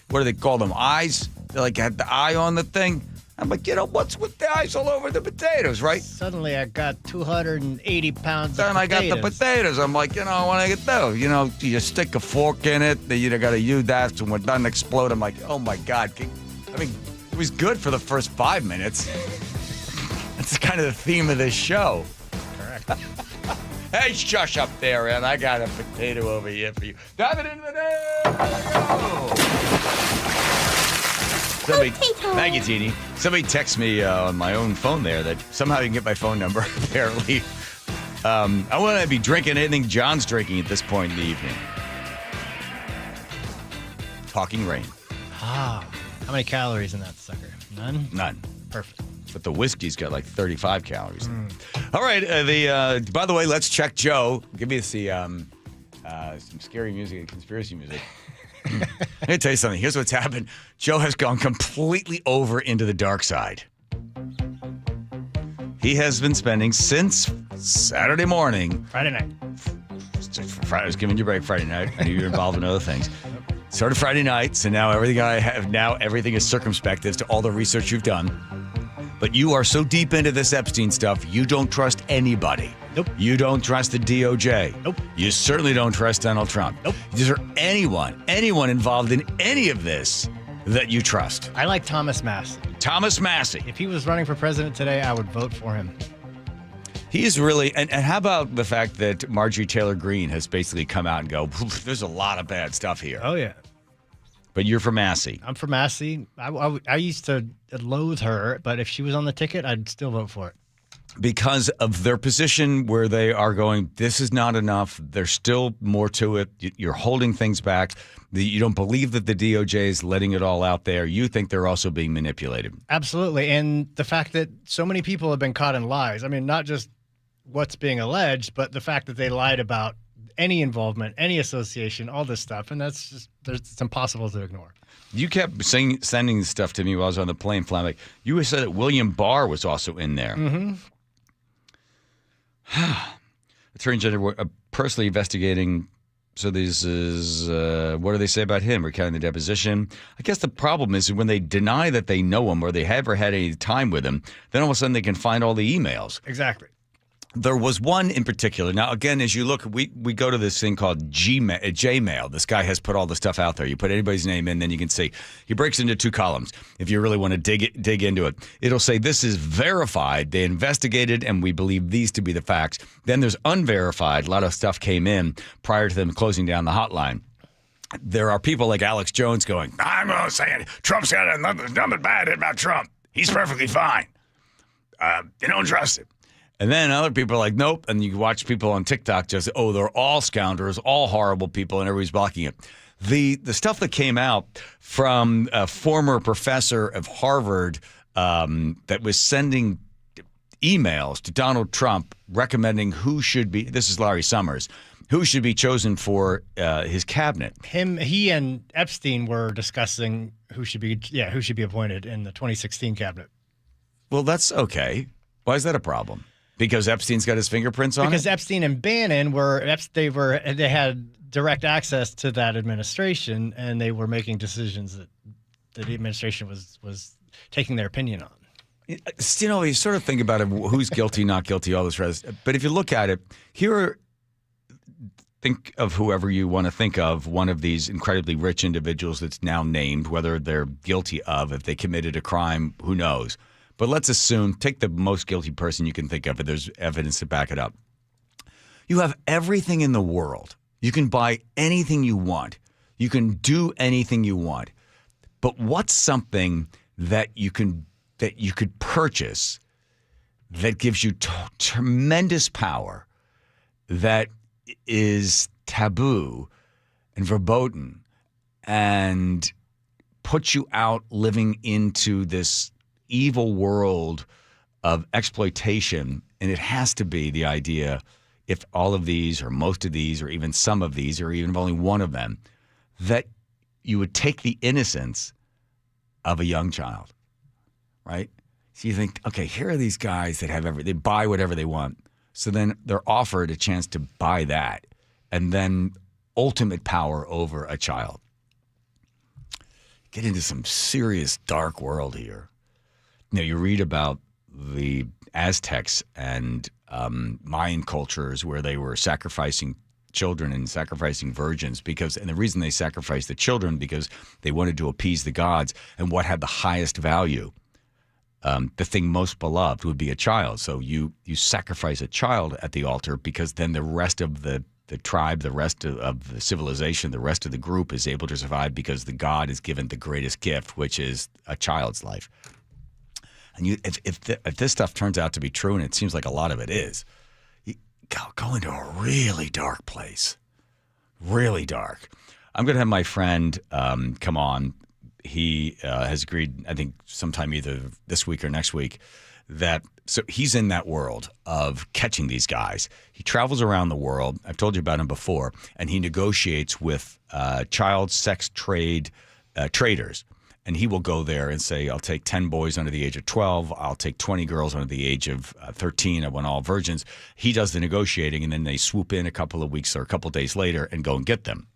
what do they call them? Eyes? They like had the eye on the thing. I'm like, you know, what's with the eyes all over the potatoes, right? Suddenly I got 280 pounds then of potatoes. I got the potatoes. I'm like, you know, when I get those, you know, you stick a fork in it. Then you got to use that. So when it doesn't explode, I'm like, oh, my God. I mean, it was good for the first 5 minutes. That's kind of the theme of this show. Correct. Hey, shush up there, and I got a potato over here for you. Dive it into the Somebody, thank you, Teeny. Somebody texted me on my own phone there that somehow you can get my phone number, apparently. I want to be drinking anything John's drinking at this point in the evening. Talking rain. Ah, how many calories in that sucker? None? None. Perfect. But the whiskey's got like 35 calories. All right. By the way, let's check Joe. Give me some scary music, conspiracy music. Let me tell you something. Here's what's happened. Joe has gone completely over into the dark side. He has been spending since Saturday morning. Friday night. I was giving you a break Friday night. I knew you were involved in other things. Started Friday night, so now everything is circumspect as to all the research you've done. But you are so deep into this Epstein stuff, you don't trust anybody. Nope. You don't trust the DOJ. Nope. You certainly don't trust Donald Trump. Nope. Is there anyone involved in any of this that you trust? I like Thomas Massey. Thomas Massey. If he was running for president today, I would vote for him. He's really, and how about the fact that Marjorie Taylor Greene has basically come out and go, there's a lot of bad stuff here. Oh, yeah. But you're for Massey. I'm for Massey. I used to loathe her, but if she was on the ticket, I'd still vote for it. Because of their position where they are going, this is not enough. There's still more to it. You're holding things back. You don't believe that the DOJ is letting it all out there. You think they're also being manipulated. Absolutely. And the fact that so many people have been caught in lies. I mean, not just what's being alleged, but the fact that they lied about any involvement, any association, all this stuff. And that's just, it's impossible to ignore. You kept sending stuff to me while I was on the plane, Fleming. You said that William Barr was also in there. Mm-hmm. Attorney General personally investigating. So this is, what do they say about him? Recounting the deposition. I guess the problem is when they deny that they know him or they ever had any time with him, then all of a sudden they can find all the emails. Exactly. There was one in particular. Now, again, as you look, we go to this thing called Gmail. This guy has put all the stuff out there. You put anybody's name in, then you can see. He breaks into 2 columns. If you really want to dig into it, it'll say this is verified. They investigated, and we believe these to be the facts. Then there's unverified. A lot of stuff came in prior to them closing down the hotline. There are people like Alex Jones going, I'm going to say it. Trump's got nothing bad about Trump. He's perfectly fine. You don't trust him. And then other people are like, nope. And you watch people on TikTok just, they're all scoundrels, all horrible people, and everybody's blocking it. The stuff that came out from a former professor of Harvard that was sending emails to Donald Trump recommending who should be, this is Larry Summers, who should be chosen for his cabinet. He and Epstein were discussing who should be appointed in the 2016 cabinet. Well, that's okay. Why is that a problem? Because Epstein's got his fingerprints on it? Because Epstein and Bannon they had direct access to that administration, and they were making decisions that the administration was taking their opinion on. You know, you sort of think about it, who's guilty, not guilty, all this rest. But if you look at it, think of whoever you want to think of, one of these incredibly rich individuals that's now named, whether they're guilty of, if they committed a crime, who knows. But let's assume, take the most guilty person you can think of, and there's evidence to back it up. You have everything in the world. You can buy anything you want. You can do anything you want. But what's something that you could purchase that gives you tremendous power, that is taboo and verboten, and puts you out living into this evil world of exploitation? And it has to be the idea, if all of these or most of these or even some of these or even only one of them, that you would take the innocence of a young child, right? So you think, okay, here are these guys that have they buy whatever they want. So then they're offered a chance to buy that, and then ultimate power over a child. Get into some serious dark world here. You know, you read about the Aztecs and Mayan cultures where they were sacrificing children and sacrificing virgins and the reason they sacrificed the children because they wanted to appease the gods, and what had the highest value, the thing most beloved, would be a child. So you sacrifice a child at the altar because then the rest of the tribe, the rest of the civilization, the rest of the group is able to survive because the god is given the greatest gift, which is a child's life. And if this stuff turns out to be true, and it seems like a lot of it is, you go into a really dark place. Really dark. I'm going to have my friend come on he has agreed, I think, sometime either this week or next week, so he's in that world of catching these guys. He travels around the world. I've told you about him before, and he negotiates with child sex trade traders. And he will go there and say, I'll take 10 boys under the age of 12. I'll take 20 girls under the age of 13. I want all virgins. He does the negotiating, and then they swoop in a couple of weeks or a couple of days later and go and get them.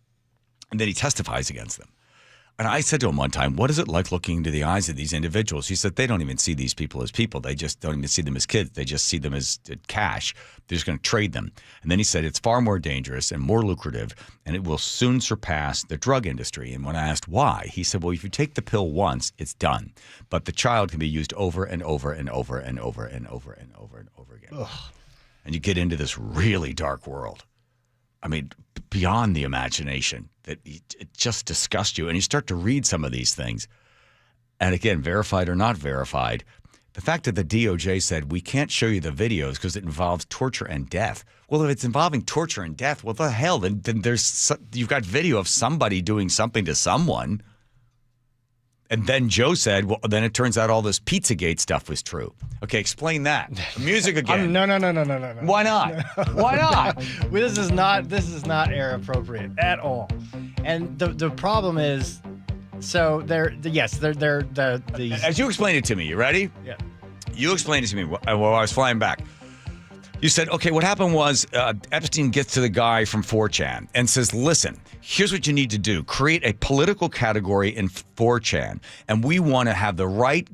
And then he testifies against them. And I said to him one time, what is it like looking into the eyes of these individuals? He said, they don't even see these people as people. They just don't even see them as kids. They just see them as cash. They're just going to trade them. And then he said, it's far more dangerous and more lucrative, and it will soon surpass the drug industry. And when I asked why, he said, well, if you take the pill once, it's done. But the child can be used over and over and over and over and over and over and over again. Ugh. And you get into this really dark world. I mean, beyond the imagination, that it just disgusts you. And you start to read some of these things. And again, verified or not verified, the fact that the DOJ said we can't show you the videos because it involves torture and death. Well, if it's involving torture and death, well, the hell, then you've got video of somebody doing something to someone. And then Joe said, well, then it turns out all this Pizzagate stuff was true. Okay, explain that. Music again. No. Why not? Why not? This is not air appropriate at all. And the problem is, so as you explained it to me, you ready? Yeah. You explained it to me while I was flying back. You said, okay, what happened was Epstein gets to the guy from 4chan and says, listen, here's what you need to do. Create a political category in 4chan, and we want to have the right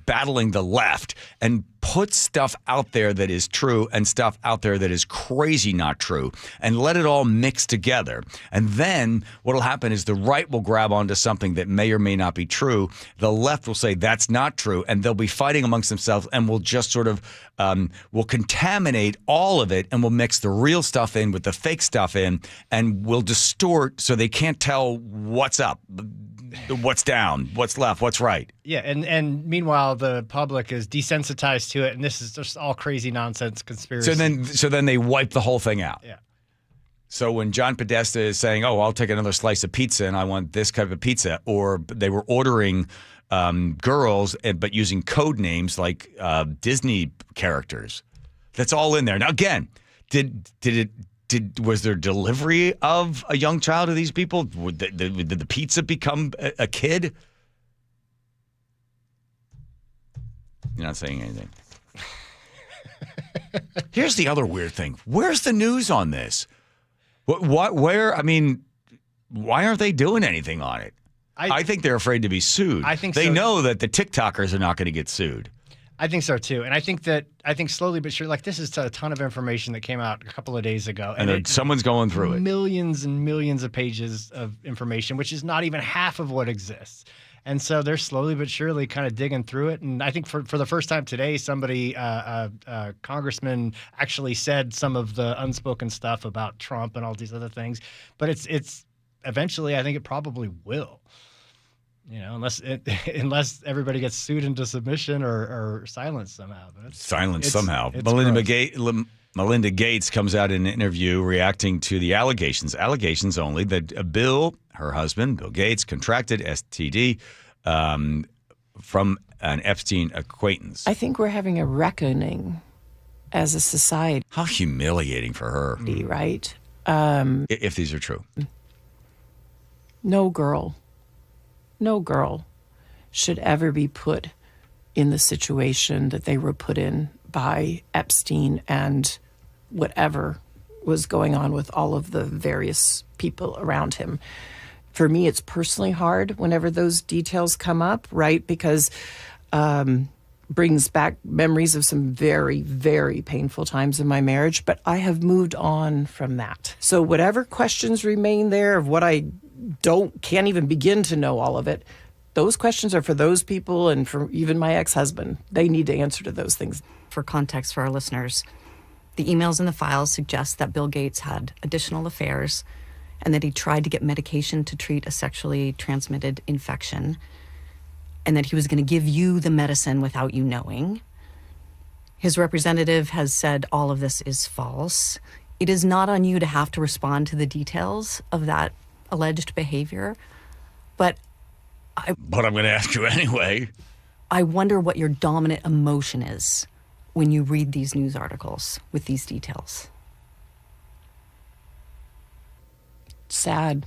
battling the left and put stuff out there that is true and stuff out there that is crazy not true, and let it all mix together. And then what will happen is the right will grab onto something that may or may not be true. The left will say that's not true, and they'll be fighting amongst themselves, and we'll just sort of we'll contaminate all of it, and we'll mix the real stuff in with the fake stuff in, and we'll distort so they can't tell what's up, what's down, what's left, what's right. Yeah, and meanwhile, the public is desensitized to it, and this is just all crazy nonsense conspiracy. So then they wipe the whole thing out. Yeah. So when John Podesta is saying, oh, I'll take another slice of pizza and I want this type of pizza, or they were ordering girls but using code names like Disney characters. That's all in there. Now, again, was there delivery of a young child to these people? Did the pizza become a kid? You're not saying anything. Here's the other weird thing. Where's the news on this? Where? I mean, why aren't they doing anything on it? I think they're afraid to be sued. I think they know that the TikTokers are not going to get sued. I think so too, and I think slowly but surely, like this is a ton of information that came out a couple of days ago, and someone's going through it. Millions and millions of pages of information, which is not even half of what exists. And so they're slowly but surely kind of digging through it. And I think for the first time today, somebody, congressman, actually said some of the unspoken stuff about Trump and all these other things. But it's eventually, I think it probably will. You know, unless everybody gets sued into submission or silenced somehow. Somehow. It's Melinda Gates comes out in an interview reacting to the allegations only, that Bill, her husband, Bill Gates, contracted STD from an Epstein acquaintance. I think we're having a reckoning as a society. How humiliating for her. Right? If these are true. No girl should ever be put in the situation that they were put in by Epstein and whatever was going on with all of the various people around him. For me, it's personally hard whenever those details come up, right? Because brings back memories of some very, very painful times in my marriage, but I have moved on from that. So whatever questions remain there of what I can't even begin to know all of it, those questions are for those people and for even my ex-husband. They need to answer to those things. For context for our listeners, the emails in the files suggest that Bill Gates had additional affairs and that he tried to get medication to treat a sexually transmitted infection, and that he was going to give you the medicine without you knowing. His representative has said all of this is false. It is not on you to have to respond to the details of that alleged behavior, but But I'm going to ask you anyway. I wonder what your dominant emotion is when you read these news articles with these details. Sad.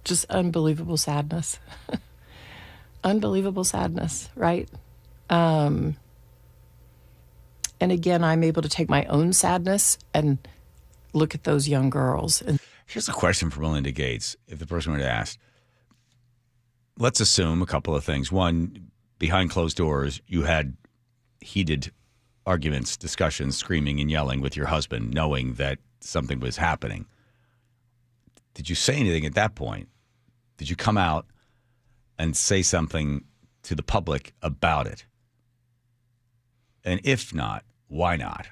Just unbelievable sadness. Unbelievable sadness, right? And again, I'm able to take my own sadness and look at those young girls. And here's a question for Melinda Gates, if the person were to ask. Let's assume a couple of things. One, behind closed doors, you had heated arguments, discussions, screaming and yelling with your husband, knowing that something was happening. Did you say anything at that point? Did you come out and say something to the public about it? And if not, why not?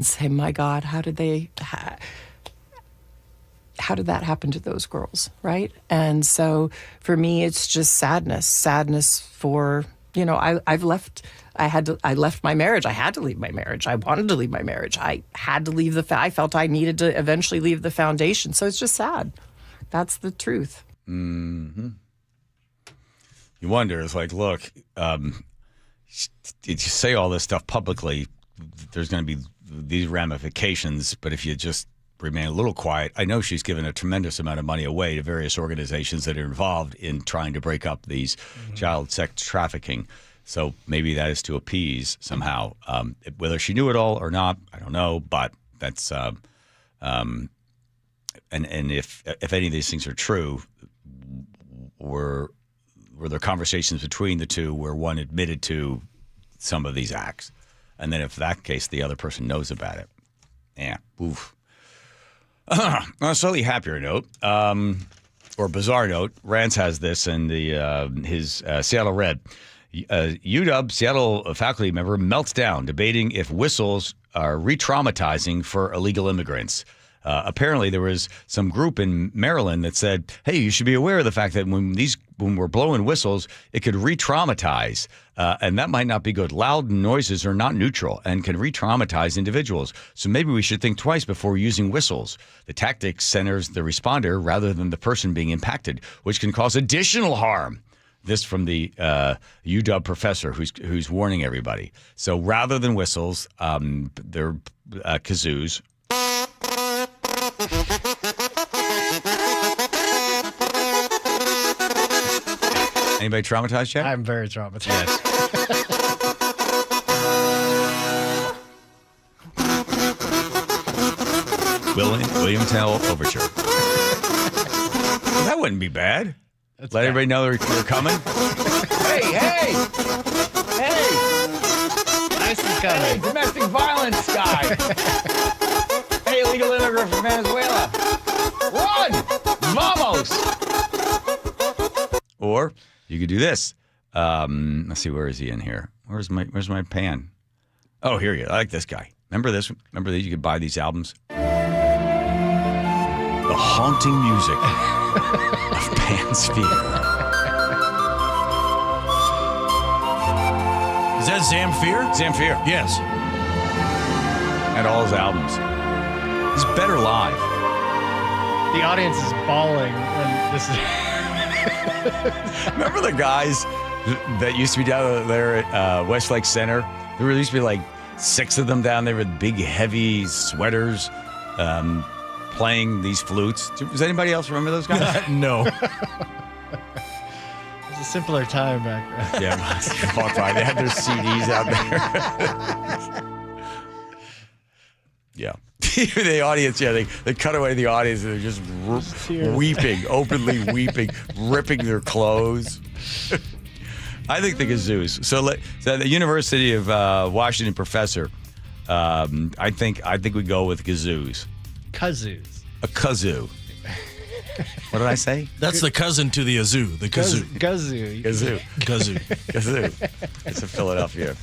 Say, my God, how did that happen to those girls, right? And so for me, it's just sadness for, I left my marriage. I had to leave my marriage. I wanted to leave my marriage. I had to leave I felt I needed to eventually leave the foundation. So it's just sad. That's the truth. Mm-hmm. You wonder, it's like, look, did you say all this stuff publicly? There's going to be these ramifications, but if you just remain a little quiet, I know she's given a tremendous amount of money away to various organizations that are involved in trying to break up these child sex trafficking. So maybe that is to appease somehow. Whether she knew it all or not, I don't know, but that's and if any of these things are true, were there conversations between the two where one admitted to some of these acts? And then if that case, the other person knows about it. Yeah. Oof. On a slightly happier note, or bizarre note, Rance has this in his Seattle Red. UW Seattle faculty member melts down debating if whistles are re-traumatizing for illegal immigrants. Apparently, there was some group in Maryland that said, hey, you should be aware of the fact that when we're blowing whistles, it could re-traumatize. And that might not be good. Loud noises are not neutral and can re-traumatize individuals. So maybe we should think twice before using whistles. The tactic centers the responder rather than the person being impacted, which can cause additional harm. This from the UW professor who's warning everybody. So rather than whistles, they're kazoos. Anybody traumatized yet? I'm very traumatized. Yes. William Tell Overture. That wouldn't be bad. That's Let bad. everybody know they're coming. Hey! Nice is coming. Hey, domestic violence guy. Hey, illegal immigrant from Venezuela. Run! Vamos! Or you could do this. Let's see, where is he in here? Where's my pan? Oh, here you go. I like this guy. Remember this? Remember these? You could buy these albums. The haunting music of Pan's Fear. Is that Zamfir? Zamfir. Yes. And all his albums. He's better live. The audience is bawling when this is. Remember the guys that used to be down there at Westlake Center? There used to be like 6 of them down there with big, heavy sweaters playing these flutes. Does anybody else remember those guys? No. It was a simpler time back then. Yeah, they had their CDs out there. Yeah. The audience, they cut away the audience and they're just weeping, openly weeping, ripping their clothes. I think the kazoos. So the University of Washington professor, I think we go with kazoos. Kazoos. A kazoo. What did I say? That's the cousin to the azoo. The kazoo. Kazoo. Kazoo. Kazoo. Kazoo. It's a Philadelphia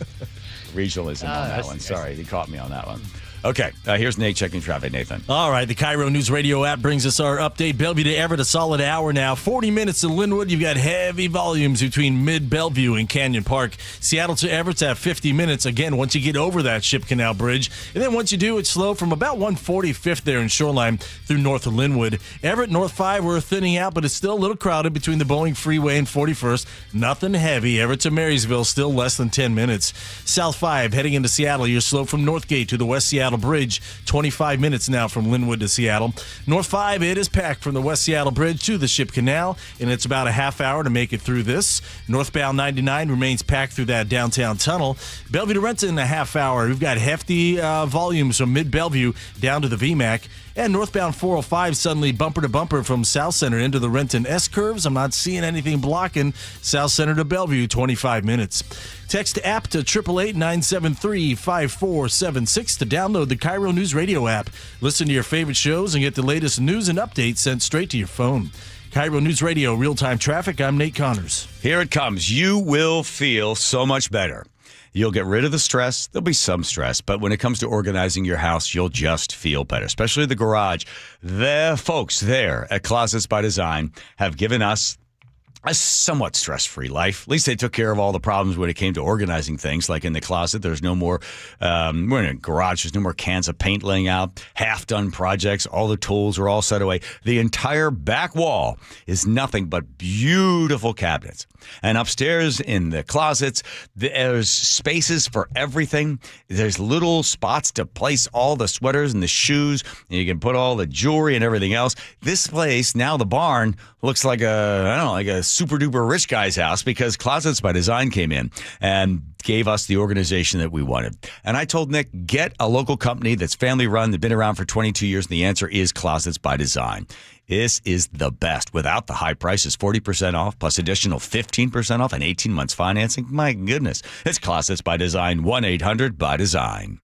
regionalism on that I one. see, Sorry, they caught me on that one. Okay, here's Nate checking traffic, Nathan. All right, the KIRO Newsradio app brings us our update. Bellevue to Everett, a solid hour now. 40 minutes to Linwood. You've got heavy volumes between Mid-Bellevue and Canyon Park. Seattle to Everett's at 50 minutes. Again, once you get over that Ship Canal Bridge. And then once you do, it's slow from about 145th there in Shoreline through north of Linwood. Everett, North 5, we're thinning out, but it's still a little crowded between the Boeing Freeway and 41st. Nothing heavy. Everett to Marysville, still less than 10 minutes. South 5, heading into Seattle, you're slow from Northgate to the West Seattle Bridge. 25 minutes now from Linwood to Seattle. North 5, it is packed from the West Seattle Bridge to the Ship Canal, and it's about a half hour to make it through this. Northbound 99 remains packed through that downtown tunnel. Bellevue to Renton, a half hour. We've got hefty volumes from Mid-Bellevue down to the VMAC. And northbound 405 suddenly bumper to bumper from South Center into the Renton S-curves. I'm not seeing anything blocking South Center to Bellevue, 25 minutes. Text app to 888-973-5476 to download the KIRO News Radio app. Listen to your favorite shows and get the latest news and updates sent straight to your phone. KIRO News Radio, real-time traffic. I'm Nate Connors. Here it comes. You will feel so much better. You'll get rid of the stress. There'll be some stress, but when it comes to organizing your house, you'll just feel better, especially the garage. The folks there at Closets by Design have given us a somewhat stress-free life. At least they took care of all the problems when it came to organizing things. Like in the closet, there's no more, we're in a garage, there's no more cans of paint laying out, half-done projects, all the tools are all set away. The entire back wall is nothing but beautiful cabinets. And upstairs in the closets, there's spaces for everything. There's little spots to place all the sweaters and the shoes, and you can put all the jewelry and everything else. This place, now the barn, looks like a super-duper rich guy's house because Closets by Design came in and gave us the organization that we wanted. And I told Nick, get a local company that's family-run, that's been around for 22 years, and the answer is Closets by Design. This is the best. Without the high prices, 40% off, plus additional 15% off and 18 months financing. My goodness. It's Closets by Design, 1-800-BY-DESIGN.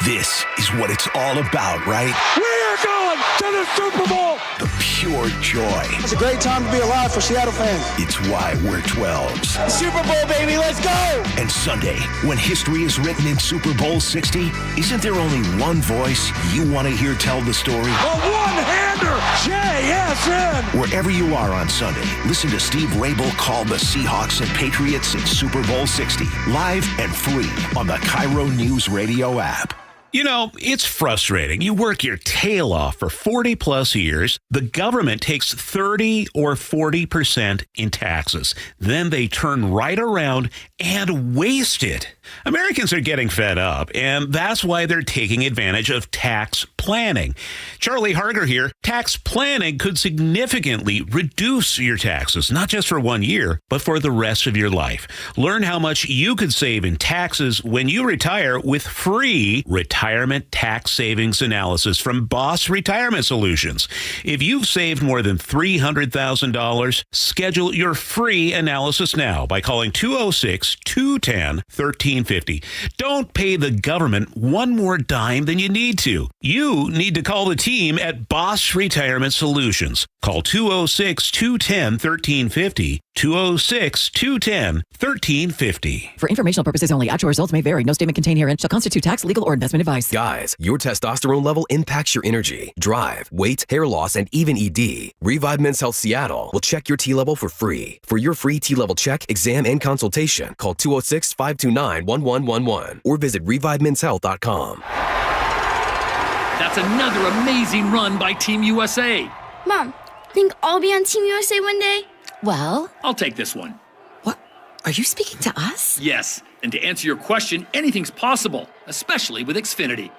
This is what it's all about, right? We are going to the Super Bowl! The pure joy. It's a great time to be alive for Seattle fans. It's why we're 12s. Super Bowl, baby, let's go! And Sunday, when history is written in Super Bowl 60, isn't there only one voice you want to hear tell the story? A one-hander, JSN! Wherever you are on Sunday, listen to Steve Rabel call the Seahawks and Patriots in Super Bowl 60, live and free on the KIRO News Radio app. You know, it's frustrating. You work your tail off for 40 plus years. The government takes 30 or 40% in taxes. Then they turn right around and waste it. Americans are getting fed up, and that's why they're taking advantage of tax planning. Charlie Harger here. Tax planning could significantly reduce your taxes, not just for 1 year, but for the rest of your life. Learn how much you could save in taxes when you retire with free retirement tax savings analysis from Boss Retirement Solutions. If you've saved more than $300,000, schedule your free analysis now by calling 206-210-1350. Don't pay the government one more dime than you need to. You need to call the team at Boss Retirement Solutions. Call 206-210-1350. 206-210-1350. For informational purposes only, actual results may vary. No statement contained herein shall constitute tax, legal, or investment advice. Guys, your testosterone level impacts your energy, drive, weight, hair loss, and even ED. Revive Men's Health Seattle will check your T level for free. For your free T level check, exam, and consultation, call 206-529-1111 or visit ReviveMen'sHealth.com. That's another amazing run by Team USA. Mom, think I'll be on Team USA one day? Well, I'll take this one. What? Are you speaking to us? Yes, and to answer your question, anything's possible, especially with Xfinity.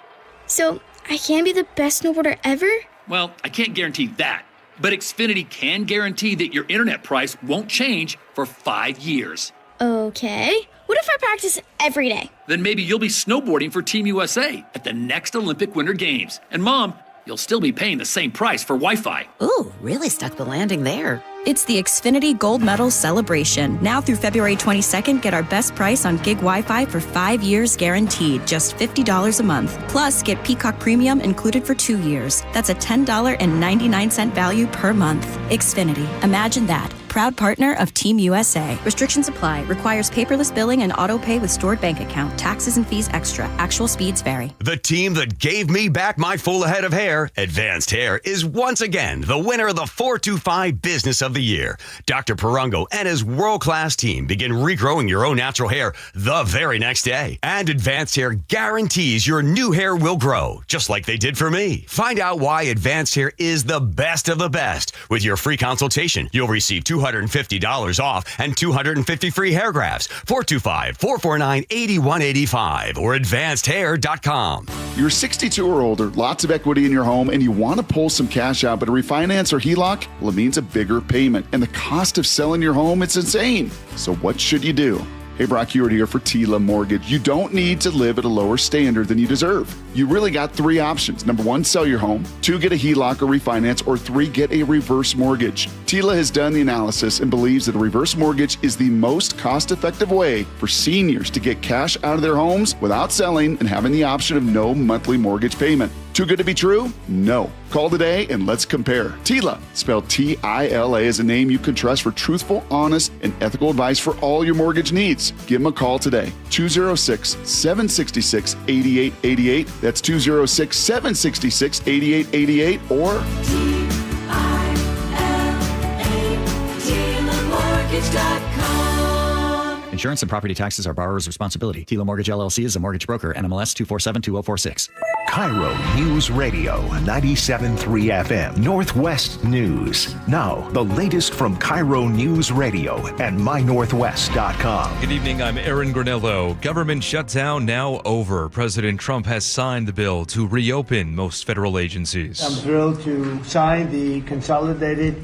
So, I can be the best snowboarder ever? Well, I can't guarantee that, but Xfinity can guarantee that your internet price won't change for 5 years. Okay. What if I practice every day? Then maybe you'll be snowboarding for Team USA at the next Olympic Winter Games. And Mom, you'll still be paying the same price for Wi-Fi. Ooh, really stuck the landing there. It's the Xfinity Gold Medal Celebration. Now through February 22nd, get our best price on gig Wi-Fi for 5 years guaranteed, just $50 a month. Plus, get Peacock Premium included for 2 years. That's a $10.99 value per month. Xfinity. Imagine that. Proud partner of Team USA. Restrictions apply. Requires paperless billing and auto pay with stored bank account. Taxes and fees extra. Actual speeds vary. The team that gave me back my full head of hair, Advanced Hair, is once again the winner of the 425 Business of the Year. Dr. Perungo and his world-class team begin regrowing your own natural hair the very next day. And Advanced Hair guarantees your new hair will grow, just like they did for me. Find out why Advanced Hair is the best of the best. With your free consultation, you'll receive $250 off and 250 free hair grafts. 425-449-8185 or advancedhair.com. You're 62 or older, lots of equity in your home, and you want to pull some cash out, but a refinance or HELOC, well, it means a bigger payment. And the cost of selling your home, it's insane. So what should you do? Hey, Brock Hewitt here for Tila Mortgage. You don't need to live at a lower standard than you deserve. You really got 3 options. Number 1, sell your home. 2, get a HELOC or refinance. Or 3, get a reverse mortgage. Tila has done the analysis and believes that a reverse mortgage is the most cost-effective way for seniors to get cash out of their homes without selling and having the option of no monthly mortgage payment. Too good to be true? No. Call today and let's compare. Tila, spelled T-I-L-A, is a name you can trust for truthful, honest, and ethical advice for all your mortgage needs. Give them a call today. 206-766-8888. That's 206-766-8888 or TilaMortgage.com. Insurance and property taxes are borrower's responsibility. Tila Mortgage LLC is a mortgage broker. NMLS 2472046. KIRO News Radio 97.3 FM Northwest News. Now, the latest from KIRO News Radio and mynorthwest.com. Good evening, I'm Aaron Granello. Government shutdown now over. President Trump has signed the bill to reopen most federal agencies. I'm thrilled to sign the Consolidated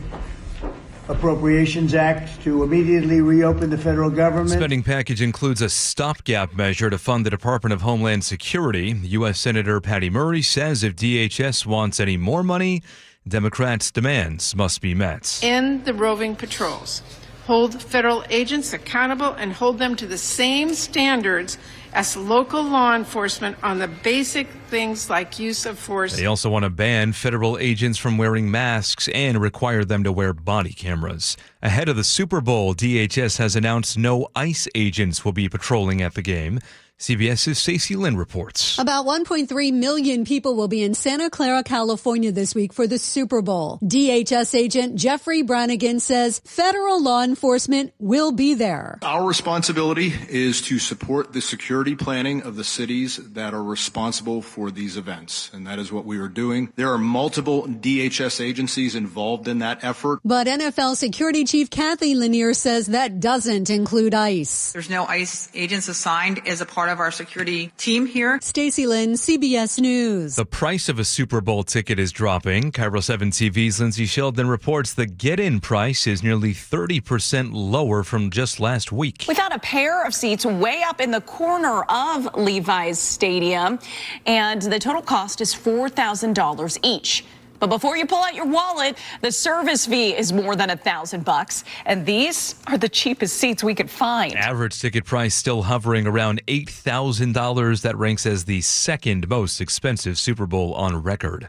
Appropriations Act to immediately reopen the federal government. The spending package includes a stopgap measure to fund the Department of Homeland Security. U.S. Senator Patty Murray says if DHS wants any more money, Democrats' demands must be met. End the roving patrols. Hold federal agents accountable and hold them to the same standards as local law enforcement on the basic things like use of force. They also want to ban federal agents from wearing masks and require them to wear body cameras. Ahead of the Super Bowl, DHS has announced no ICE agents will be patrolling at the game. CBS's Stacey Lynn reports. About 1.3 million people will be in Santa Clara, California this week for the Super Bowl. DHS agent Jeffrey Brannigan says federal law enforcement will be there. Our responsibility is to support the security planning of the cities that are responsible for these events, and that is what we are doing. There are multiple DHS agencies involved in that effort. But NFL security chief Kathy Lanier says that doesn't include ICE. There's no ICE agents assigned as a part of our security team here. Stacey Lynn, CBS News. The price of a Super Bowl ticket is dropping. KIRO 7 TV's Lindsay Sheldon reports the get-in price is nearly 30% lower from just last week. We found a pair of seats way up in the corner of Levi's Stadium, and the total cost is $4,000 each. But before you pull out your wallet, the service fee is more than $1,000, and these are the cheapest seats we could find. Average ticket price still hovering around $8,000. That ranks as the second most expensive Super Bowl on record.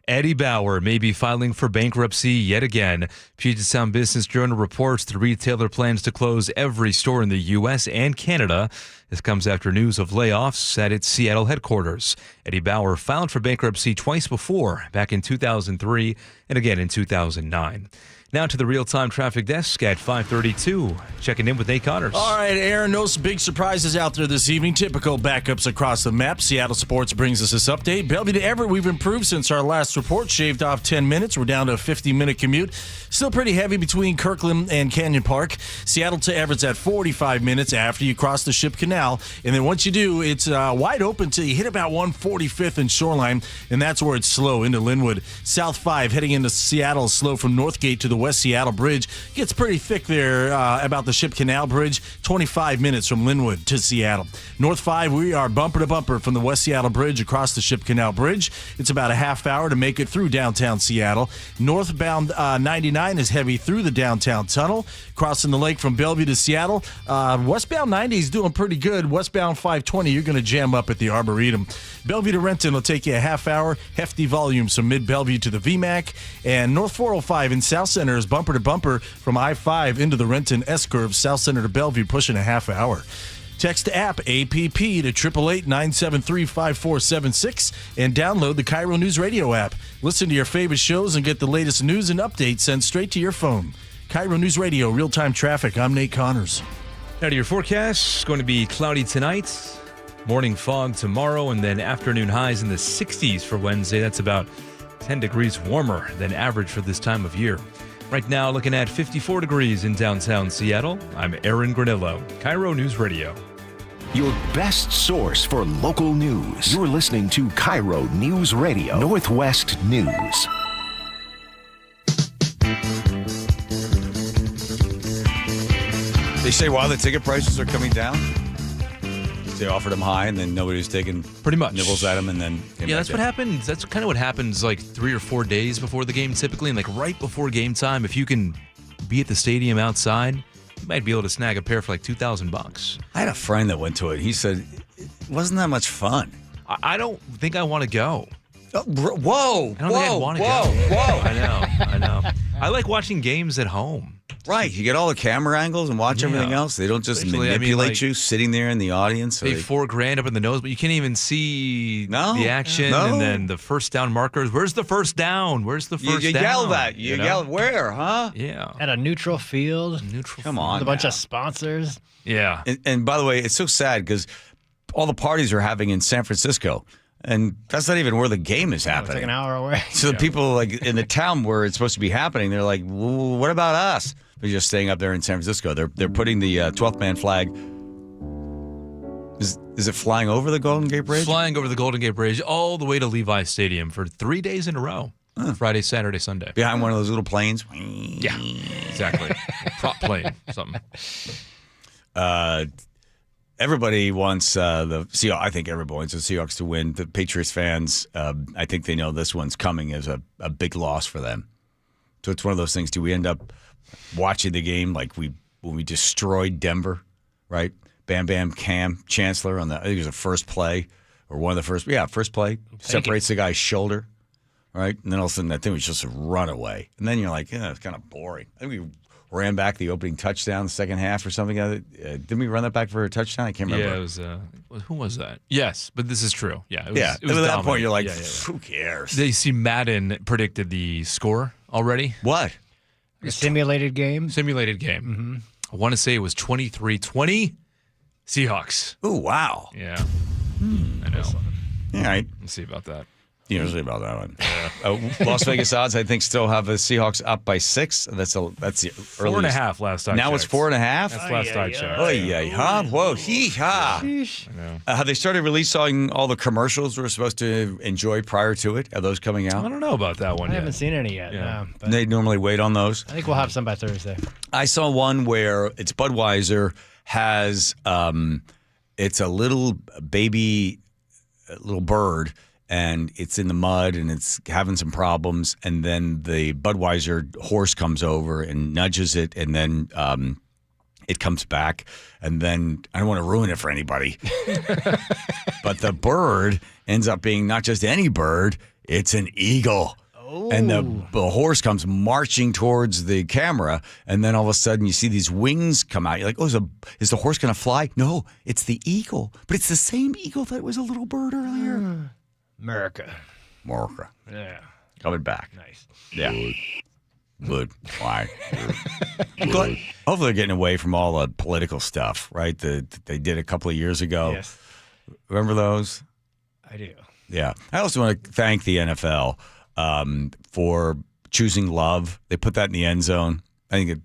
Eddie Bauer may be filing for bankruptcy yet again. Puget Sound Business Journal reports the retailer plans to close every store in the U.S. and Canada. This comes after news of layoffs at its Seattle headquarters. Eddie Bauer filed for bankruptcy twice before, back in 2003 and again in 2009. Now to the real-time traffic desk at 5:32. Checking in with Nate Connors. All right, Aaron, no big surprises out there this evening. Typical backups across the map. Seattle Sports brings us this update. Bellevue to Everett, we've improved since our last report. Shaved off 10 minutes. We're down to a 50-minute commute. Still pretty heavy between Kirkland and Canyon Park. Seattle to Everett's at 45 minutes after you cross the Ship Canal. And then once you do, it's wide open till you hit about 145th and Shoreline, and that's where it's slow into Linwood. South 5 heading into Seattle, slow from Northgate to the West Seattle Bridge. Gets pretty thick there about the Ship Canal Bridge. 25 minutes from Linwood to Seattle. North 5, we are bumper to bumper from the West Seattle Bridge across the Ship Canal Bridge. It's about a half hour to make it through downtown Seattle. Northbound 99 is heavy through the downtown tunnel. Crossing the lake from Bellevue to Seattle. Westbound 90 is doing pretty good. Westbound 520, you're going to jam up at the Arboretum. Bellevue to Renton will take you a half hour. Hefty volumes from mid-Bellevue to the VMAC. And North 405 in South Center is bumper to bumper from I-5 into the Renton S-curve. South Center to Bellevue pushing a half hour. Text app APP to 888-973-5476 and download the KIRO Newsradio app. Listen to your favorite shows and get the latest news and updates sent straight to your phone. KIRO Newsradio, real-time traffic. I'm Nate Connors. Now to your forecast. It's going to be cloudy tonight, morning fog tomorrow, and then afternoon highs in the 60s for Wednesday. That's about 10 degrees warmer than average for this time of year. Right now, looking at 54 degrees in downtown Seattle. I'm Aaron Granillo, KIRO News Radio. Your best source for local news. You're listening to KIRO News Radio, Northwest News. They say while the ticket prices are coming down, they offered them high, and then nobody was taking pretty much nibbles at them, and then that's what happens. That's kind of what happens like 3 or 4 days before the game, typically, and like right before game time. If you can be at the stadium outside, you might be able to snag a pair for like $2,000. I had a friend that went to it. He said it wasn't that much fun. I don't think I want to go. Whoa! I don't think I'd want to go. Whoa! I know. I like watching games at home. Right, you get all the camera angles and watch everything else. They don't just manipulate you sitting there in the audience. Pay $4,000 up in the nose, but you can't even see the action. And then the first down markers. Where's the first down? Where's the first down? You yell that. You yell where, huh? Yeah. At a neutral field. Come on. With a bunch of sponsors. Yeah. And by the way, it's so sad because all the parties are having in San Francisco. And that's not even where the game is happening. It's like an hour away. So the people like in the town where it's supposed to be happening, they're like, well, what about us? They're just staying up there in San Francisco. They're putting the 12th man flag. Is it flying over the Golden Gate Bridge? Flying over the Golden Gate Bridge all the way to Levi Stadium for 3 days in a row. Friday, Saturday, Sunday. Behind one of those little planes? Yeah, exactly. Prop plane, something. Everybody wants the Seahawks. I think everybody wants the Seahawks to win. The Patriots fans, I think they know this one's coming as a big loss for them. So it's one of those things. Do we end up watching the game like when we destroyed Denver, right? Bam Bam Cam Chancellor on I think it was the first play or one of the first play separates the guy's shoulder, right? And then all of a sudden that thing was just a runaway. And then you're like, it's kind of boring. I think we ran back the opening touchdown the second half or something. Didn't we run that back for a touchdown? I can't remember. Yeah, it was. Who was that? Yes, but this is true. Yeah, it was, yeah. It was at dominant. that point, you're like, who cares? They see Madden predicted the score already. What? A simulated game? Simulated game. Mm-hmm. I want to say it was 23-20 Seahawks. Oh, wow. Yeah. I know. All right. Let's see about that. You know, see about that one. Las Vegas odds, I think, still have the Seahawks up by 6. That's the earliest. 4.5 last time. Now it's 4.5. That's last I checked. Oh yeah, huh? Whoa, hee-ha. I know. Have they started releasing all the commercials we're supposed to enjoy prior to it? Are those coming out? I don't know about that one I yet. haven't seen any yet. Yeah. No, but They normally wait on those. I think we'll have some by Thursday. I saw one where it's Budweiser has it's a little baby, little bird, and it's in the mud and it's having some problems, and then the Budweiser horse comes over and nudges it, and then it comes back, and then I don't want to ruin it for anybody, but the bird ends up being not just any bird, it's an eagle. And the horse comes marching towards the camera, and then all of a sudden you see these wings come out. You're like, is the horse going to fly? No, it's the eagle. But it's the same eagle that was a little bird earlier. America. Yeah. Coming back. Nice. Yeah. Good. Why? Good. Hopefully they're getting away from all the political stuff, right? That they did a couple of years ago. Yes. Remember those? I do. Yeah. I also want to thank the NFL for choosing love. They put that in the end zone. I think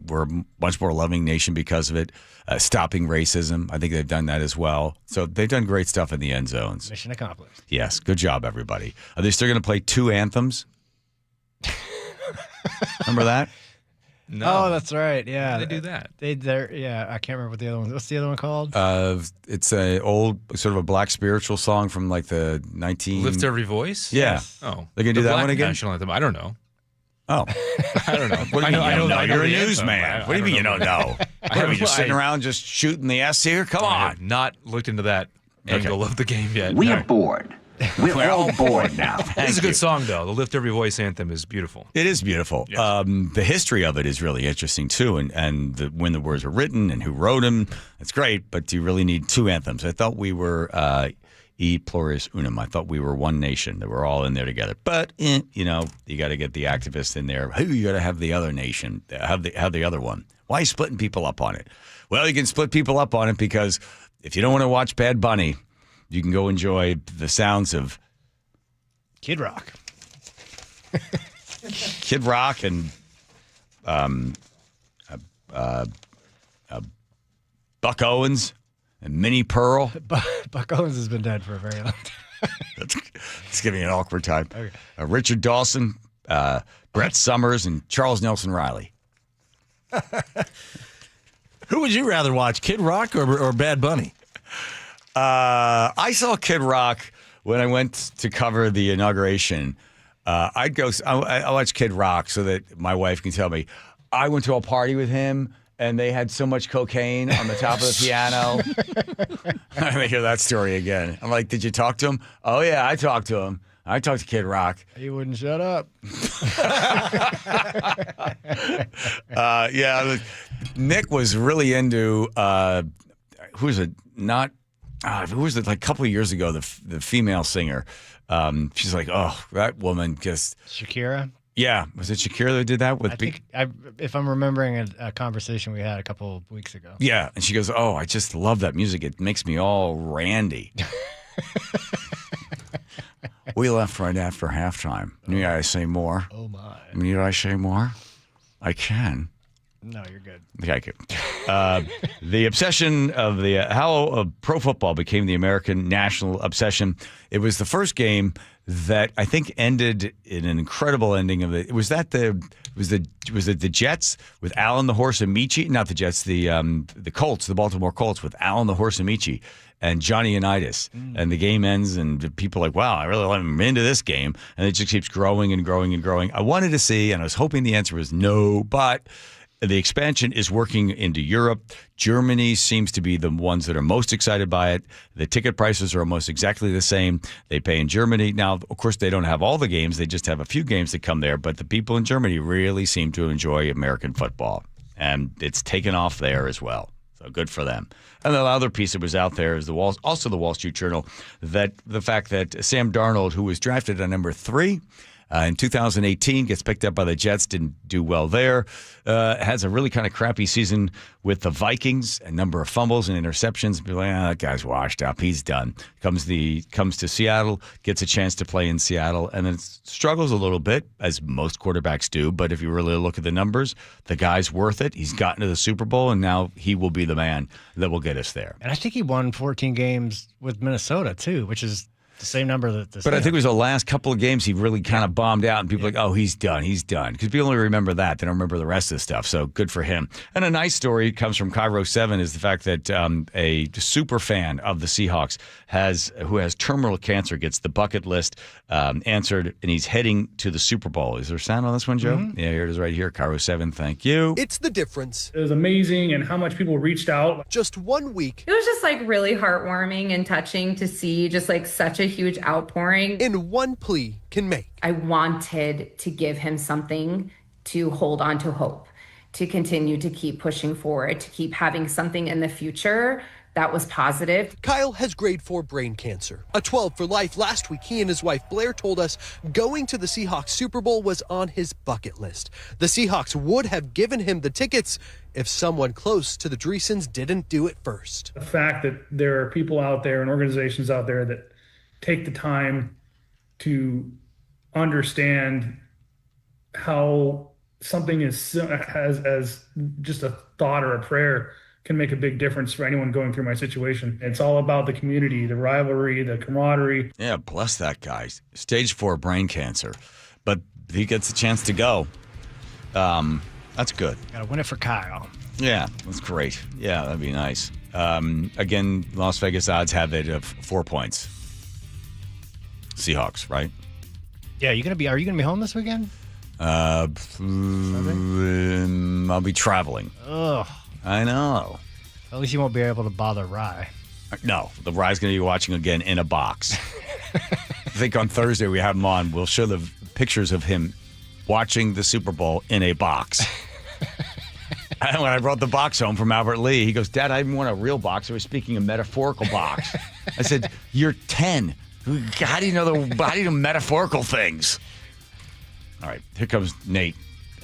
we're a much more loving nation because of it. Stopping racism. I think they've done that as well. So they've done great stuff in the end zones. Mission accomplished. Yes. Good job, everybody. Are they still going to play 2 anthems? Remember that? No. Oh, that's right. Yeah. How do they do that? I can't remember what the other one. What's the other one called? It's a old sort of a black spiritual song from like the 19. Lift Every Voice? Yeah. Oh. They can do that Black one again? National Anthem. I don't know. Oh. I don't know. What do you mean you don't know? You're a the anthem. newsman. What do you mean you don't know? What are you just sitting around just shooting the S here? Come I on. have not looked into that angle of the game yet. We are bored. We're all bored now. It's a good song, though. The Lift Every Voice anthem is beautiful. It is beautiful. Yes. The history of it is really interesting, too, and when the words were written and who wrote them. It's great, but you really need two anthems. I thought we were e pluribus unum. I thought we were one nation, that we're all in there together. But, you got to get the activists in there. Hey, you got to have the other nation, have the other one. Why are you splitting people up on it? Well, you can split people up on it because if you don't want to watch Bad Bunny, you can go enjoy the sounds of Kid Rock. Kid Rock and Buck Owens and Minnie Pearl. Buck Owens has been dead for a very long time. It's giving me an awkward time. Okay. Richard Dawson, Brett Summers, and Charles Nelson Riley. Who would you rather watch, Kid Rock or Bad Bunny? I saw Kid Rock when I went to cover the inauguration. I watch Kid Rock so that my wife can tell me I went to a party with him and they had so much cocaine on the top of the piano. I'm gonna hear that story again. I'm like, did you talk to him? Oh yeah, I talked to him. I talked to Kid Rock. He wouldn't shut up. Nick was really into who was it? Who was it? Like a couple of years ago, the female singer. She's like, oh, that woman just Shakira. Yeah, was it Shakira that did that with? If I'm remembering a conversation we had a couple of weeks ago. Yeah, and she goes, "Oh, I just love that music. It makes me all randy." We left right after halftime. Need I say more? Oh my! Need I say more? I can. No, you're good. Thank you. The obsession of how pro football became the American national obsession. It was the first game that I think ended in an incredible ending of it. Was it the Jets with Allen the Horse Amici? Not the Jets, the Colts, the Baltimore Colts with Allen the Horse Amici and Johnny Unitas. And the game ends and people are like, wow, I really am into this game. And it just keeps growing and growing and growing. I wanted to see, and I was hoping the answer was no, but the expansion is working into Europe. Germany seems to be the ones that are most excited by it. The ticket prices are almost exactly the same. They pay in Germany. Now, of course, they don't have all the games. They just have a few games that come there. But the people in Germany really seem to enjoy American football. And it's taken off there as well. So good for them. And the other piece that was out there is the Wall Street Journal, that the fact that Sam Darnold, who was drafted at number 3, in 2018, gets picked up by the Jets, didn't do well there. Has a really kind of crappy season with the Vikings, a number of fumbles and interceptions. Be like, that guy's washed up. He's done. Comes to Seattle, gets a chance to play in Seattle, and then struggles a little bit, as most quarterbacks do. But if you really look at the numbers, the guy's worth it. He's gotten to the Super Bowl, and now he will be the man that will get us there. And I think he won 14 games with Minnesota, too, which is the same number that the. But I think it was the last couple of games he really kind of bombed out, and people are like, oh, he's done. Because people only remember that. They don't remember the rest of the stuff. So good for him. And a nice story comes from KIRO 7 is the fact that a super fan of the Seahawks who has terminal cancer gets the bucket list answered, and he's heading to the Super Bowl. Is there sound on this one, Joe? Mm-hmm. Yeah, here it is right here. KIRO 7, thank you. It's the difference. It was amazing, and how much people reached out. Just 1 week. It was just like really heartwarming and touching to see just like such a huge outpouring. In one plea can make. I wanted to give him something to hold on to hope, to continue to keep pushing forward, to keep having something in the future that was positive. Kyle has grade 4 brain cancer, a 12 for life. Last week, he and his wife Blair told us going to the Seahawks Super Bowl was on his bucket list. The Seahawks would have given him the tickets if someone close to the Dreesens didn't do it first. The fact that there are people out there and organizations out there that take the time to understand how something as just a thought or a prayer can make a big difference for anyone going through my situation. It's all about the community, the rivalry, the camaraderie. Yeah, bless that guy. Stage 4 brain cancer. But he gets a chance to go. That's good. Got to win it for Kyle. Yeah, that's great. Yeah, that'd be nice. Again, Las Vegas odds have it of 4 points. Seahawks, right? Yeah, are you gonna be home this weekend? I'll be traveling. Ugh. I know. At least you won't be able to bother Rye. No, the Rye's going to be watching again in a box. I think on Thursday we have him on. We'll show the pictures of him watching the Super Bowl in a box. And when I brought the box home from Albert Lee, he goes, Dad, I didn't want a real box. I was speaking a metaphorical box. I said, you're 10. How do you know metaphorical things? All right, here comes Nate.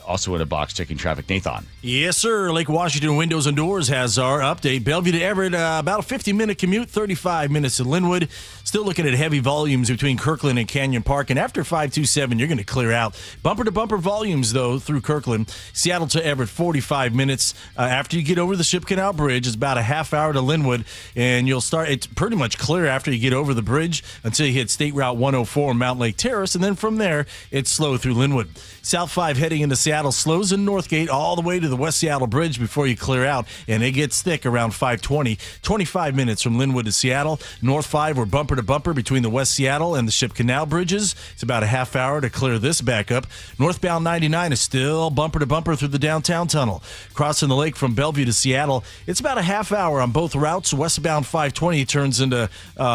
Also in a box checking traffic. Nathan. Yes, sir. Lake Washington Windows and Doors has our update. Bellevue to Everett, about a 50-minute commute, 35 minutes to Linwood. Still looking at heavy volumes between Kirkland and Canyon Park. And after 527, you're going to clear out. Bumper-to-bumper volumes, though, through Kirkland. Seattle to Everett, 45 minutes. After you get over the Ship Canal Bridge, it's about a half hour to Linwood. And it's pretty much clear after you get over the bridge until you hit State Route 104 Mount Lake Terrace. And then from there, it's slow through Linwood. South 5 heading into Seattle slows in Northgate all the way to the West Seattle Bridge before you clear out, and it gets thick around 520. 25 minutes from Linwood to Seattle. North 5, we're bumper to bumper between the West Seattle and the Ship Canal Bridges. It's about a half hour to clear this back up. Northbound 99 is still bumper to bumper through the downtown tunnel. Crossing the lake from Bellevue to Seattle, it's about a half hour on both routes. Westbound 520 turns into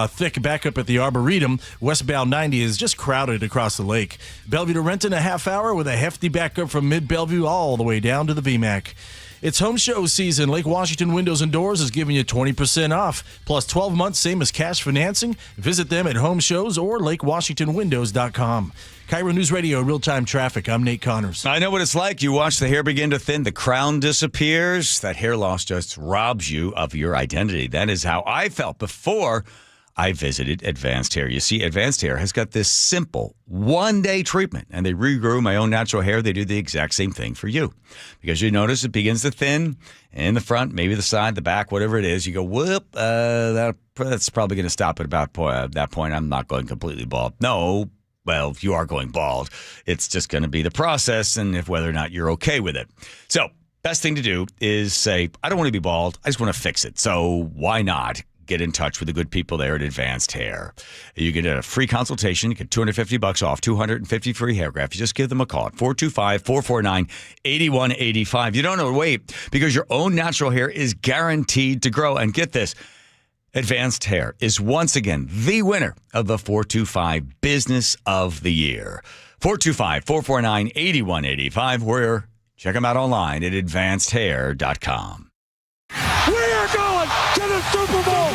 thick back up at the Arboretum. Westbound 90 is just crowded across the lake. Bellevue to Renton, a half hour with a hefty backup from mid-Bellevue all the way down to the VMAC. It's home show season. Lake Washington Windows and Doors is giving you 20% off, plus 12 months, same as cash financing. Visit them at Home Shows or lakewashingtonwindows.com. KIRO Newsradio real-time traffic. I'm Nate Connors. I know what it's like. You watch the hair begin to thin, the crown disappears. That hair loss just robs you of your identity. That is how I felt before I visited Advanced Hair. You see, Advanced Hair has got this simple one-day treatment, and they regrow my own natural hair. They do the exact same thing for you. Because you notice it begins to thin in the front, maybe the side, the back, whatever it is. You go, whoop, that's probably going to stop at about that point. I'm not going completely bald. No, well, if you are going bald, it's just going to be the process and if whether or not you're okay with it. So, best thing to do is say, I don't want to be bald. I just want to fix it. So why not get in touch with the good people there at Advanced Hair? You get a free consultation. You get $250 off, 250 free hair grafts. You just give them a call at 425-449-8185. You don't know to wait because your own natural hair is guaranteed to grow. And get this, Advanced Hair is once again the winner of the 425 Business of the Year. 425-449-8185. Or check them out online at advancedhair.com. We are going to the Super Bowl!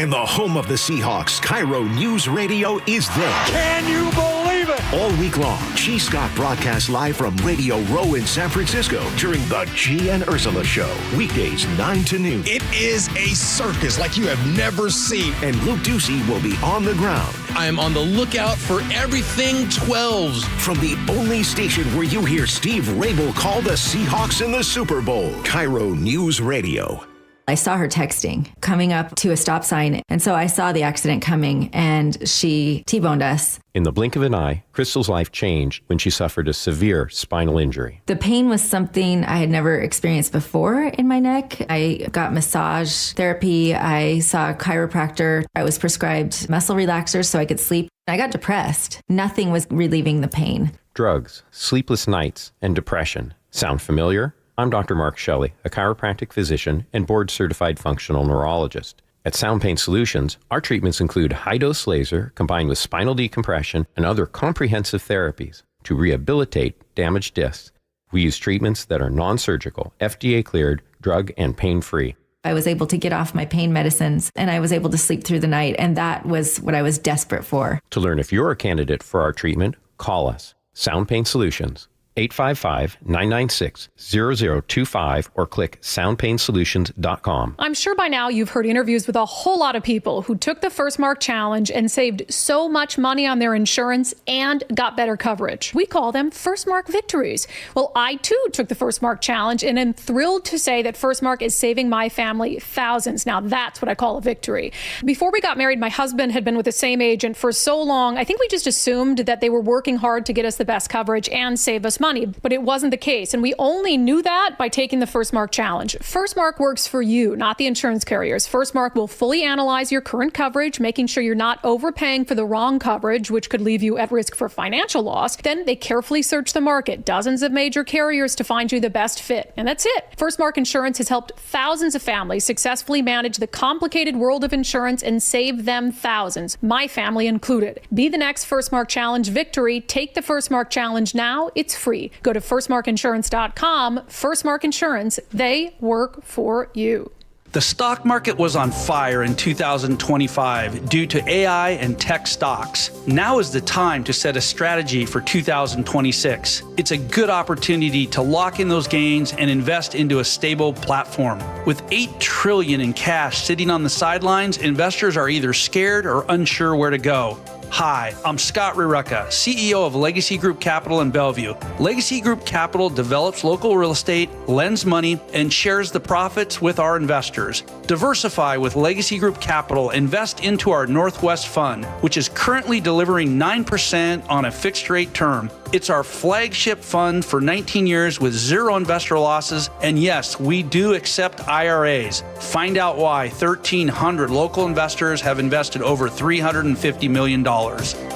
And the home of the Seahawks, KIRO Newsradio is there. Can you believe it? All week long, G. Scott broadcasts live from Radio Row in San Francisco during the G and Ursula Show. Weekdays 9 to noon. It is a circus like you have never seen. And Luke Ducey will be on the ground. I am on the lookout for everything 12s. From the only station where you hear Steve Rabel call the Seahawks in the Super Bowl, KIRO Newsradio. I saw her texting, coming up to a stop sign, and so I saw the accident coming, and she T-boned us. In the blink of an eye, Crystal's life changed when she suffered a severe spinal injury. The pain was something I had never experienced before in my neck. I got massage therapy. I saw a chiropractor. I was prescribed muscle relaxers so I could sleep. I got depressed. Nothing was relieving the pain. Drugs, sleepless nights, and depression. Sound familiar? I'm Dr. Mark Shelley, a chiropractic physician and board-certified functional neurologist. At Sound Pain Solutions, our treatments include high-dose laser combined with spinal decompression and other comprehensive therapies to rehabilitate damaged discs. We use treatments that are non-surgical, FDA-cleared, drug and pain-free. I was able to get off my pain medicines, and I was able to sleep through the night, and that was what I was desperate for. To learn if you're a candidate for our treatment, call us. Sound Pain Solutions, 855-996-0025 or click soundpainsolutions.com. I'm sure by now you've heard interviews with a whole lot of people who took the First Mark Challenge and saved so much money on their insurance and got better coverage. We call them First Mark victories. Well, I too took the First Mark Challenge and am thrilled to say that First Mark is saving my family thousands. Now that's what I call a victory. Before we got married, my husband had been with the same agent for so long, I think we just assumed that they were working hard to get us the best coverage and save us money, but it wasn't the case. And we only knew that by taking the First Mark Challenge. First Mark works for you, not the insurance carriers. First Mark will fully analyze your current coverage, making sure you're not overpaying for the wrong coverage, which could leave you at risk for financial loss. Then they carefully search the market, dozens of major carriers to find you the best fit. And that's it. First Mark Insurance has helped thousands of families successfully manage the complicated world of insurance and save them thousands, my family included. Be the next First Mark Challenge victory. Take the First Mark Challenge now. It's free. Go to firstmarkinsurance.com. First Mark Insurance, they work for you. The stock market was on fire in 2025 due to AI and tech stocks. Now is the time to set a strategy for 2026. It's a good opportunity to lock in those gains and invest into a stable platform. With $8 trillion in cash sitting on the sidelines, investors are either scared or unsure where to go. Hi, I'm Scott Rurecka, CEO of Legacy Group Capital in Bellevue. Legacy Group Capital develops local real estate, lends money, and shares the profits with our investors. Diversify with Legacy Group Capital. Invest into our Northwest Fund, which is currently delivering 9% on a fixed rate term. It's our flagship fund for 19 years with zero investor losses. And yes, we do accept IRAs. Find out why 1,300 local investors have invested over $350 million.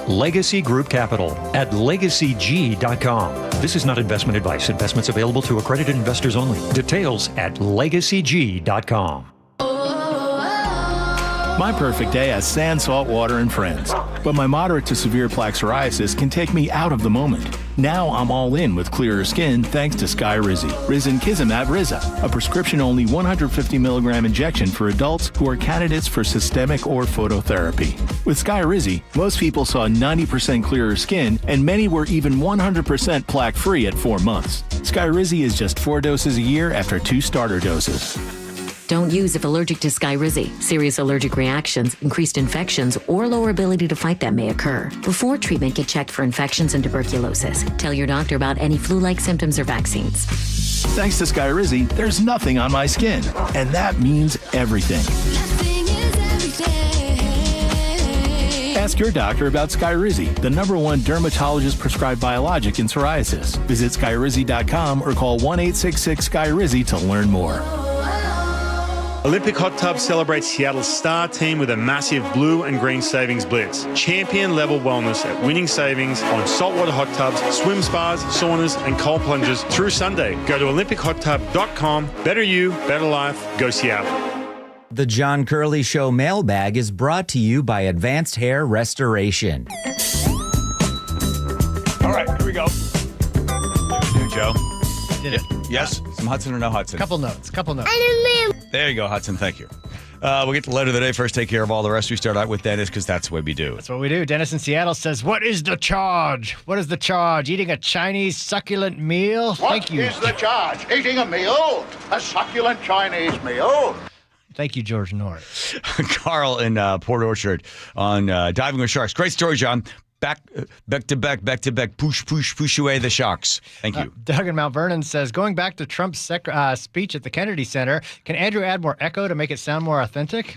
Legacy Group Capital at legacyg.com. This is not investment advice. Investments available to accredited investors only. Details at legacyg.com. My perfect day has sand, salt water, and friends. But my moderate to severe plaque psoriasis can take me out of the moment. Now I'm all in with clearer skin thanks to Skyrizi. Risankizumab Riza, a prescription-only 150 milligram injection for adults who are candidates for systemic or phototherapy. With Skyrizi, most people saw 90% clearer skin, and many were even 100% plaque-free at 4 months. Skyrizi is just 4 doses a year after 2 starter doses. Don't use if allergic to Skyrizi. Serious allergic reactions, increased infections, or lower ability to fight them may occur. Before treatment, get checked for infections and tuberculosis. Tell your doctor about any flu-like symptoms or vaccines. Thanks to Skyrizi, there's nothing on my skin. And that means everything. Ask your doctor about Skyrizi, the #1 dermatologist-prescribed biologic in psoriasis. Visit Skyrizi.com or call 1-866-SKYRIZI to learn more. Olympic Hot Tub celebrates Seattle's star team with a massive blue and green savings blitz. Champion-level wellness at winning savings on saltwater hot tubs, swim spas, saunas, and cold plunges through Sunday. Go to olympichottub.com. Better you, better life. Go Seattle. The John Curley Show mailbag is brought to you by Advanced Hair Restoration. All right, here we go. You, Joe. Did it. Yes? Some Hudson or no Hudson? Couple notes. There you go, Hudson. Thank you. We'll get the letter of the day first, take care of all the rest. We start out with Dennis because that's what we do. That's what we do. Dennis in Seattle says, what is the charge? What is the charge? Eating a Chinese succulent meal? Thank you. What is the charge? Eating a meal? A succulent Chinese meal? Thank you, George North. Carl in Port Orchard on diving with sharks. Great story, John. Back to back, push away the sharks. Thank you. Doug in Mount Vernon says, going back to Trump's speech at the Kennedy Center, can Andrew add more echo to make it sound more authentic?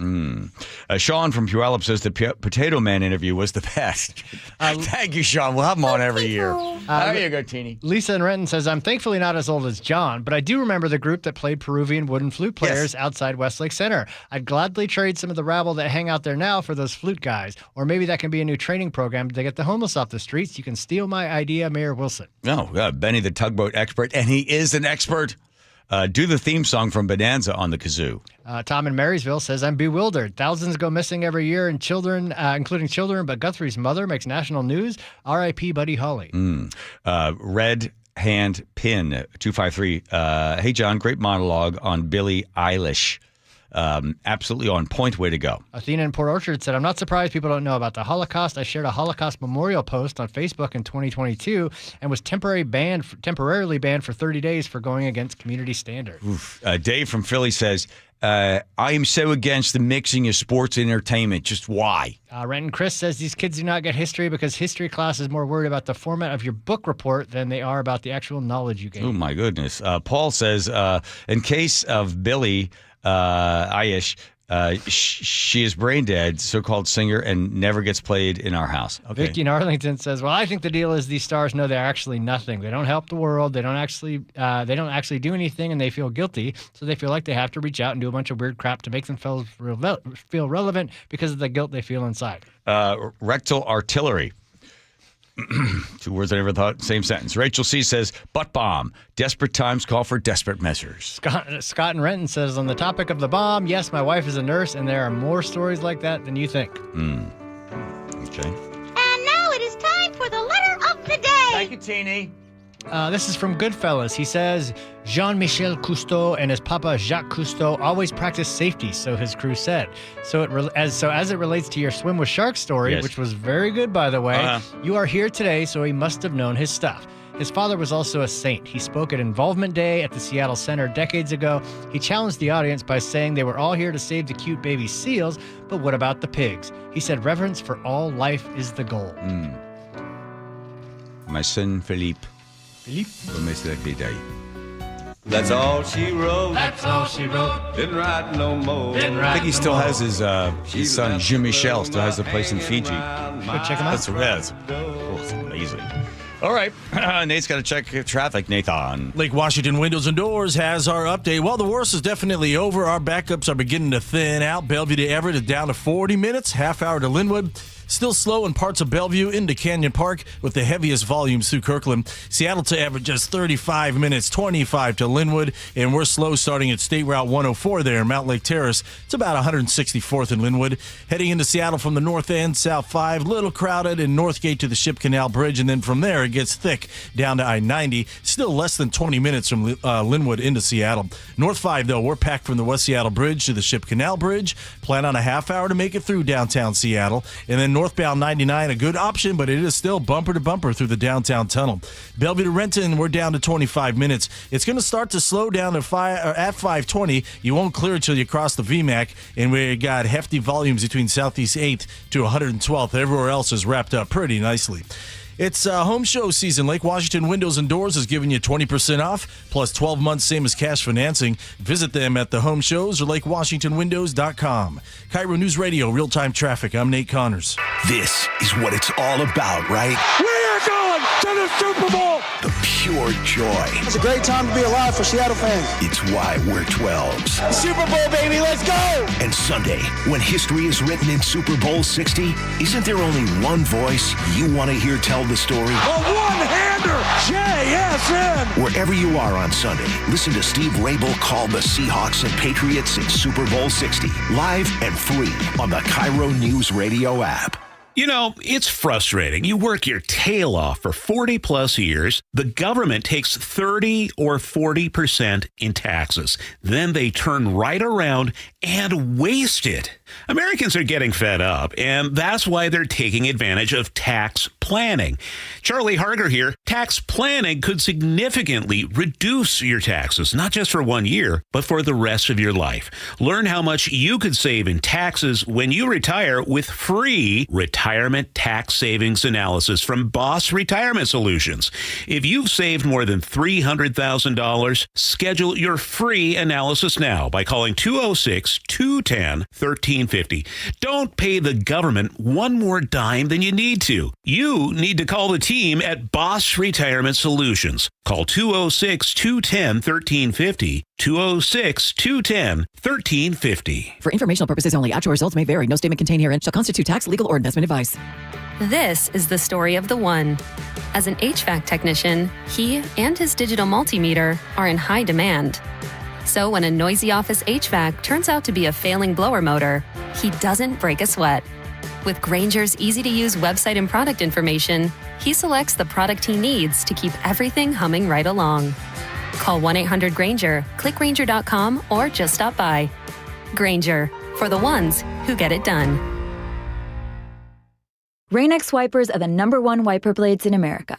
Sean from Puyallup says the Potato Man interview was the best. Thank you, Sean. We'll have him on every year. There you go, Teeny. Lisa in Renton says, I'm thankfully not as old as John, but I do remember the group that played Peruvian wooden flute players outside Westlake Center. I'd gladly trade some of the rabble that hang out there now for those flute guys. Or maybe that can be a new training program to get the homeless off the streets. You can steal my idea, Mayor Wilson. No, Benny the tugboat expert, and he is an expert. Do the theme song from Bonanza on the kazoo. Tom in Marysville says, I'm bewildered. Thousands go missing every year, and children, including children, but Guthrie's mother makes national news. R.I.P. Buddy Holly. Red Hand Pin 253. Hey, John, great monologue on Billie Eilish. absolutely on point. Way to go. Athena in Port Orchard said, I'm not surprised people don't know about the Holocaust. I shared a Holocaust memorial post on Facebook in 2022 and was temporarily banned for 30 days for going against community standards. Dave from Philly says, I am so against the mixing of sports and entertainment. Just why? Renton Chris says these kids do not get history because history class is more worried about the format of your book report than they are about the actual knowledge you gain. Oh, my goodness. Paul says, in case of Billie Eilish, she is brain dead, so-called singer, and never gets played in our house. Okay. Vicky in Arlington says, well, I think the deal is these stars know they're actually nothing. They don't help the world. They don't actually do anything, and they feel guilty, so they feel like they have to reach out and do a bunch of weird crap to make themselves feel relevant because of the guilt they feel inside. Rectal artillery. 2 words I never thought, same sentence. Rachel C. says, butt bomb. Desperate times call for desperate measures. Scott in Renton says, on the topic of the bomb, yes, my wife is a nurse, and there are more stories like that than you think. Okay. And now it is time for the letter of the day. Thank you, Teeny. This is from Goodfellas. He says, Jean-Michel Cousteau and his papa Jacques Cousteau always practiced safety, so his crew said. As it relates to your swim with sharks story, Yes. which was very good, by the way, you are here today, so he must have known his stuff. His father was also a saint. He spoke at Involvement Day at the Seattle Center decades ago. He challenged the audience by saying they were all here to save the cute baby seals, but what about the pigs? He said reverence for all life is the goal. My son, Philippe. That's all she wrote. That's all she wrote. Didn't write no more. I think he still has his son, Jean-Michel, still has the place in Fiji. Go check him out. That's amazing. All right. Nate's got to check traffic. Nathan. Lake Washington Windows and Doors has our update. Well, the worst is definitely over. Our backups are beginning to thin out. Bellevue to Everett is down to 40 minutes, half hour to Linwood. Still slow in parts of Bellevue into Canyon Park with the heaviest volumes through Kirkland. Seattle to Everett just 35 minutes, 25 to Linwood. And we're slow starting at State Route 104 there in Mount Lake Terrace. It's about 164th in Linwood. Heading into Seattle from the north end, South 5, little crowded in Northgate to the Ship Canal Bridge. And then from there, it gets thick down to I-90. Still less than 20 minutes from Linwood into Seattle. North 5, though, we're packed from the West Seattle Bridge to the Ship Canal Bridge. Plan on a half hour to make it through downtown Seattle. And then northbound 99, a good option, but it is still bumper to bumper through the downtown tunnel. Bellevue to Renton, we're down to 25 minutes. It's going to start to slow down at 520. You won't clear until you cross the VMAC, and we got hefty volumes between Southeast 8th to 112th. Everywhere else is wrapped up pretty nicely. It's home show season. Lake Washington Windows and Doors is giving you 20% off, plus 12 months, same as cash financing. Visit them at the home shows or lakewashingtonwindows.com. KIRO News Radio, real-time traffic. I'm Nate Connors. This is what it's all about, right? We are going to the Super Bowl. The pure joy. It's a great time to be alive for Seattle fans. It's why we're 12s. Super Bowl, baby, let's go! And Sunday, when history is written in Super Bowl 60, isn't there only one voice you want to hear tell the story? A one-hander, JSN. Wherever you are on Sunday, listen to Steve Rabel call the Seahawks and Patriots in Super Bowl 60, live and free on the KIRO Newsradio app. You know, it's frustrating. You work your tail off for 40 plus years. The government takes 30 or 40% in taxes. Then they turn right around and waste it. Americans are getting fed up, and that's why they're taking advantage of tax planning. Charlie Harger here. Tax planning could significantly reduce your taxes, not just for 1 year, but for the rest of your life. Learn how much you could save in taxes when you retire with free retirement tax savings analysis from Boss Retirement Solutions. If you've saved more than $300,000, schedule your free analysis now by calling 206-210-1350. Don't pay the government one more dime than you need to. You need to call the team at Boss Retirement Solutions. Call 206-210-1350. 206-210-1350. For informational purposes only, actual results may vary. No statement contained herein shall constitute tax, legal, or investment advice. This is the story of the one. As an HVAC technician, he and his digital multimeter are in high demand. So when a noisy office HVAC turns out to be a failing blower motor, he doesn't break a sweat. With Grainger's easy-to-use website and product information, he selects the product he needs to keep everything humming right along. Call 1-800-GRAINGER, click Grainger.com, or just stop by. Grainger, for the ones who get it done. Rain-X wipers are the #1 wiper blades in America.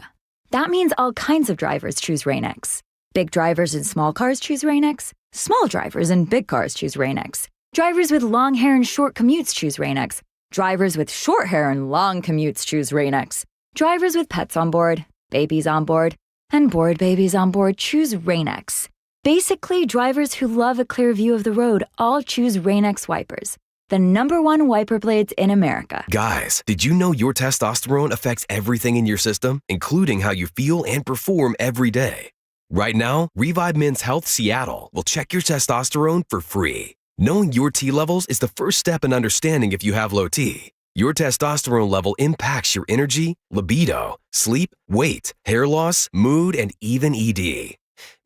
That means all kinds of drivers choose Rain-X. Big drivers in small cars choose Rain-X. Small drivers in big cars choose Rain-X. Drivers with long hair and short commutes choose Rain-X. Drivers with short hair and long commutes choose Rain-X. Drivers with pets on board, babies on board, and bored babies on board choose Rain-X. Basically, drivers who love a clear view of the road all choose Rain-X wipers, the #1 wiper blades in America. Guys, did you know your testosterone affects everything in your system, including how you feel and perform every day? Right now, Revive Men's Health Seattle will check your testosterone for free. Knowing your T levels is the first step in understanding if you have low T. Your testosterone level impacts your energy, libido, sleep, weight, hair loss, mood, and even ED.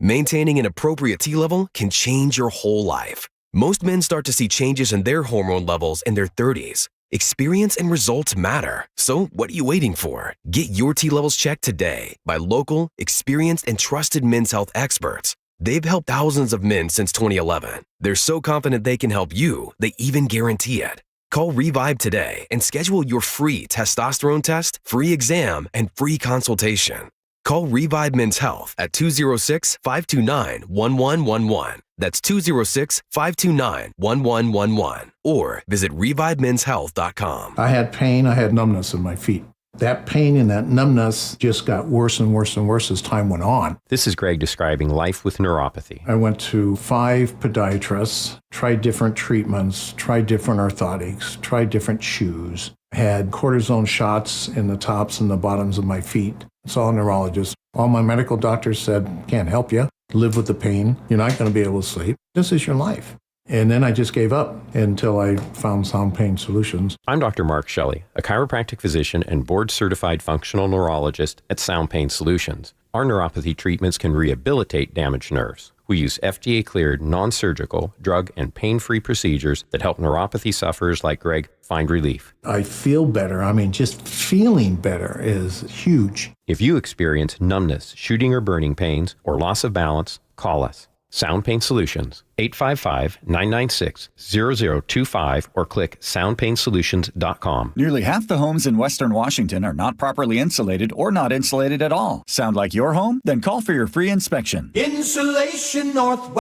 Maintaining an appropriate T level can change your whole life. Most men start to see changes in their hormone levels in their 30s. Experience and results matter. So what are you waiting for? Get your T levels checked today by local, experienced, and trusted men's health experts. They've helped thousands of men since 2011. They're so confident they can help you, they even guarantee it. Call Revive today and schedule your free testosterone test, free exam, and free consultation. Call Revive Men's Health at 206-529-1111. That's 206-529-1111. Or visit revivemenshealth.com. I had pain, I had numbness in my feet. That pain and that numbness just got worse and worse and worse as time went on. This is Greg describing life with neuropathy. I went to 5 podiatrists, tried different treatments, tried different orthotics, tried different shoes, had cortisone shots in the tops and the bottoms of my feet. Saw a neurologist. All my medical doctors said, can't help you. Live with the pain. You're not going to be able to sleep. This is your life. And then I just gave up until I found Sound Pain Solutions. I'm Dr. Mark Shelley, a chiropractic physician and board-certified functional neurologist at Sound Pain Solutions. Our neuropathy treatments can rehabilitate damaged nerves. We use FDA-cleared, non-surgical, drug and pain-free procedures that help neuropathy sufferers like Greg find relief. I feel better. I mean, just feeling better is huge. If you experience numbness, shooting or burning pains, or loss of balance, call us. Sound Pain Solutions, 855-996-0025 or click soundpainsolutions.com. Nearly half the homes in Western Washington are not properly insulated or not insulated at all. Sound like your home? Then call for your free inspection. Insulation Northwest.